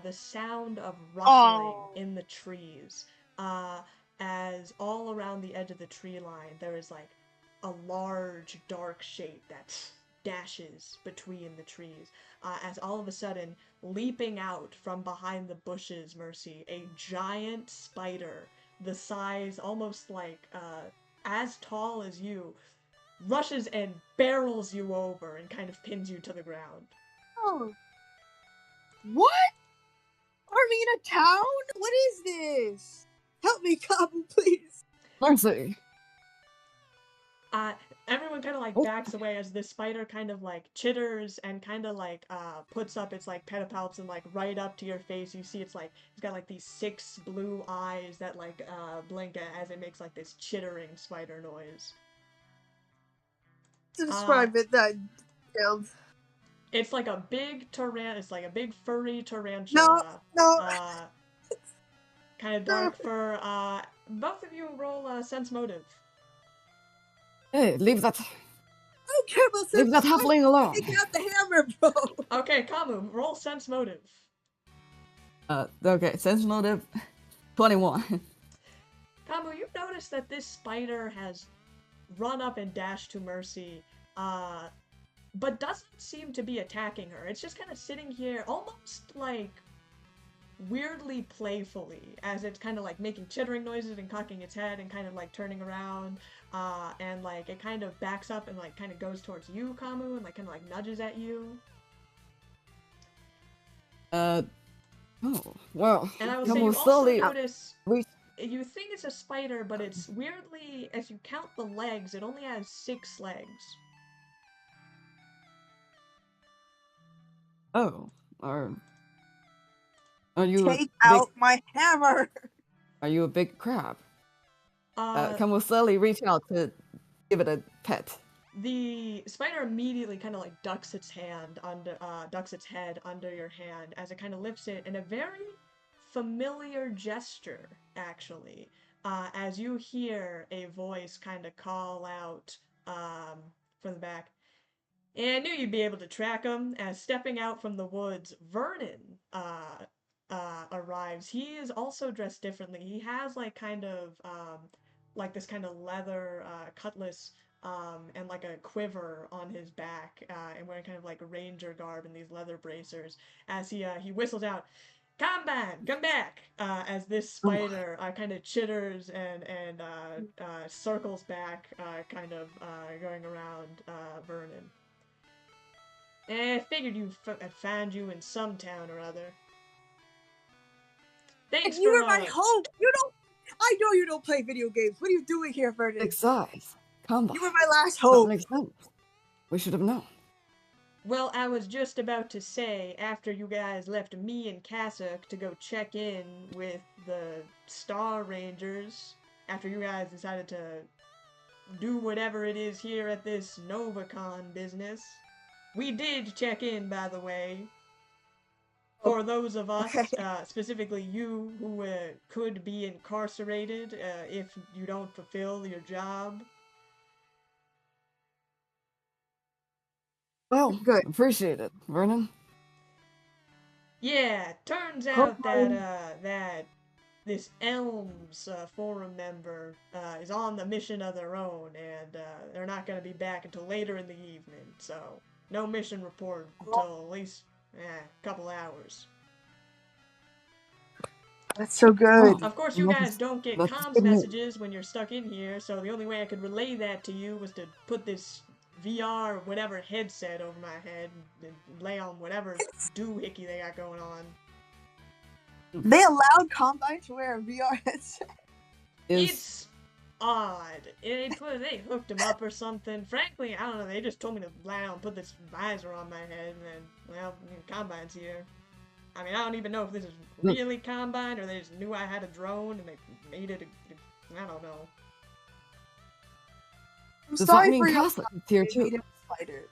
the sound of rustling in the trees. As all around the edge of the tree line, there is like a large dark shape that dashes between the trees. As all of a sudden, leaping out from behind the bushes, Mercy, a giant spider, the size almost like as tall as you, rushes and barrels you over and kind of pins you to the ground. Oh. What? Are we in a town? What is this? Help me, Khamu, please. Mercy. Everyone kind of like backs away as this spider kind of like chitters and kind of like puts up its like pedipalps and like right up to your face. You see it's got like these 6 blue eyes that like blink as it makes like this chittering spider noise. To describe it, that killed. It's like a big It's like a big furry tarantula. No. Kind of dark fur. Both of you roll sense motive. Hey, leave that. I don't care about sense. Leave that halfling alone. Take out the hammer, bro. Okay, Khamu, roll sense motive. Okay, sense motive, 21. Khamu, you notice that this spider has run up and dashed to Mercy, but doesn't seem to be attacking her. It's just kind of sitting here, almost like weirdly playfully, as it's kind of like making chittering noises and cocking its head and kind of like turning around, and like it kind of backs up and like kind of goes towards you, Khamu, and like kind of like nudges at you. Oh, well. And I will Come say on, you also slowly. notice We you think it's a spider, but it's weirdly, as you count the legs, it only has 6 legs. Oh, are you Take a big? out my hammer. Are you a big crab? Uh, Come on, slowly reach out to give it a pet. The spider immediately kind of like ducks its head under your hand as it kind of lifts it in a very familiar gesture, actually. As you hear a voice kind of call out from the back, and I knew you'd be able to track him. As stepping out from the woods, Vernon arrives. He is also dressed differently. He has like kind of like this kind of leather cutlass and like a quiver on his back, and wearing kind of like a ranger garb and these leather bracers. As he whistles out, "Combine, come back!" As this spider kind of chitters and circles back, kind of going around Vernon. Figured I'd find you in some town or other. Thanks And you for, were my hope. I know you don't play video games. What are you doing here, Vernon? Big size. Combine. You were my last That hope. makes sense. We should have known. Well, I was just about to say, after you guys left me and Kasuk to go check in with the Star Rangers, after you guys decided to do whatever it is here at this NovaCon business, we did check in, by the way. For those of us, specifically you, who could be incarcerated if you don't fulfill your job. Well, Good. appreciate it, Vernon. Yeah, turns out that this Elms forum member is on the mission of their own, and they're not going to be back until later in the evening. So no mission report until at least a couple hours. That's so good. Of course, you guys don't get that's comms good news. messages when you're stuck in here, so the only way I could relay that to you was to put this VR or whatever headset over my head and lay on whatever doohickey they got going on. They allowed Combine to wear a VR headset. It's odd. They hooked him up or something. Frankly, I don't know. They just told me to lie down and put this visor on my head, and then, well, Combine's here. I mean, I don't even know if this is really Combine, or they just knew I had a drone and they made it I don't know. I'm Does sorry that for mean your Casa is here They too? made him a spider.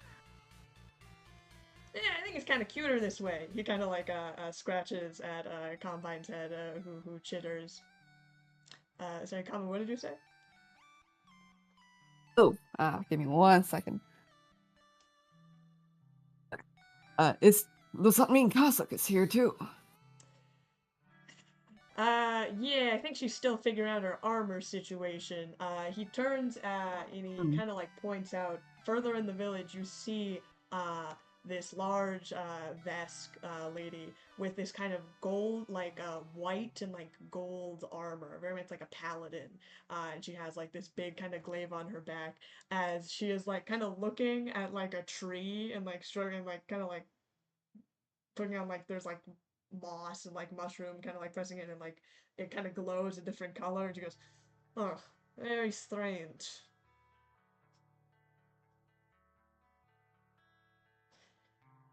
Yeah, I think it's kind of cuter this way. He kind of like scratches at Combine's head, who chitters. Sorry, Combine, what did you say? Oh, give me 1 second. Does that mean Kasuk is here too? Yeah, I think she's still figuring out her armor situation. He turns and he kind of like points out further in the village. You see this large Vesk lady with this kind of gold, like white and like gold armor, very much like a paladin. And she has like this big kind of glaive on her back as she is like kind of looking at like a tree and like struggling, like kind of like putting on like there's like moss and like mushroom, kind of like pressing it, and like it kind of glows a different color, and she goes, "Oh, very strange."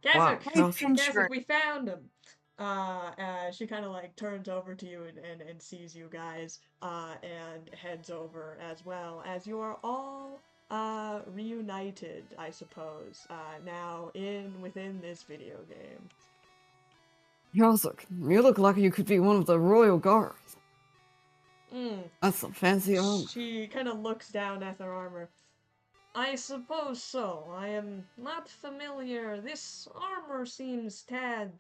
Wow, Kasuk, Kasuk. we found him. She kind of like turns over to you and sees you guys, and heads over as well as you are all reunited, I suppose, now within this video game. Kasuk, you look like you could be one of the royal guards. Mm. That's some fancy armor. She kind of looks down at her armor. I suppose so. I am not familiar. This armor seems tad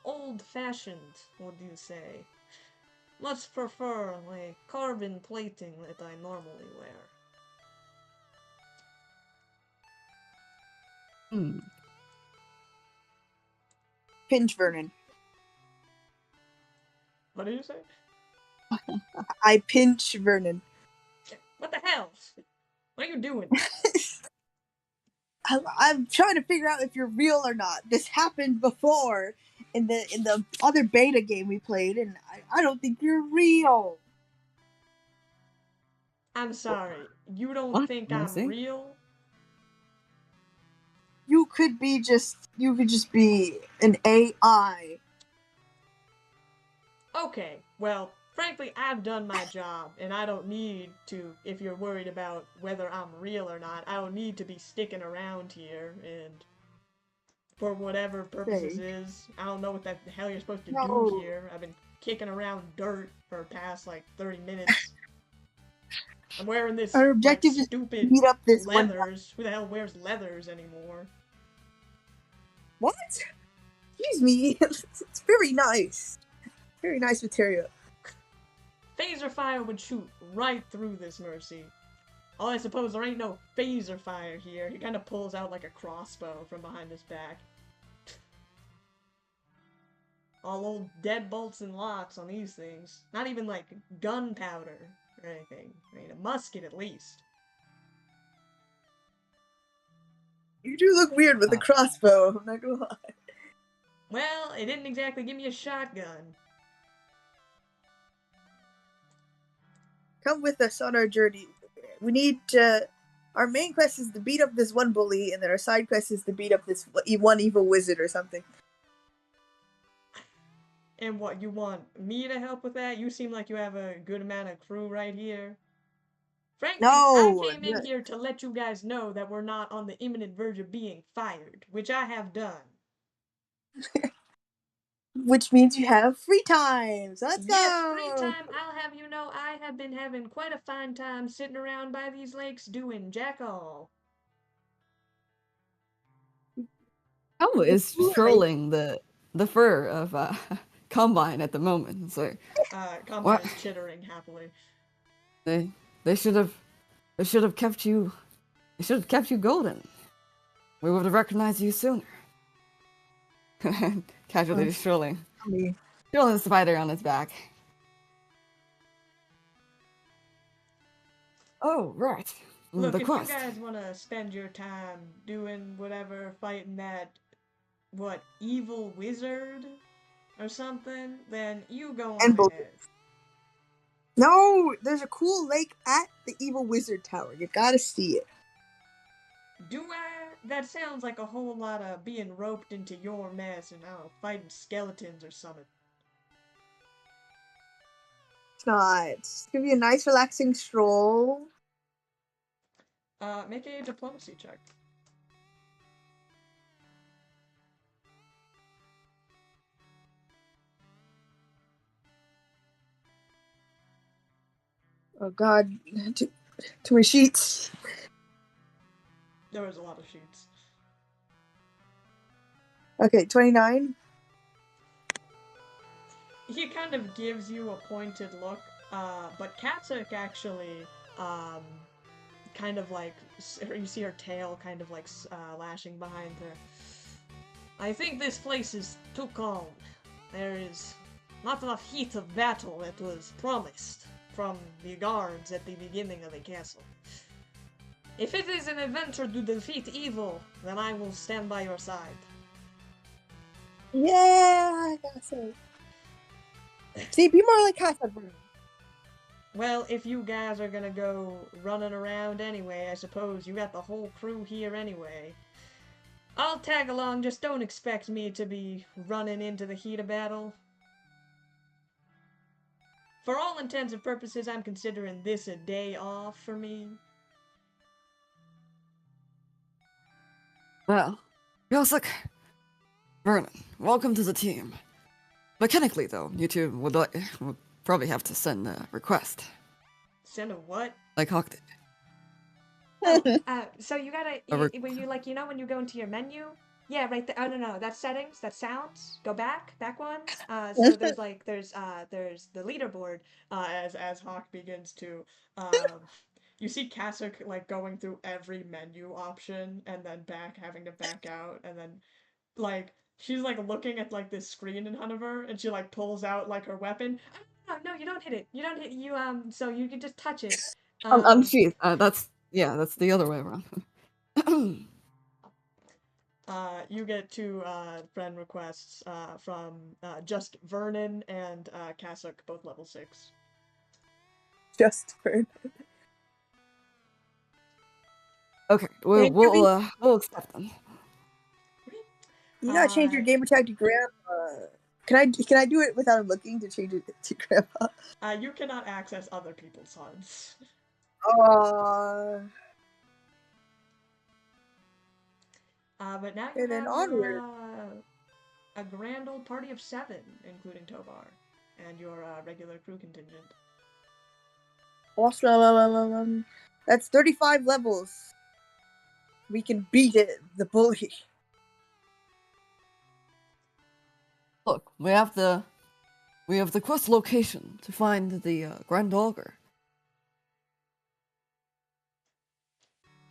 old-fashioned, would you say? Much prefer the carbon plating that I normally wear. Pinch Vernon. What did you say? I pinch Vernon. What the hell? What are you doing? I'm trying to figure out if you're real or not. This happened before in the other beta game we played, and I don't think you're real. I'm sorry. You don't What? think Let me I'm see. real? You could just be an AI. Okay, well, frankly, I've done my job, and I don't need to, if you're worried about whether I'm real or not, I don't need to be sticking around here, and for whatever purposes Say. is, I don't know what the hell you're supposed to do No. here. I've been kicking around dirt for the past, like, 30 minutes. I'm wearing this, Our like, objective is to stupid beat up this one. leathers. Who the hell wears leathers anymore? What? Excuse me. It's very nice. Very nice material. Phaser fire would shoot right through this Mercy. Oh, I suppose there ain't no phaser fire here. He kind of pulls out like a crossbow from behind his back. All old deadbolts and locks on these things. Not even like gunpowder or anything. I mean, a musket at least. You do look weird with the crossbow. I'm not gonna lie. Well, it didn't exactly give me a shotgun. Come with us on our journey. We need to. Our main quest is to beat up this one bully, and then our side quest is to beat up this one evil wizard or something. And what, you want me to help with that? You seem like you have a good amount of crew right here. Frankly, No, I came in here to let you guys know that we're not on the imminent verge of being fired, which I have done. which means you have free time. So let's go. Yes, free time. I'll have you know I have been having quite a fine time sitting around by these lakes doing jack all. Khamu is strolling the fur of Combine at the moment. So Combine is chittering happily. they should have kept you. They should have kept you golden. We would have recognized you sooner. Casually strolling the spider on his back. Oh, right. Look, The if quest. you guys want to spend your time doing whatever, fighting that, what, evil wizard or something, then you go on ahead. No, there's a cool lake at the evil wizard tower. You gotta see it. Do I? That sounds like a whole lot of being roped into your mess and, I don't know, fighting skeletons or something. It's not. It's gonna be a nice, relaxing stroll. Make a diplomacy check. Oh god, too many sheets. There was a lot of sheets. Okay, 29. He kind of gives you a pointed look, but Katsuk actually, kind of like, you see her tail kind of like lashing behind her. I think this place is too calm. There is not enough heat of battle that was promised from the guards at the beginning of the castle. If it is an adventure to defeat evil, then I will stand by your side. Yeah, I gotta say. See, be more like Casa. Well, if you guys are gonna go running around anyway, I suppose you got the whole crew here anyway. I'll tag along, just don't expect me to be running into the heat of battle. For all intents and purposes, I'm considering this a day off for me. Well, Yosek, Vernon, welcome to the team. Mechanically, though, you two would probably have to send a request. Send a what? Like Hawk did. So you gotta, when you like, you know when you go into your menu? Yeah, right there. Oh, no, that's settings, that's sounds. Go back one. So there's the leaderboard, as Hawk begins to, you see Kasuk, like, going through every menu option, and then having to back out, and then, like, she's like looking at like this screen in front of her, and she like pulls out like her weapon. Oh, no, you don't hit it. You don't hit you. So you can just touch it. Unsheath. That's the other way around. You get two friend requests from just Vernon and Kasuk, both level 6. Just for Okay, we'll accept them. you gotta change your gamer tag to Grandpa. Can I do it without looking to change it to Grandpa? You cannot access other people's HUDs. But now you And then have onward. a grand old party of 7, including Tobar, and your regular crew contingent. Also, that's 35 levels. We can beat it, the bully. Look, we have the quest location to find the Grand Augur.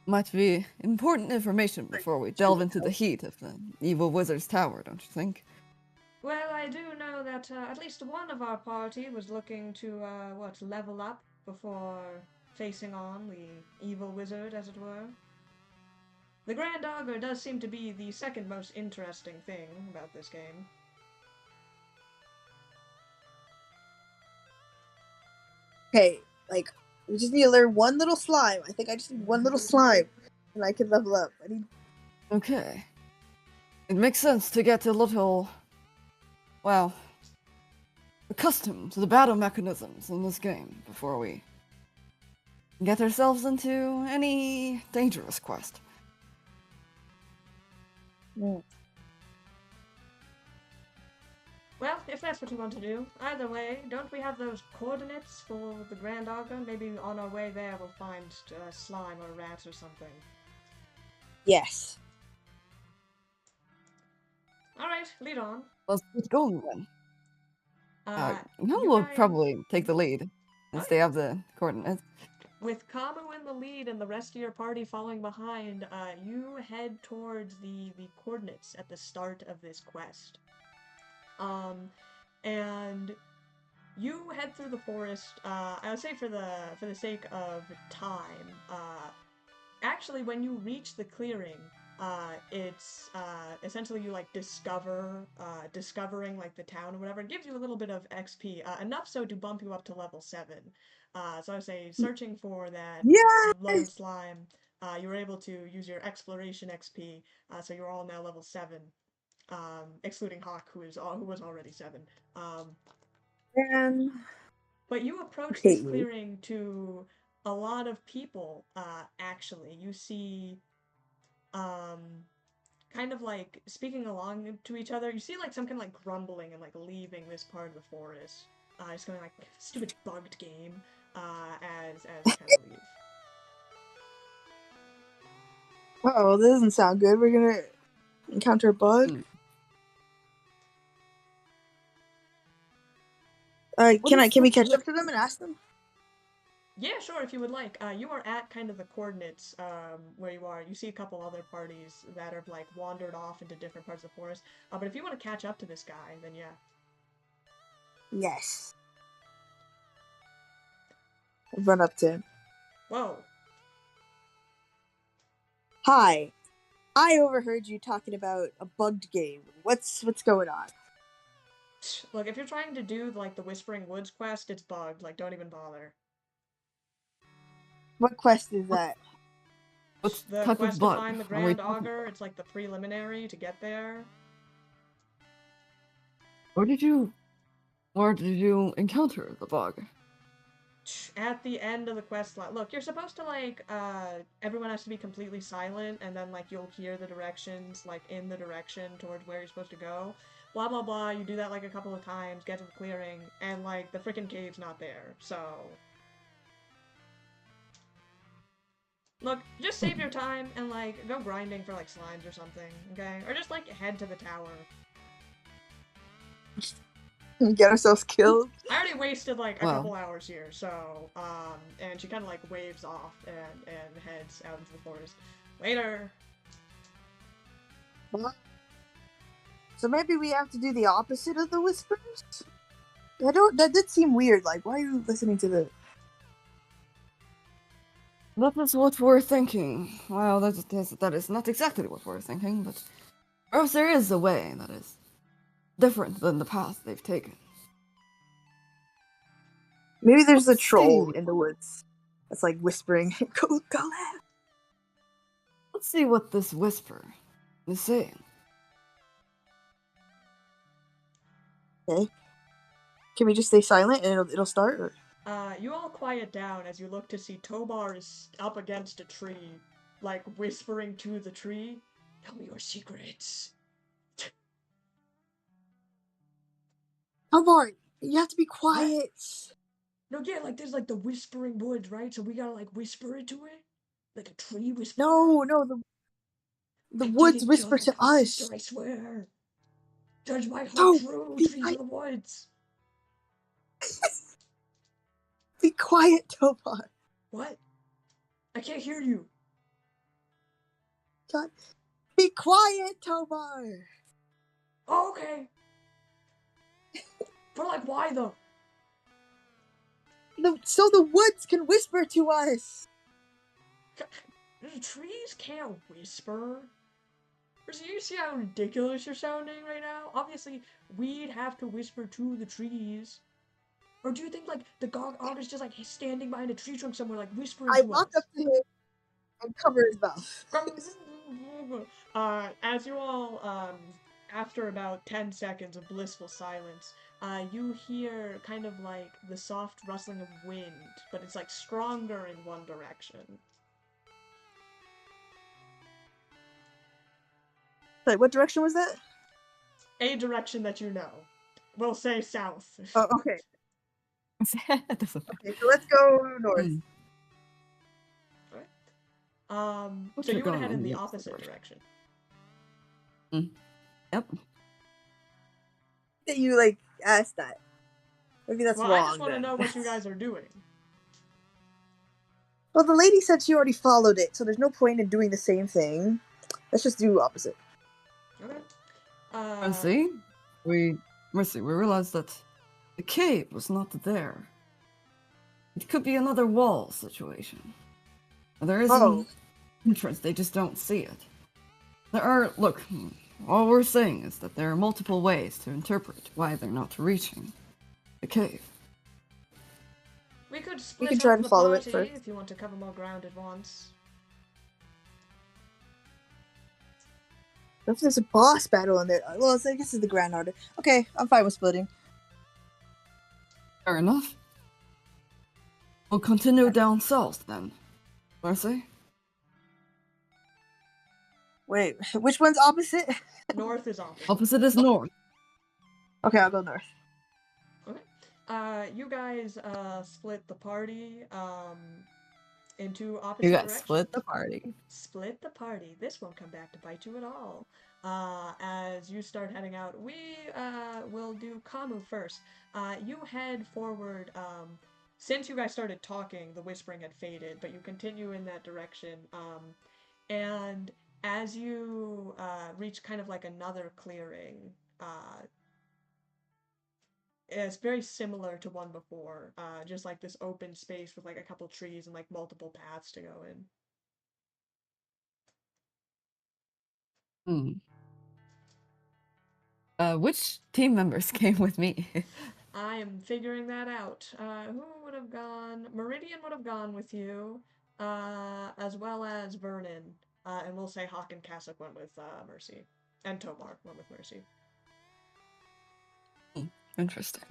Might be important information before we delve into the heat of the evil wizard's tower, don't you think? Well, I do know that at least one of our party was looking to level up before facing on the evil wizard, as it were. The Grand Augur does seem to be the second most interesting thing about this game. Okay, like, we just need to learn one little slime. I think I just need one little slime, and I can level up. Okay. It makes sense to get a little, well, accustomed to the battle mechanisms in this game before we get ourselves into any dangerous quest. Mm. Well, if that's what you want to do. Either way, don't we have those coordinates for the Grand Augur? Maybe on our way there we'll find slime or rats or something. Yes. Alright, lead on. Let's get going then. You we'll guys- probably take the lead, since they have the coordinates. With Khamu in the lead and the rest of your party following behind, you head towards the coordinates at the start of this quest. And you head through the forest. I would say for the sake of time, actually, when you reach the clearing, it's essentially you like discovering like the town or whatever. It gives you a little bit of XP, enough so to bump you up to level 7. So I would say searching for that lone slime, you were able to use your exploration XP, so you're all now level 7. Excluding Hawk, who was already 7. But you approach this clearing to a lot of people. Actually, you see, kind of like speaking along to each other. You see like some kind of like grumbling and like leaving this part of the forest. Just going like stupid bugged game. As they kind of leave. Uh-oh, this doesn't sound good. We're gonna encounter a bug. Can we catch up to them and ask them? Yeah, sure, if you would like. You are at kind of the coordinates where you are. You see a couple other parties that have like wandered off into different parts of the forest. But if you want to catch up to this guy, then yeah. Yes. I'll run up to him. Whoa. Hi. I overheard you talking about a bugged game. What's going on? Look, if you're trying to do like the Whispering Woods quest, it's bugged. Like, don't even bother. What quest is that? What's the type quest of to bug? find the Grand Augur? It's like the preliminary to get there. Where did you encounter the bug? At the end of the quest line. Look, you're supposed to like everyone has to be completely silent, and then like you'll hear the directions like in the direction towards where you're supposed to go. Blah blah blah. You do that like a couple of times, get to the clearing, and like the freaking cave's not there. So look, just save your time and like go grinding for like slimes or something, okay? Or just like head to the tower. Get ourselves killed. I already wasted like a couple hours here, so and she kind of like waves off and heads out into the forest. Later. So maybe we have to do the opposite of the whispers? That did seem weird. Like, why are you listening to the... That is what we're thinking. Well, that is not exactly what we're thinking, but perhaps there is a way that is different than the path they've taken. Maybe there's a Let's troll see. in the woods that's like whispering, go left. Let's see what this whisper is saying. Okay. Can we just stay silent and it'll start? Or... You all quiet down as you look to see Tobar is up against a tree, like whispering to the tree. Tell me your secrets. Tobar, you have to be quiet. No, yeah, like there's like the whispering woods, right? So we gotta like whisper into it, like a tree whisper. No, the woods whisper to us. Sister, I swear. Judge my heart No, true. be Trees of the woods. Be quiet, Tobar. What? I can't hear you. God, be quiet, Tobar. Oh, okay. But like, why though? So the woods can whisper to us. The trees can't whisper. You see how ridiculous you're sounding right now? Obviously, we'd have to whisper to the trees. Or do you think like the Gog is just like standing behind a tree trunk somewhere, like whispering I to walk us? up to him and cover his mouth. As you all, after about 10 seconds of blissful silence, you hear kind of like the soft rustling of wind, but it's like stronger in one direction. Wait, what direction was that? A direction that you know. We'll say south. Oh, okay. Okay, So let's go north. So you would head in the opposite direction. Yep. That you like asked that. Maybe that's wrong. I just want to know what you guys are doing. Well, the lady said she already followed it, so there's no point in doing the same thing. Let's just do opposite. Okay. We realized that the cave was not there. It could be another wall situation. There is an entrance, they just don't see it. Look, all we're saying is that there are multiple ways to interpret why they're not reaching the cave. We could split can try up to the follow it party first. if you want to cover more ground at once. If there's a boss battle in there, well, I guess it's the Grand Order. Okay, I'm fine with splitting. Fair enough. We'll continue down south then. Mercy? Wait, which one's opposite? North is opposite. Opposite is north. Okay, I'll go north. Okay. You guys split the party into opposite You guys directions. split the party. Split the party. This won't come back to bite you at all. As you start heading out, we will do Khamu first. You head forward. Since you guys started talking, the whispering had faded, but you continue in that direction. And as you reach kind of like another clearing, it's very similar to one before, just like this open space with like a couple trees and like multiple paths to go in. Which team members came with me? I am figuring that out. Who would have gone? Meridian would have gone with you, as well as Vernon. And we'll say Hawk and Cassock went with Mercy. And Tobar went with Mercy. Interesting.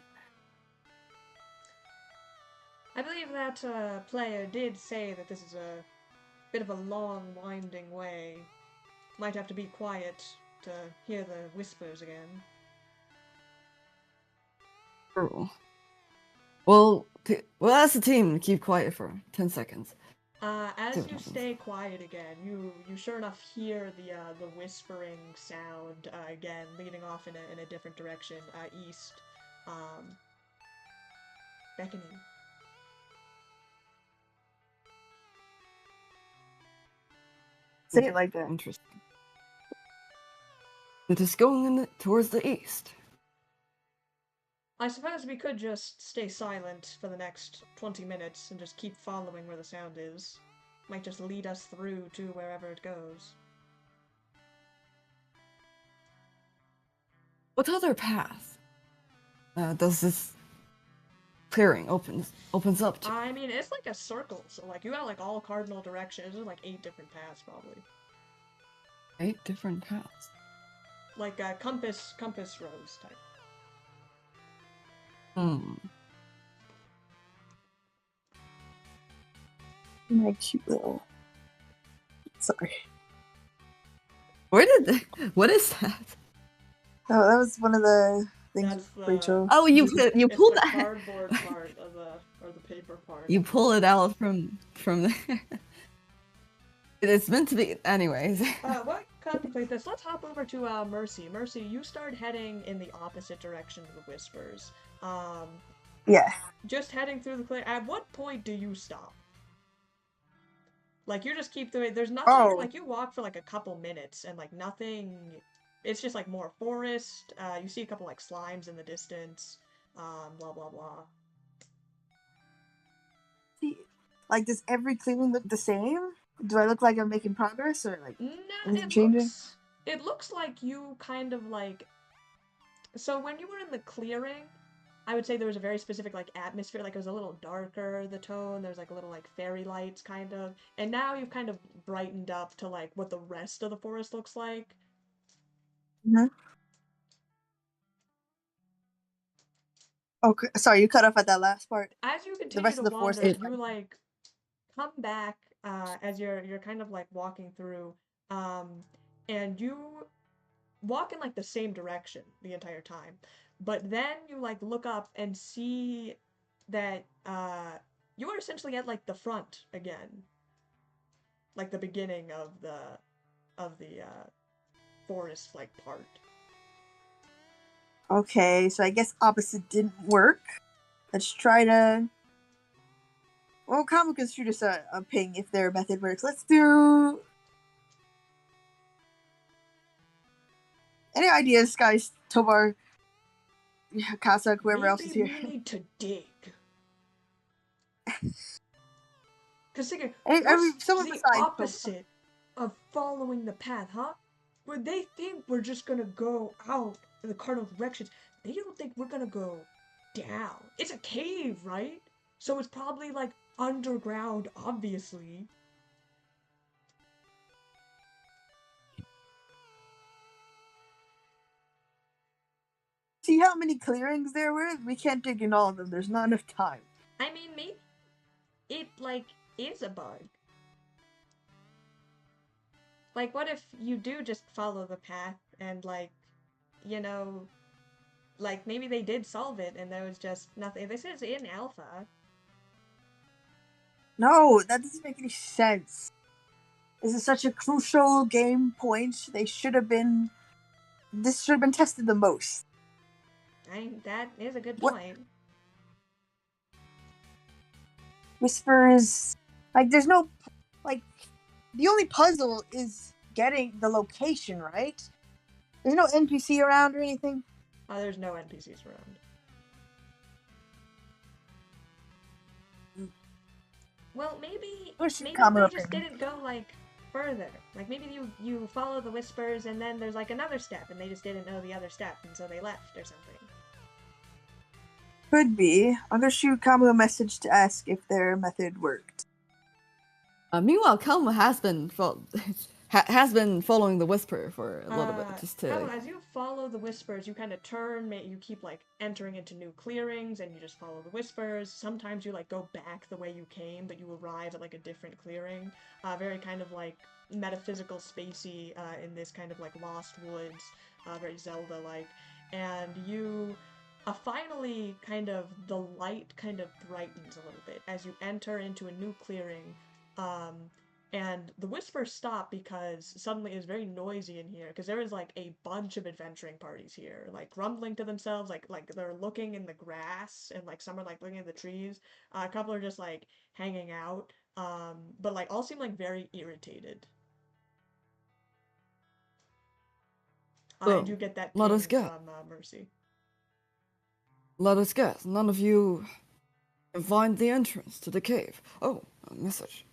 I believe that player did say that this is a bit of a long, winding way. Might have to be quiet to hear the whispers again. True. Well, as a team, keep quiet for 10 seconds. As you stay quiet again, you sure enough hear the whispering sound again, leading off in a different direction, east, beckoning. Say it like that. Interesting. It is going towards the east. I suppose we could just stay silent for the next 20 minutes and just keep following where the sound is. Might just lead us through to wherever it goes. What other path does this clearing opens up to? I mean, it's like a circle, so like you got like all cardinal directions. There's like 8 different paths probably. 8 different paths. Like compass rows type. My cute little. Sorry. What is that? Oh, that was one of the things That's the, Rachel. Oh, you it's pulled the that. cardboard part of or the paper part. You pull it out from there. It's meant to be, anyways. What contemplate this? Let's hop over to Mercy. Mercy, you start heading in the opposite direction of the whispers. Yeah. Just heading through the clear. At what point do you stop? Like you just keep doing. There's nothing. Oh. Like you walk for like a couple minutes and like nothing. It's just like more forest. You see a couple like slimes in the distance. Blah blah blah. See, like, does every clearing look the same? Do I look like I'm making progress, or like No, is it changing? It looks like you kind of like. So when you were in the clearing, I would say there was a very specific like atmosphere. Like it was a little darker, the tone. There's like a little like fairy lights kind of. And now you've kind of brightened up to like what the rest of the forest looks like. Mm-hmm. Okay, sorry, you cut off at that last part. As you continue rest to of the forest wander, is you like come back as you're kind of like walking through, and you walk in like the same direction the entire time, but then you like look up and see that you are essentially at like the front again, like the beginning of the forest like part. Okay, so I guess opposite didn't work. Let's try to. Well, Khamu can shoot us a ping if their method works. Let's do. Any ideas, guys? Tobar, Kazakh, whoever else is here. Maybe we need to dig. Because someone the besides opposite of following the path, huh? Where they think we're just gonna go out in the cardinal directions. They don't think we're gonna go down. It's a cave, right? So it's probably like underground, obviously. See how many clearings there were? We can't dig in all of them. There's not enough time. I mean, maybe it like is a bug. Like, what if you do just follow the path and like, you know, like maybe they did solve it and there was just nothing. This is in alpha. No, that doesn't make any sense. This is such a crucial game point. This should have been tested the most. That is a good What? point. Whispers, like, there's no, like, the only puzzle is getting the location, right? There's no NPC around or anything. There's no NPCs around. Well, maybe they just didn't go like further. Like maybe you follow the whispers and then there's like another step and they just didn't know the other step and so they left or something. Could be. I'm gonna shoot Khamu a message to ask if their method worked. Meanwhile, Khamu has been following the whisper for a little bit, just to. Khamu, as you follow the whispers, you kind of turn. You keep like entering into new clearings, and you just follow the whispers. Sometimes you like go back the way you came, but you arrive at like a different clearing. Very kind of like metaphysical, spacey in this kind of like lost woods, very Zelda-like, and you. Finally, kind of, the light kind of brightens a little bit as you enter into a new clearing, and the whispers stop because suddenly it's very noisy in here, because there is, like, a bunch of adventuring parties here, like, grumbling to themselves, like they're looking in the grass, and, like, some are, like, looking at the trees, a couple are just, like, hanging out, but, like, all seem, like, very irritated. And you get that let ping us guess. from Mercy. Let us guess. None of you can find the entrance to the cave. Oh, a message.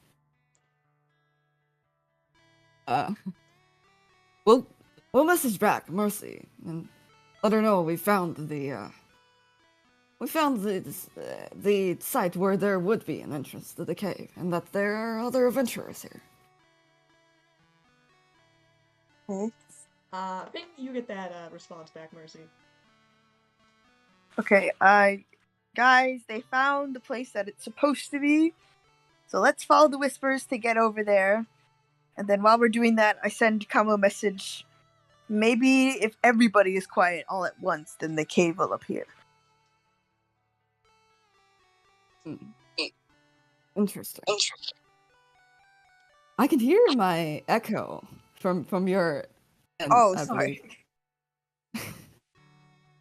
We'll message back Mercy and let her know we found the site where there would be an entrance to the cave, and that there are other adventurers here. Okay. I think you get that response back, Mercy. Okay, guys, they found the place that it's supposed to be. So let's follow the whispers to get over there. And then while we're doing that, I send Khamu a message. Maybe if everybody is quiet all at once, then the cave will appear. Interesting. I can hear my echo from your end, Oh, I sorry. believe.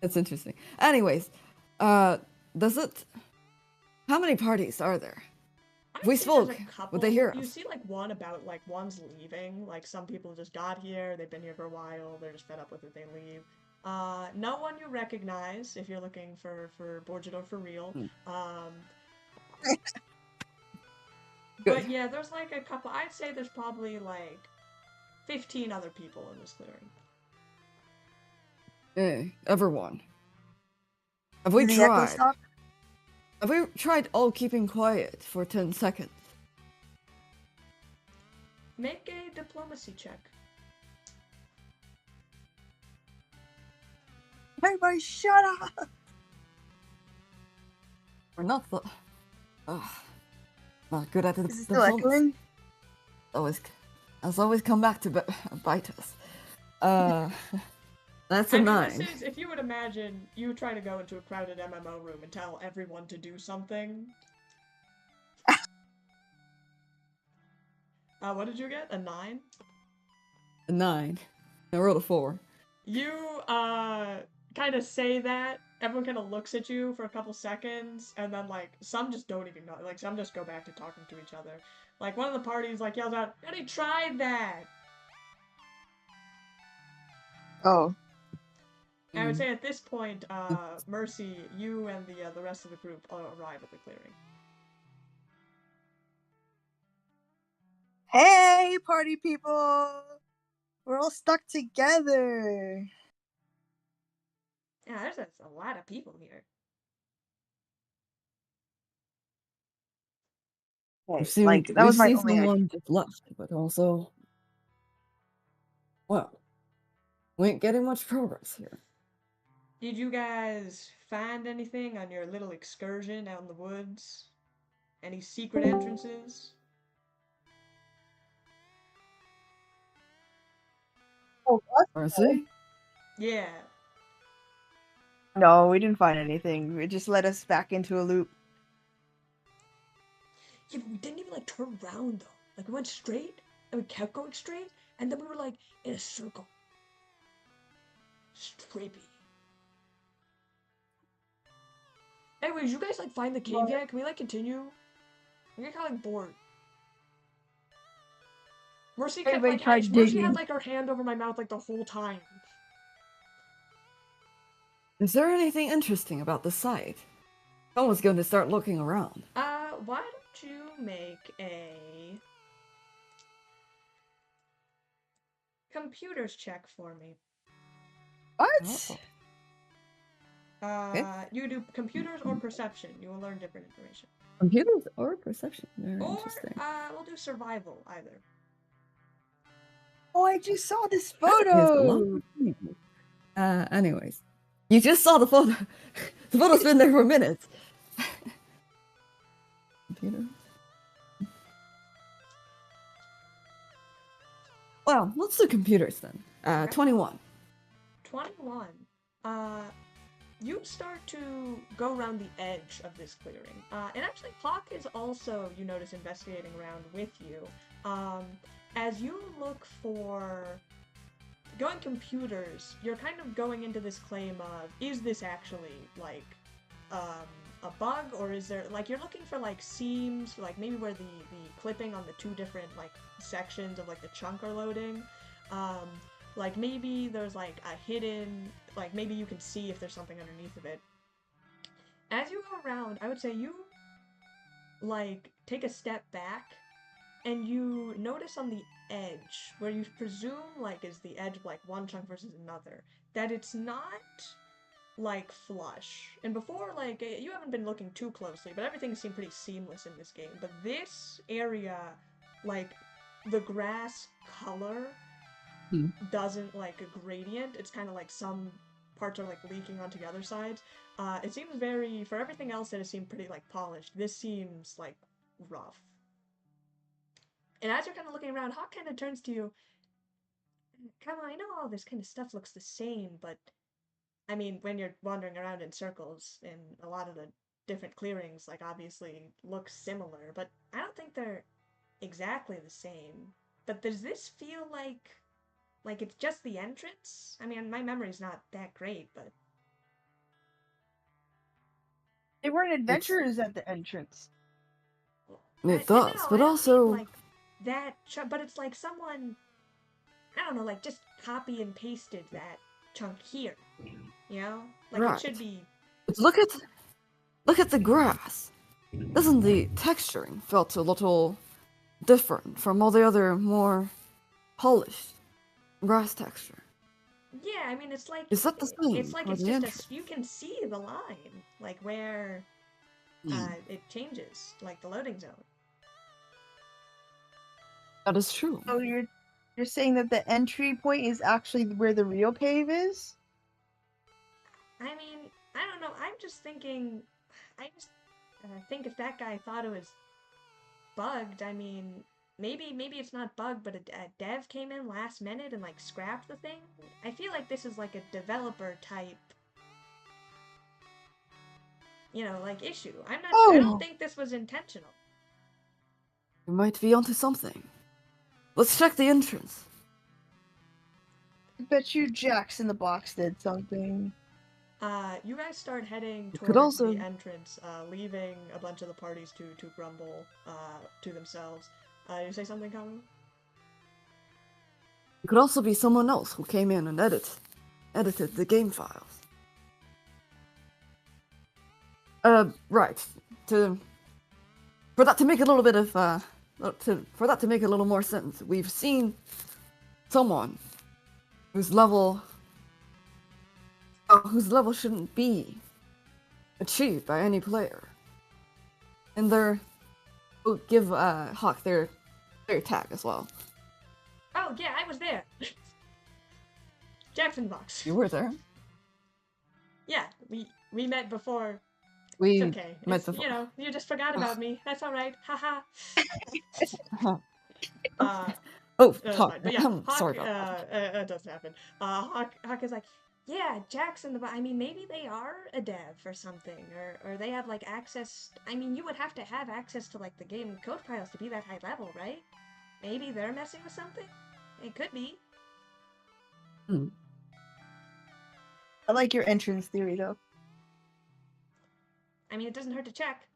That's interesting. Anyways, does it... How many parties are there? If we spoke, would they hear us? You see, like, one's leaving. Like, some people just got here, they've been here for a while, they're just fed up with it, they leave. No one you recognize if you're looking for Borgidor for real. But yeah, there's like a couple. I'd say there's probably like 15 other people in this clearing. Everyone. Have we tried? Stop? Have we tried all keeping quiet for 10 seconds? Make a diplomacy check. Everybody shut up! We're not not good at it. Is it still echoing? Has always come back to bite us. That's a 9. This is, if you would imagine, you try to go into a crowded MMO room and tell everyone to do something. What did you get? A 9? A 9. I rolled a 4. You, kind of say that, everyone kind of looks at you for a couple seconds, and then, like, some just don't even know, like, some just go back to talking to each other. Like, one of the parties, like, yells out, "I already tried that!" Oh. I would say at this point, Mercy, you and the rest of the group arrive at the clearing. Hey, party people! We're all stuck together. Yeah, there's a lot of people here. Okay, that was my only someone just left, but also, well, we ain't getting much progress here. Did you guys find anything on your little excursion out in the woods? Any secret entrances? Oh, Mercy? Yeah. No, we didn't find anything. It just led us back into a loop. Yeah, but we didn't even, like, turn around, though. Like, we went straight, and we kept going straight, and then we were, like, in a circle. Straight. Anyways, you guys, like, find the cave yet? Can we, like, continue? I'm getting kind of, like, bored. Mercy kept, like, Mercy had, like, her hand over my mouth, like, the whole time. Is there anything interesting about the site? Someone's going to start looking around. Why don't you make a computers check for me? What? Okay. You do computers or perception. You will learn different information. Computers or perception? Very Or, interesting. we'll do survival, either. Oh, I just saw this photo! Anyways. You just saw the photo. The photo's been there for minutes. Computer. Well, let's do computers then. Okay. 21. 21. You start to go around the edge of this clearing. And actually, Hawk is also, you notice, investigating around with you. As you look for going computers, you're kind of going into this claim of, is this actually, like, a bug, or is there, like, you're looking for, like, seams, like, maybe where the clipping on the two different, like, sections of, like, the chunk are loading. Like maybe there's like a hidden, like maybe you can see if there's something underneath of it. As you go around, I would say you like take a step back and you notice on the edge where you presume like is the edge of like one chunk versus another that it's not like flush. And before, like, you haven't been looking too closely, but everything seemed pretty seamless in this game. But this area, like, the grass color doesn't like a gradient. It's kind of like some parts are like leaking onto the other sides. It seems very, for everything else that it seemed pretty like polished, this seems like rough. And as you're kind of looking around, Hawk kind of turns to you. Come on, I know all this kind of stuff looks the same, but I mean, when you're wandering around in circles in a lot of the different clearings, like obviously look similar, but I don't think they're exactly the same. But does this feel like it's just the entrance? I mean, my memory's not that great, but They weren't adventurers at the entrance. It does, no, but I don't also mean like that. But it's like someone, I don't know, like just copy and pasted that chunk here. You know, like right. it should be. But look at the grass. Doesn't the texturing felt a little different from all the other more polished grass texture? Yeah, I mean, it's like Is that the same? it's like or it's the just entrance? you can see the line, like where it changes, like the loading zone. That is true. So you're saying that the entry point is actually where the real cave is? I mean, I don't know. I'm just thinking. I just think if that guy thought it was bugged, I mean, maybe it's not bugged, but a dev came in last minute and like scrapped the thing. I feel like this is like a developer type, like issue. I'm not. I don't Oh, think this was intentional. You might be onto something. Let's check the entrance. I bet you Jax in the box did something. You guys start heading It could towards the also entrance, leaving a bunch of the parties to grumble to themselves. You say something, Khamu? it could also be someone else who came in and edited the game files. Right. For that to make a little bit of for that to make a little more sense, we've seen someone whose level shouldn't be achieved by any player, and we'll give Hawk their tag as well. Oh yeah, I was there. Jackson Box. You were there. Yeah, we met before. We It's okay. met It's, before. you just forgot about me. That's all right. Haha. Oh, That's Hawk. fine. But yeah, Hawk, Sorry about that. it doesn't happen. Hawk is like, yeah, Jackson. I mean, maybe they are a dev or something, or they have like access. I mean, you would have to have access to like the game code files to be that high level, right? Maybe they're messing with something. It could be. I like your entrance theory, though. I mean, it doesn't hurt to check.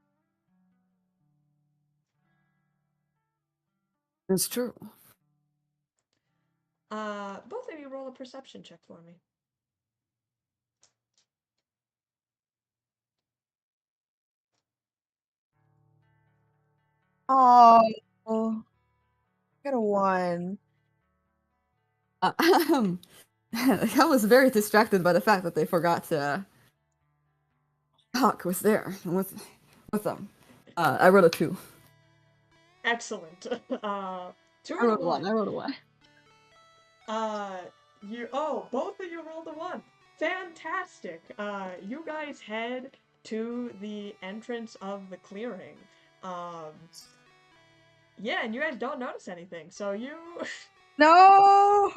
It's true. Both of you roll a perception check for me. Oh, got a 1. I was very distracted by the fact that they forgot Hawk was there with them. I wrote a 2. Excellent. 2 I and wrote a a 1. 1. I wrote a 1. Both of you rolled a 1. Fantastic. You guys head to the entrance of the clearing. Yeah, and you guys don't notice anything. So you No!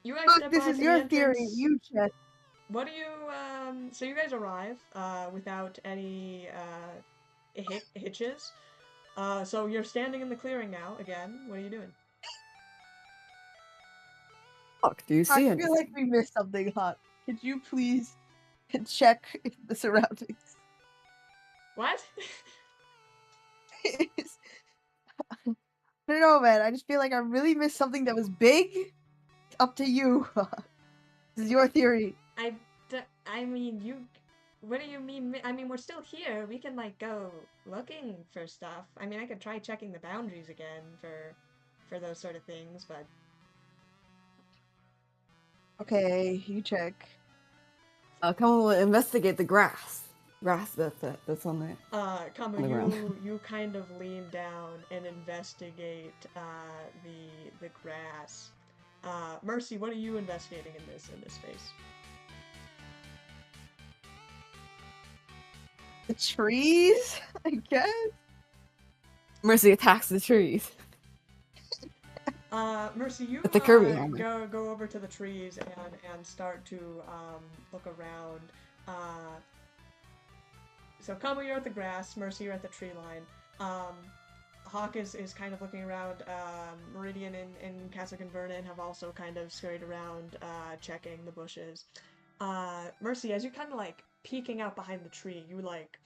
you guys Look, step this onto is the your entrance. theory. You check. What do you so you guys arrive without any hitches. So you're standing in the clearing now again. What are you doing? Hawk, do you see I anything? feel like we missed something, Hot. Could you please check the surroundings? What? I don't know, man. I just feel like I really missed something that was big up to you. This is your theory. I mean, you. What do you mean? I mean, we're still here. We can like go looking for stuff. I mean, I could try checking the boundaries again for those sort of things, but Okay, you check. Khamu will investigate the grass. Grass that's on there. Khamu, On the ground. you kind of lean down and investigate the grass. Mercy, what are you investigating in this space? The trees, I guess. Mercy attacks the trees. Mercy, you With the Kirby hammer. go over to the trees and start to look around. So Khamu, you're at the grass. Mercy, you're at the tree line. Hawk is kind of looking around. Meridian and Cassock and Vernon have also kind of scurried around, checking the bushes. Mercy, as you're kind of like peeking out behind the tree, you like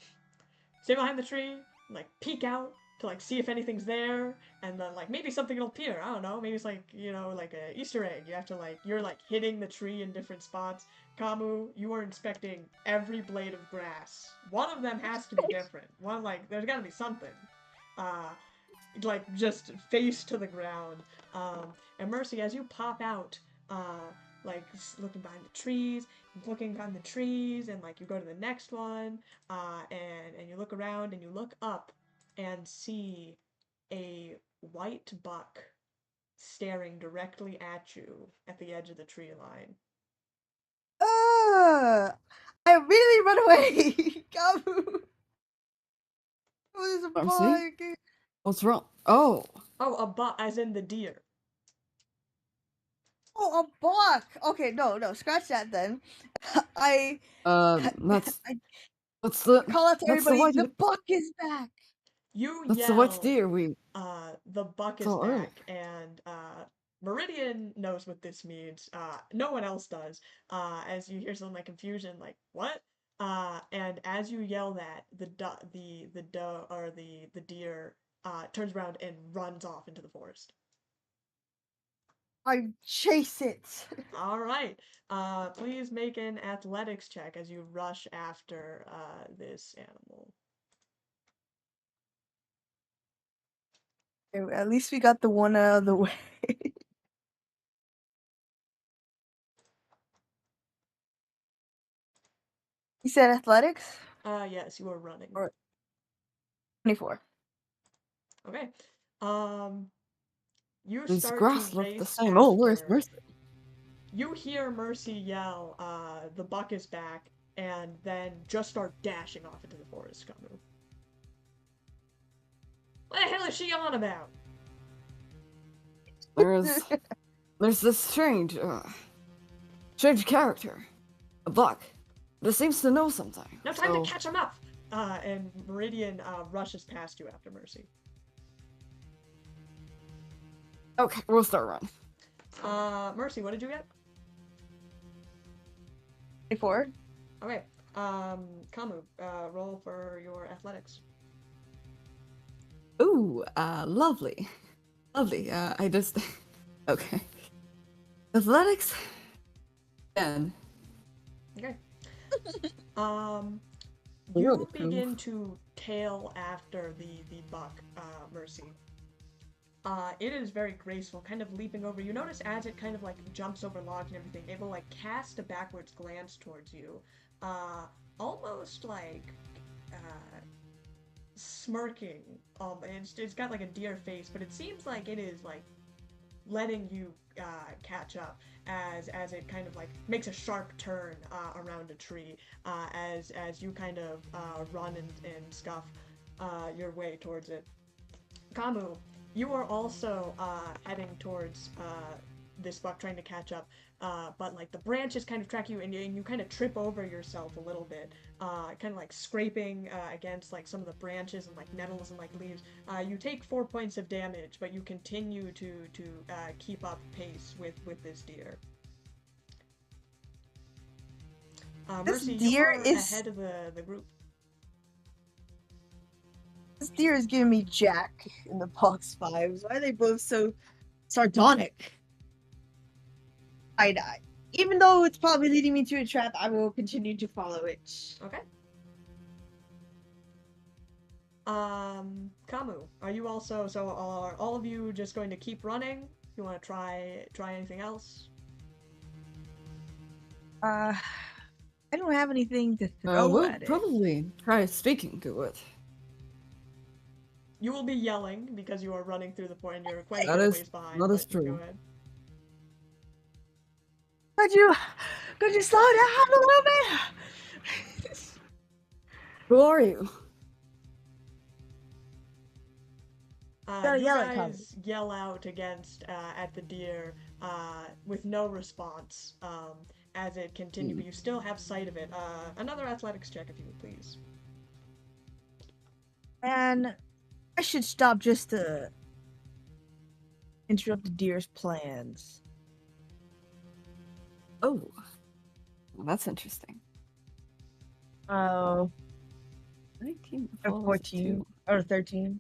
stay behind the tree, like peek out to like see if anything's there, and then like maybe something will appear. I don't know, maybe it's like, you know, like a Easter egg. You have to like, you're like hitting the tree in different spots. Khamu, you are inspecting every blade of grass. One of them has to be different. One, like, there's gotta be something. Like just face to the ground. And Mercy, as you pop out, like looking behind the trees, looking behind the trees, and like you go to the next one, and you look around and you look up and see a white buck staring directly at you at the edge of the tree line. I really run away. Khamu. There's a bug. What's wrong? Oh, a buck, as in the deer. Oh, a buck. Okay, no, scratch that then. that's what's the call out to that's the everybody. white The buck is back. You That's yell, the white deer. the buck is saw earlier. back, and Meridian knows what this means. No one else does. As you hear some like confusion, like what? And as you yell that, the deer turns around and runs off into the forest. I chase it. All right. Please make an athletics check as you rush after this animal. At least we got the one out of the way. You said athletics? Yes, you are running. Or 24. Okay. You These start grass to look race the same. Oh, where's after- Mercy? You hear Mercy yell, the buck is back, and then just start dashing off into the forest, Khamu. What the hell is she on about? There's this strange character, a buck, that seems to know something. No time to catch him up! And Meridian rushes past you after Mercy. Okay, we'll start run. Mercy, what did you get? 24. Okay. Khamu, roll for your athletics. Ooh, lovely. Lovely. I just okay. Athletics. 10. Okay. You begin to tail after the buck, Mercy. It is very graceful, kind of leaping over. You notice as it kind of like jumps over logs and everything, it will like cast a backwards glance towards you, almost like smirking. It's got like a deer face, but it seems like it is like letting you catch up as it kind of like makes a sharp turn around a tree as you kind of run and scuff your way towards it. Khamu, you are also heading towards this buck, trying to catch up, but like the branches kind of track you, and you kind of trip over yourself a little bit, kind of like scraping against like some of the branches and like nettles and like leaves. You take 4 points of damage, but you continue to keep up pace with this deer. Mercy, you are ahead of the group. This deer is giving me Jack in the box vibes. Why are they both so sardonic? Even though it's probably leading me to a trap, I will continue to follow it. Okay. Khamu, are you also, so are all of you just going to keep running? You want to try anything else? I don't have anything to throw We'll at it. probably try speaking to it. You will be yelling because you are running through the point and you're quite a That bit is- ways behind. that is but Go true. ahead. Could you slow down a little bit? Who are you? Gotta You yell at guys yell out against at the deer with no response as it continues, but you still have sight of it. Another athletics check, if you would please. And I should stop just to interrupt the deer's plans. Oh, well, that's interesting. Oh, 19 or follows 14 two. or 13.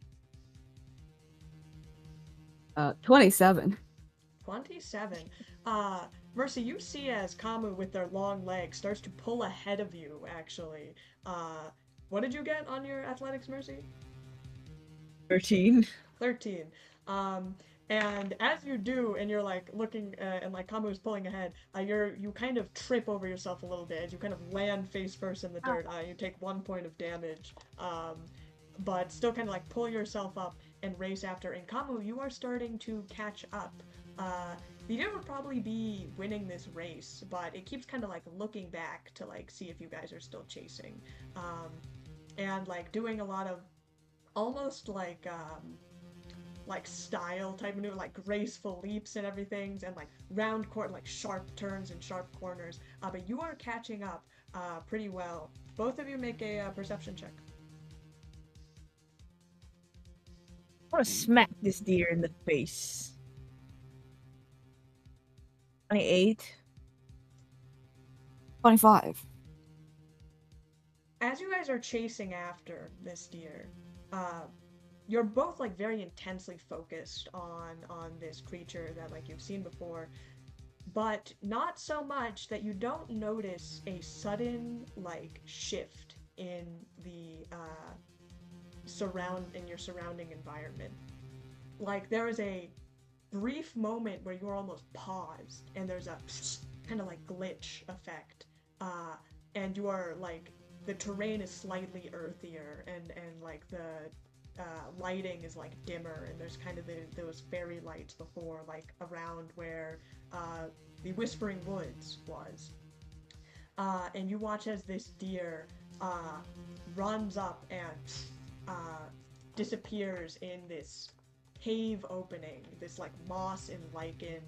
27. 27. Mercy, you see as Khamu with their long legs starts to pull ahead of you, actually. What did you get on your athletics, Mercy? 13. 13. And as you do, and you're like looking, and like Khamu is pulling ahead, you kind of trip over yourself a little bit as you kind of land face first in the dirt. You take 1 point of damage, but still kind of like pull yourself up and race after. And Khamu, you are starting to catch up. The deer would probably be winning this race, but it keeps kind of like looking back to like see if you guys are still chasing, and like doing a lot of almost like style type maneuver, like graceful leaps and everything, and like round like sharp turns and sharp corners. But you are catching up pretty well. Both of you make a perception check. I want to smack this deer in the face. 28. 25. As you guys are chasing after this deer, you're both like very intensely focused on this creature that like you've seen before, but not so much that you don't notice a sudden like shift in the your surrounding environment. Like there is a brief moment where you're almost paused and there's a kind of like glitch effect, and you are like the terrain is slightly earthier and like the lighting is like dimmer, and there's kind of those fairy lights before, like around where the Whispering Woods was, and you watch as this deer runs up and disappears in this cave opening, this like moss and lichen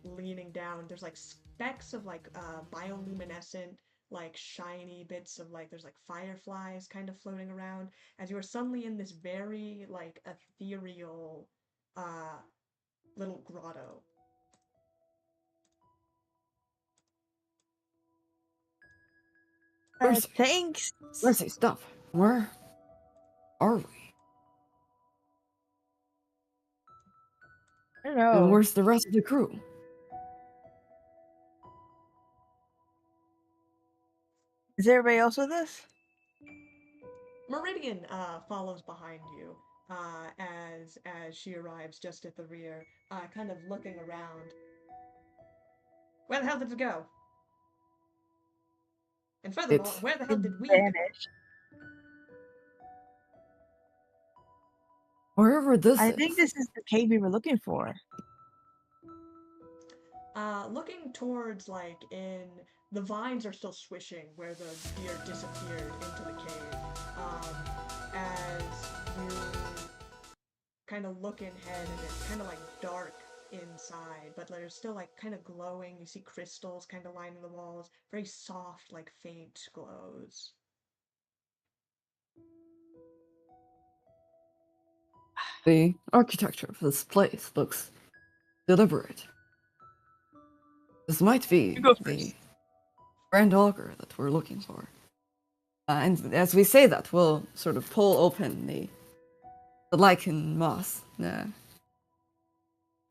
leaning down. There's like specks of like bioluminescent like shiny bits of like there's like fireflies kind of floating around as you are suddenly in this very like ethereal little grotto. Thanks. Mercy, stop. Where are we? I don't And know. where's the rest of the crew? Is everybody else with us? Meridian follows behind you as she arrives just at the rear, kind of looking around. Where the hell did it go? And furthermore, where the hell did we go? Vanish. Wherever this I is. think this is the cave we were looking for. Looking towards like the vines are still swishing where the deer disappeared into the cave. As you kind of look ahead, and it's kind of like dark inside, but there's still like kind of glowing. You see crystals kind of lining the walls, very soft, like faint glows. The architecture of this place looks deliberate. This might be You go the first. grand augur that we're looking for. And as we say that, we'll sort of pull open the lichen moss,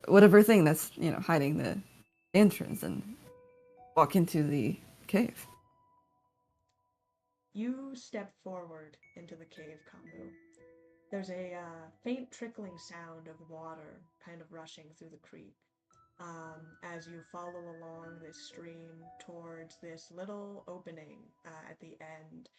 whatever thing that's hiding the entrance and walk into the cave. You step forward into the cave, Khamu. There's a faint trickling sound of water kind of rushing through the creek as you follow along this stream towards this little opening at the end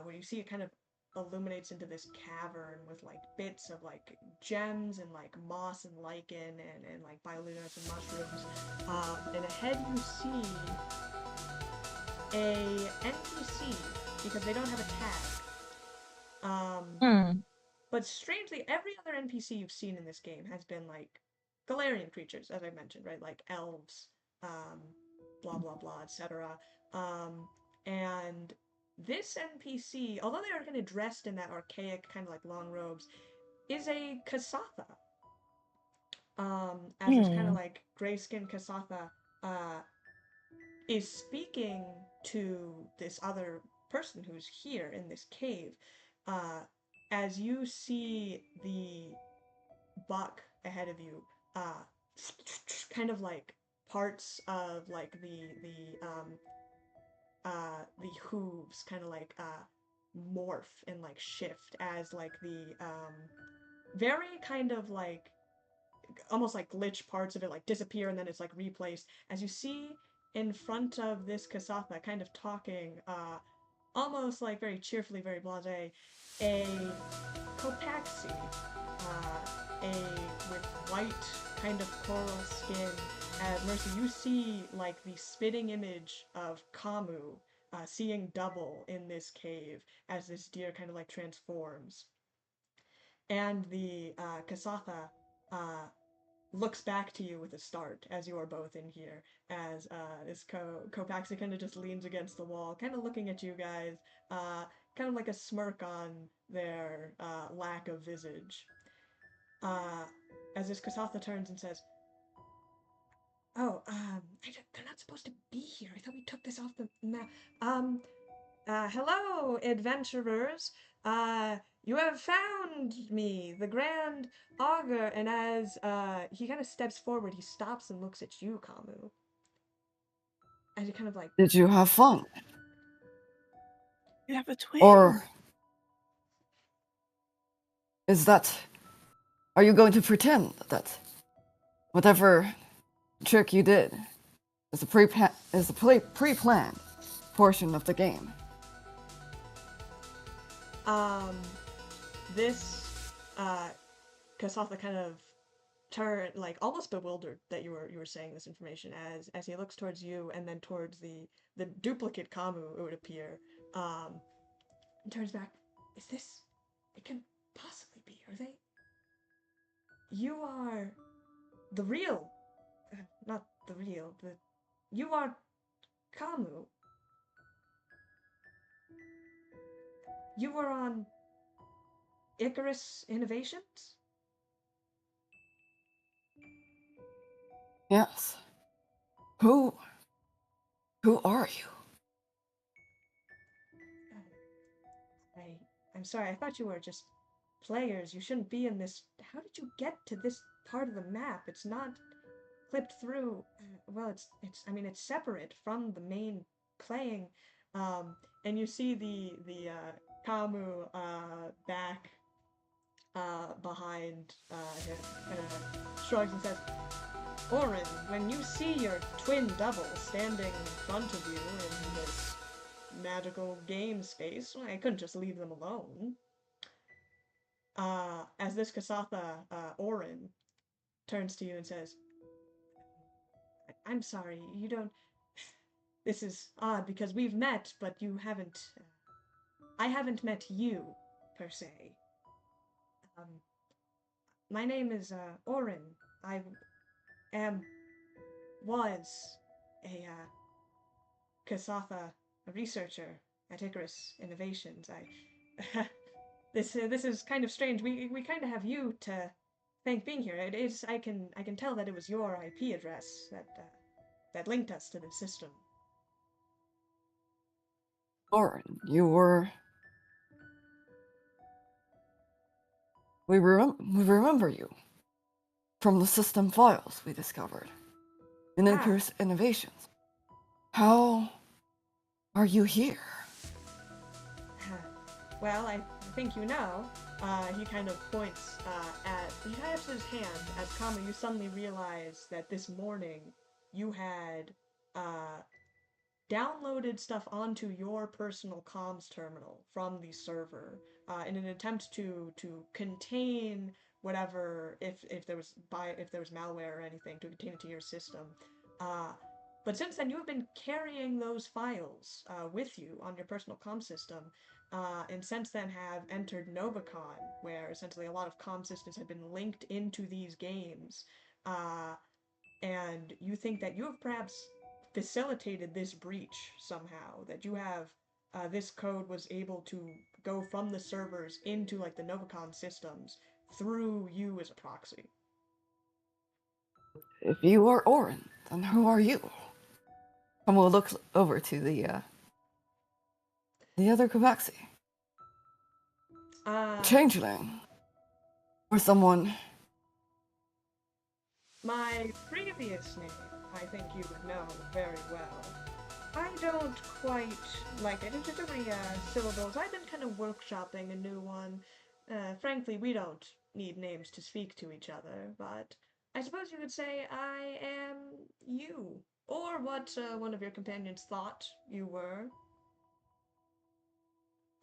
where you see it kind of illuminates into this cavern with like bits of like gems and like moss and lichen and like bioluminescent and mushrooms. And ahead you see a NPC because they don't have a tag. But strangely, every other NPC you've seen in this game has been like Galarian creatures, as I mentioned, right? Like elves, blah blah blah, etc. And this NPC, although they are kind of dressed in that archaic kind of like long robes, is a Kasatha. As this kind of like gray-skinned Kasatha is speaking to this other person who's here in this cave. As you see the buck ahead of you, kind of like parts of like the hooves kind of like morph and like shift as like the very kind of like almost like glitch parts of it like disappear and then it's like replaced as you see in front of this Kasatha kind of talking almost like very cheerfully, very blasé, a Copaxi, with white kind of coral skin. As Mercy, you see like the spitting image of Khamu seeing double in this cave as this deer kind of like transforms. And the Kasatha looks back to you with a start as you are both in here, as this Copaxi kind of just leans against the wall, kind of looking at you guys, kind of like a smirk on their lack of visage. As this Kasatha turns and says, "Oh, they're not supposed to be here. I thought we took this off the map. Hello, adventurers. You have found me, the Grand Augur." And as he kind of steps forward, he stops and looks at you, Khamu. As you kind of like, Did you have fun? You have a twin. Or are you going to pretend that whatever trick you did is a pre-planned portion of the game? This Kasatha kind of turned like almost bewildered that you were saying this information as he looks towards you and then towards the duplicate Khamu, it would appear, and turns back. Is this? It can possibly be. Are they? You are the real, not the real. You are Khamu. You were on Icarus Innovations? Yes. Who are you? I'm sorry, I thought you were just players. You shouldn't be in this. How did you get to this part of the map? It's not clipped through. Well, I mean, it's separate from the main playing. And you see the Khamu back behind him, kind of shrugs and says, "Orin, when you see your twin double standing in front of you in this magical game space, well, I couldn't just leave them alone." As this Kasatha, Orin, turns to you and says, "I'm sorry, you don't... This is odd because we've met, but you haven't... I haven't met you, per se. My name is, Orin. I was a, Kasatha researcher at Icarus Innovations. This is kind of strange. We kind of have you to thank being here. It is... I can tell that it was your IP address that linked us to this system." Orin, you were... We remember you from the system files we discovered. in Icarus Innovations. How are you here? Well, I think you know. He kind of points he has his hand at Khamu. You suddenly realize that this morning you had downloaded stuff onto your personal comms terminal from the server in an attempt to contain whatever if there was malware or anything to contain it to your system. But since then, you have been carrying those files with you on your personal comm system, and since then have entered NovaCon, where essentially a lot of comm systems have been linked into these games, and you think that you have perhaps facilitated this breach somehow, that you have this code was able to go from the servers into like the NovaCon systems through you as a proxy. If you are Orin, then who are you? And we'll look over to the other Kovaxi. Changeling. Or someone. My previous name, I think you would know very well. I don't quite like it. It's too many syllables. I've been kind of workshopping a new one. Frankly, we don't need names to speak to each other, but I suppose you could say I am you. Or what one of your companions thought you were.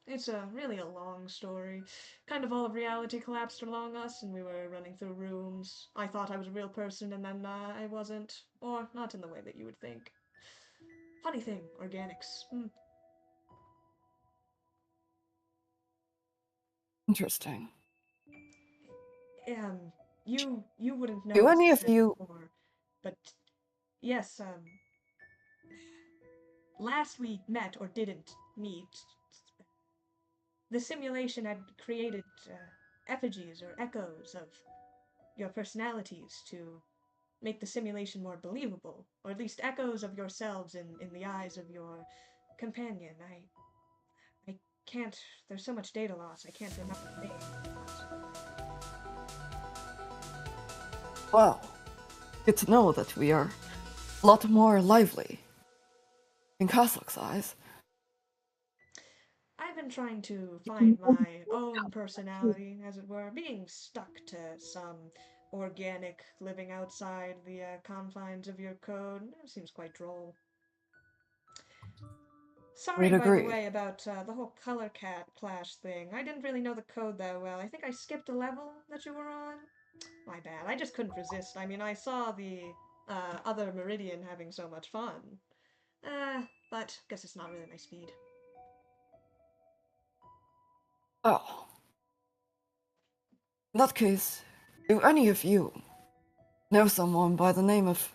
It's really a long story. Kind of all of reality collapsed along us, and we were running through rooms. I thought I was a real person, and then I wasn't. Or not in the way that you would think. Funny thing, organics. Interesting. You wouldn't know Do any this of you... before, but yes, last we met, or didn't meet, the simulation had created effigies or echoes of your personalities to make the simulation more believable, or at least echoes of yourselves in the eyes of your companion. I can't, there's so much data loss, I can't remember the name. Well, good to know that we are a lot more lively in Kasluk's eyes. I've been trying to find my own personality, as it were, being stuck to some organic living outside the confines of your code. It seems quite droll. Sorry, We'd by the agree. way, about the whole color clash thing. I didn't really know the code that well. I think I skipped a level that you were on. My bad. I just couldn't resist. I mean, I saw the other Meridian having so much fun. But guess it's not really my speed. Oh. In that case, do any of you know someone by the name of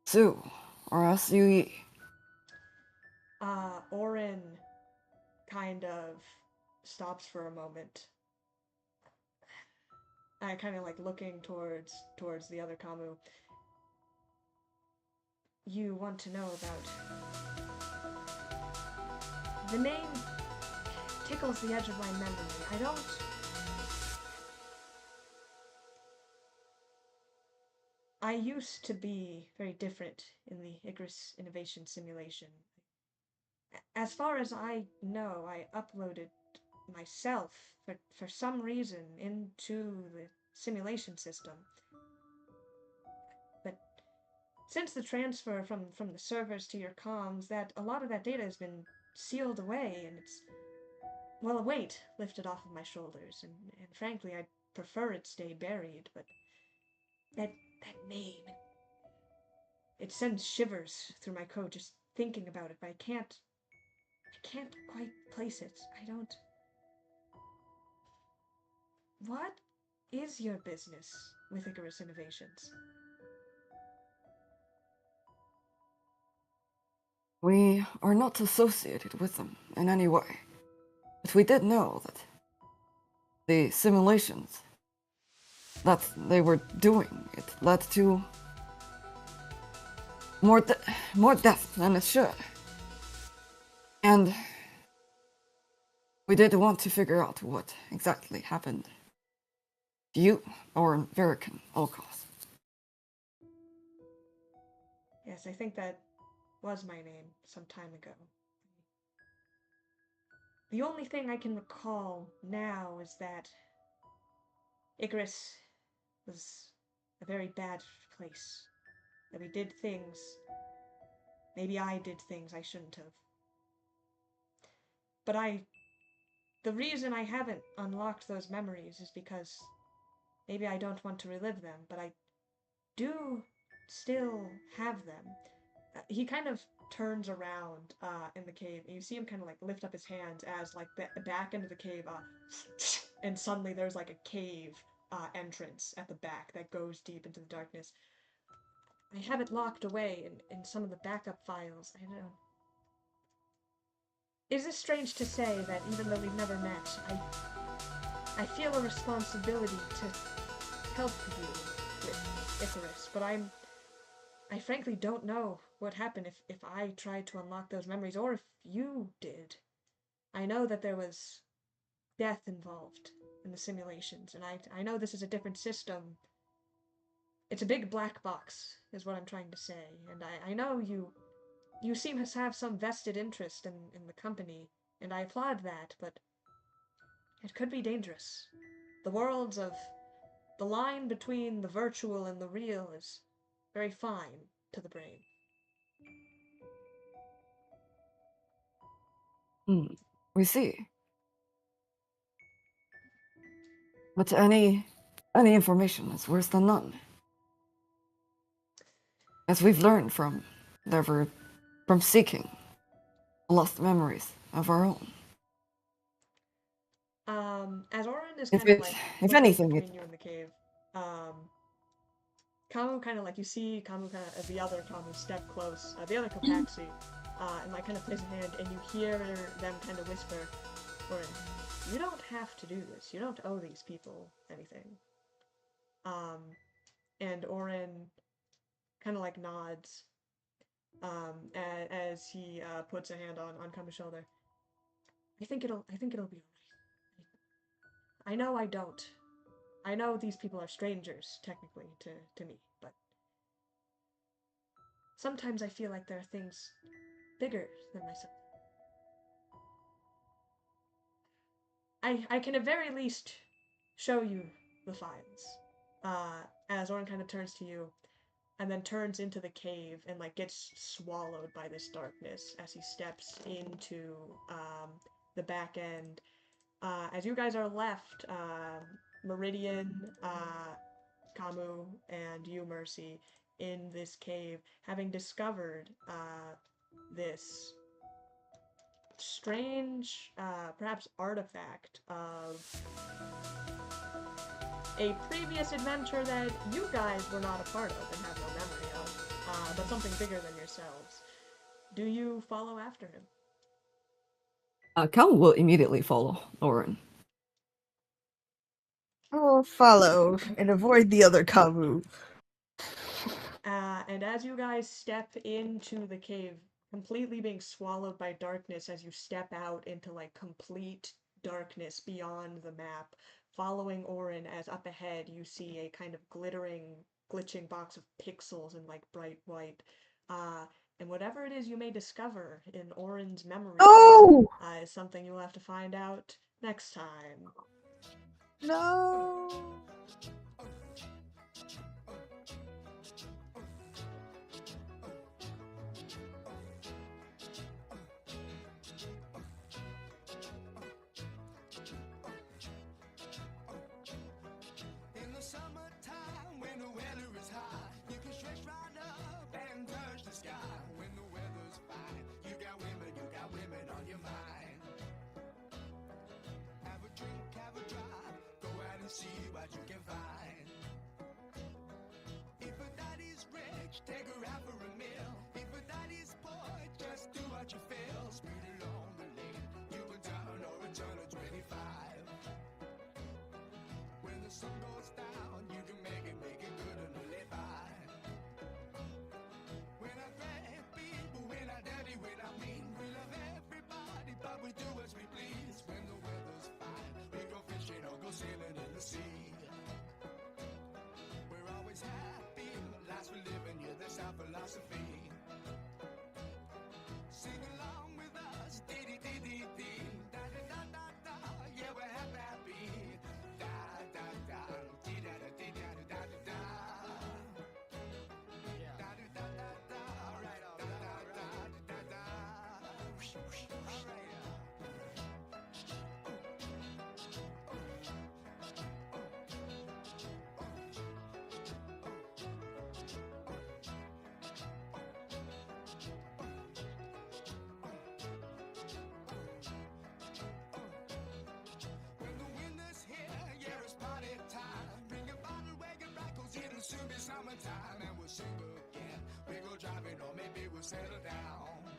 Sue or Sue? Orin kind of stops for a moment. I kind of like looking towards the other Khamu. You want to know about the name tickles the edge of my memory. I used to be very different in the Icarus Innovation Simulation. As far as I know, I uploaded myself for some reason into the simulation system. But since the transfer from the servers to your comms, that a lot of that data has been sealed away, and it's, well, a weight lifted off of my shoulders, and frankly, I'd prefer it stay buried, but that name, it sends shivers through my code just thinking about it, but I can't quite place it. I don't... What is your business with Icarus Innovations? We are not associated with them in any way, but we did know that the simulations that they were doing, it led to more death than it should. And we did want to figure out what exactly happened to you or Verican Olcos. Yes, I think that was my name some time ago. The only thing I can recall now is that Icarus was a very bad place. That we did things. Maybe I did things I shouldn't have. But the reason I haven't unlocked those memories is because maybe I don't want to relive them, but I do still have them. He kind of turns around in the cave, and you see him kind of like lift up his hands as like the back end of the cave, and suddenly there's like a cave entrance at the back that goes deep into the darkness. I have it locked away in some of the backup files. I know. Is it strange to say that even though we've never met, I feel a responsibility to help you with Icarus, but I frankly don't know what happened if I tried to unlock those memories, or if you did. I know that there was death involved in the simulations, and I know this is a different system. It's a big black box, is what I'm trying to say, and I know you seem to have some vested interest in the company, and I applaud that, but it could be dangerous. The line between the virtual and the real is very fine to the brain. We see. But any information is worse than none. As we've learned from seeking lost memories of our own. As Orin is If kind of it- like if looking anything, between you and the cave, Khamu kind of like, you see Khamu kind of, the other Khamu step close, the other Kopaxi, and like kind of place a hand, and you hear them kind of whisper, Orin, you don't have to do this. You don't owe these people anything. And Orin kind of like nods, as he puts a hand on Khamu's shoulder. I think it'll be alright. I know I don't. I know these people are strangers, technically, to me, but sometimes I feel like there are things bigger than myself. I can at very least show you the files. As Orin kind of turns to you, and then turns into the cave and like gets swallowed by this darkness as he steps into the back end. As you guys are left, Meridian, Khamu, and you, Mercy, in this cave, having discovered this strange, perhaps artifact of a previous adventure that you guys were not a part of and have no memory of, but something bigger than yourselves. Do you follow after him? Cal will immediately follow Orin. I will follow and avoid the other Khamu. And as you guys step into the cave, completely being swallowed by darkness as you step out into like complete darkness beyond the map, following Orin as up ahead you see a kind of glitching box of pixels in like bright white. And whatever it is you may discover in Orin's memory is something you'll have to find out next time. No. Take her out for a meal. If a daddy's poor, just do what you feel. Speed along the lane. You can turn or return at 25. When the sun goes down, you can make it good and live by. We're not bad people, we're not dirty, we're not mean. We love everybody, but we do as we please. When the weather's fine, we go fishing or go sailing in the sea. We're always happy, the lives we live in, yeah, that's our we'll settle down.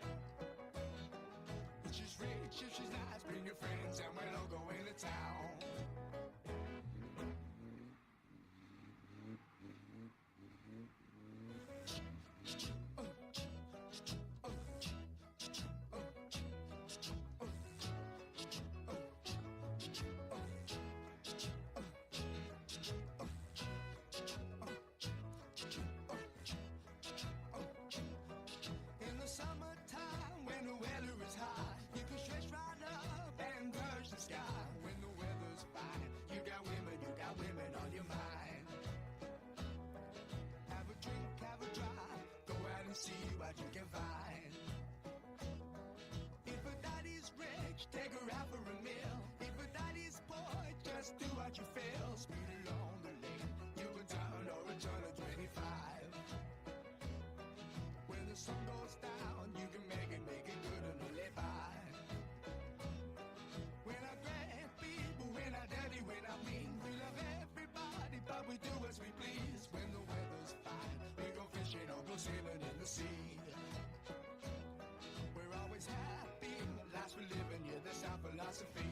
If she's rich, if she's nice, bring your friends and we'll all go into town. In the summertime, when the weather is hot, you can stretch right up and touch the sky. When the weather's fine, you got women on your mind. Have a drink, have a drive, go out and see what you can find. If a daddy's rich, take her out for a meal. If a daddy's poor, just do what you feel. Speed along the lane, you can turn or return at 25. When the sun goes down, you can make it good and live by. We're not great people, we're not dirty, we're not mean. We love everybody, but we do as we please. When the weather's fine, we go fishing or go sailing in the sea. We're always happy, the lives we live in, yeah, that's our philosophy.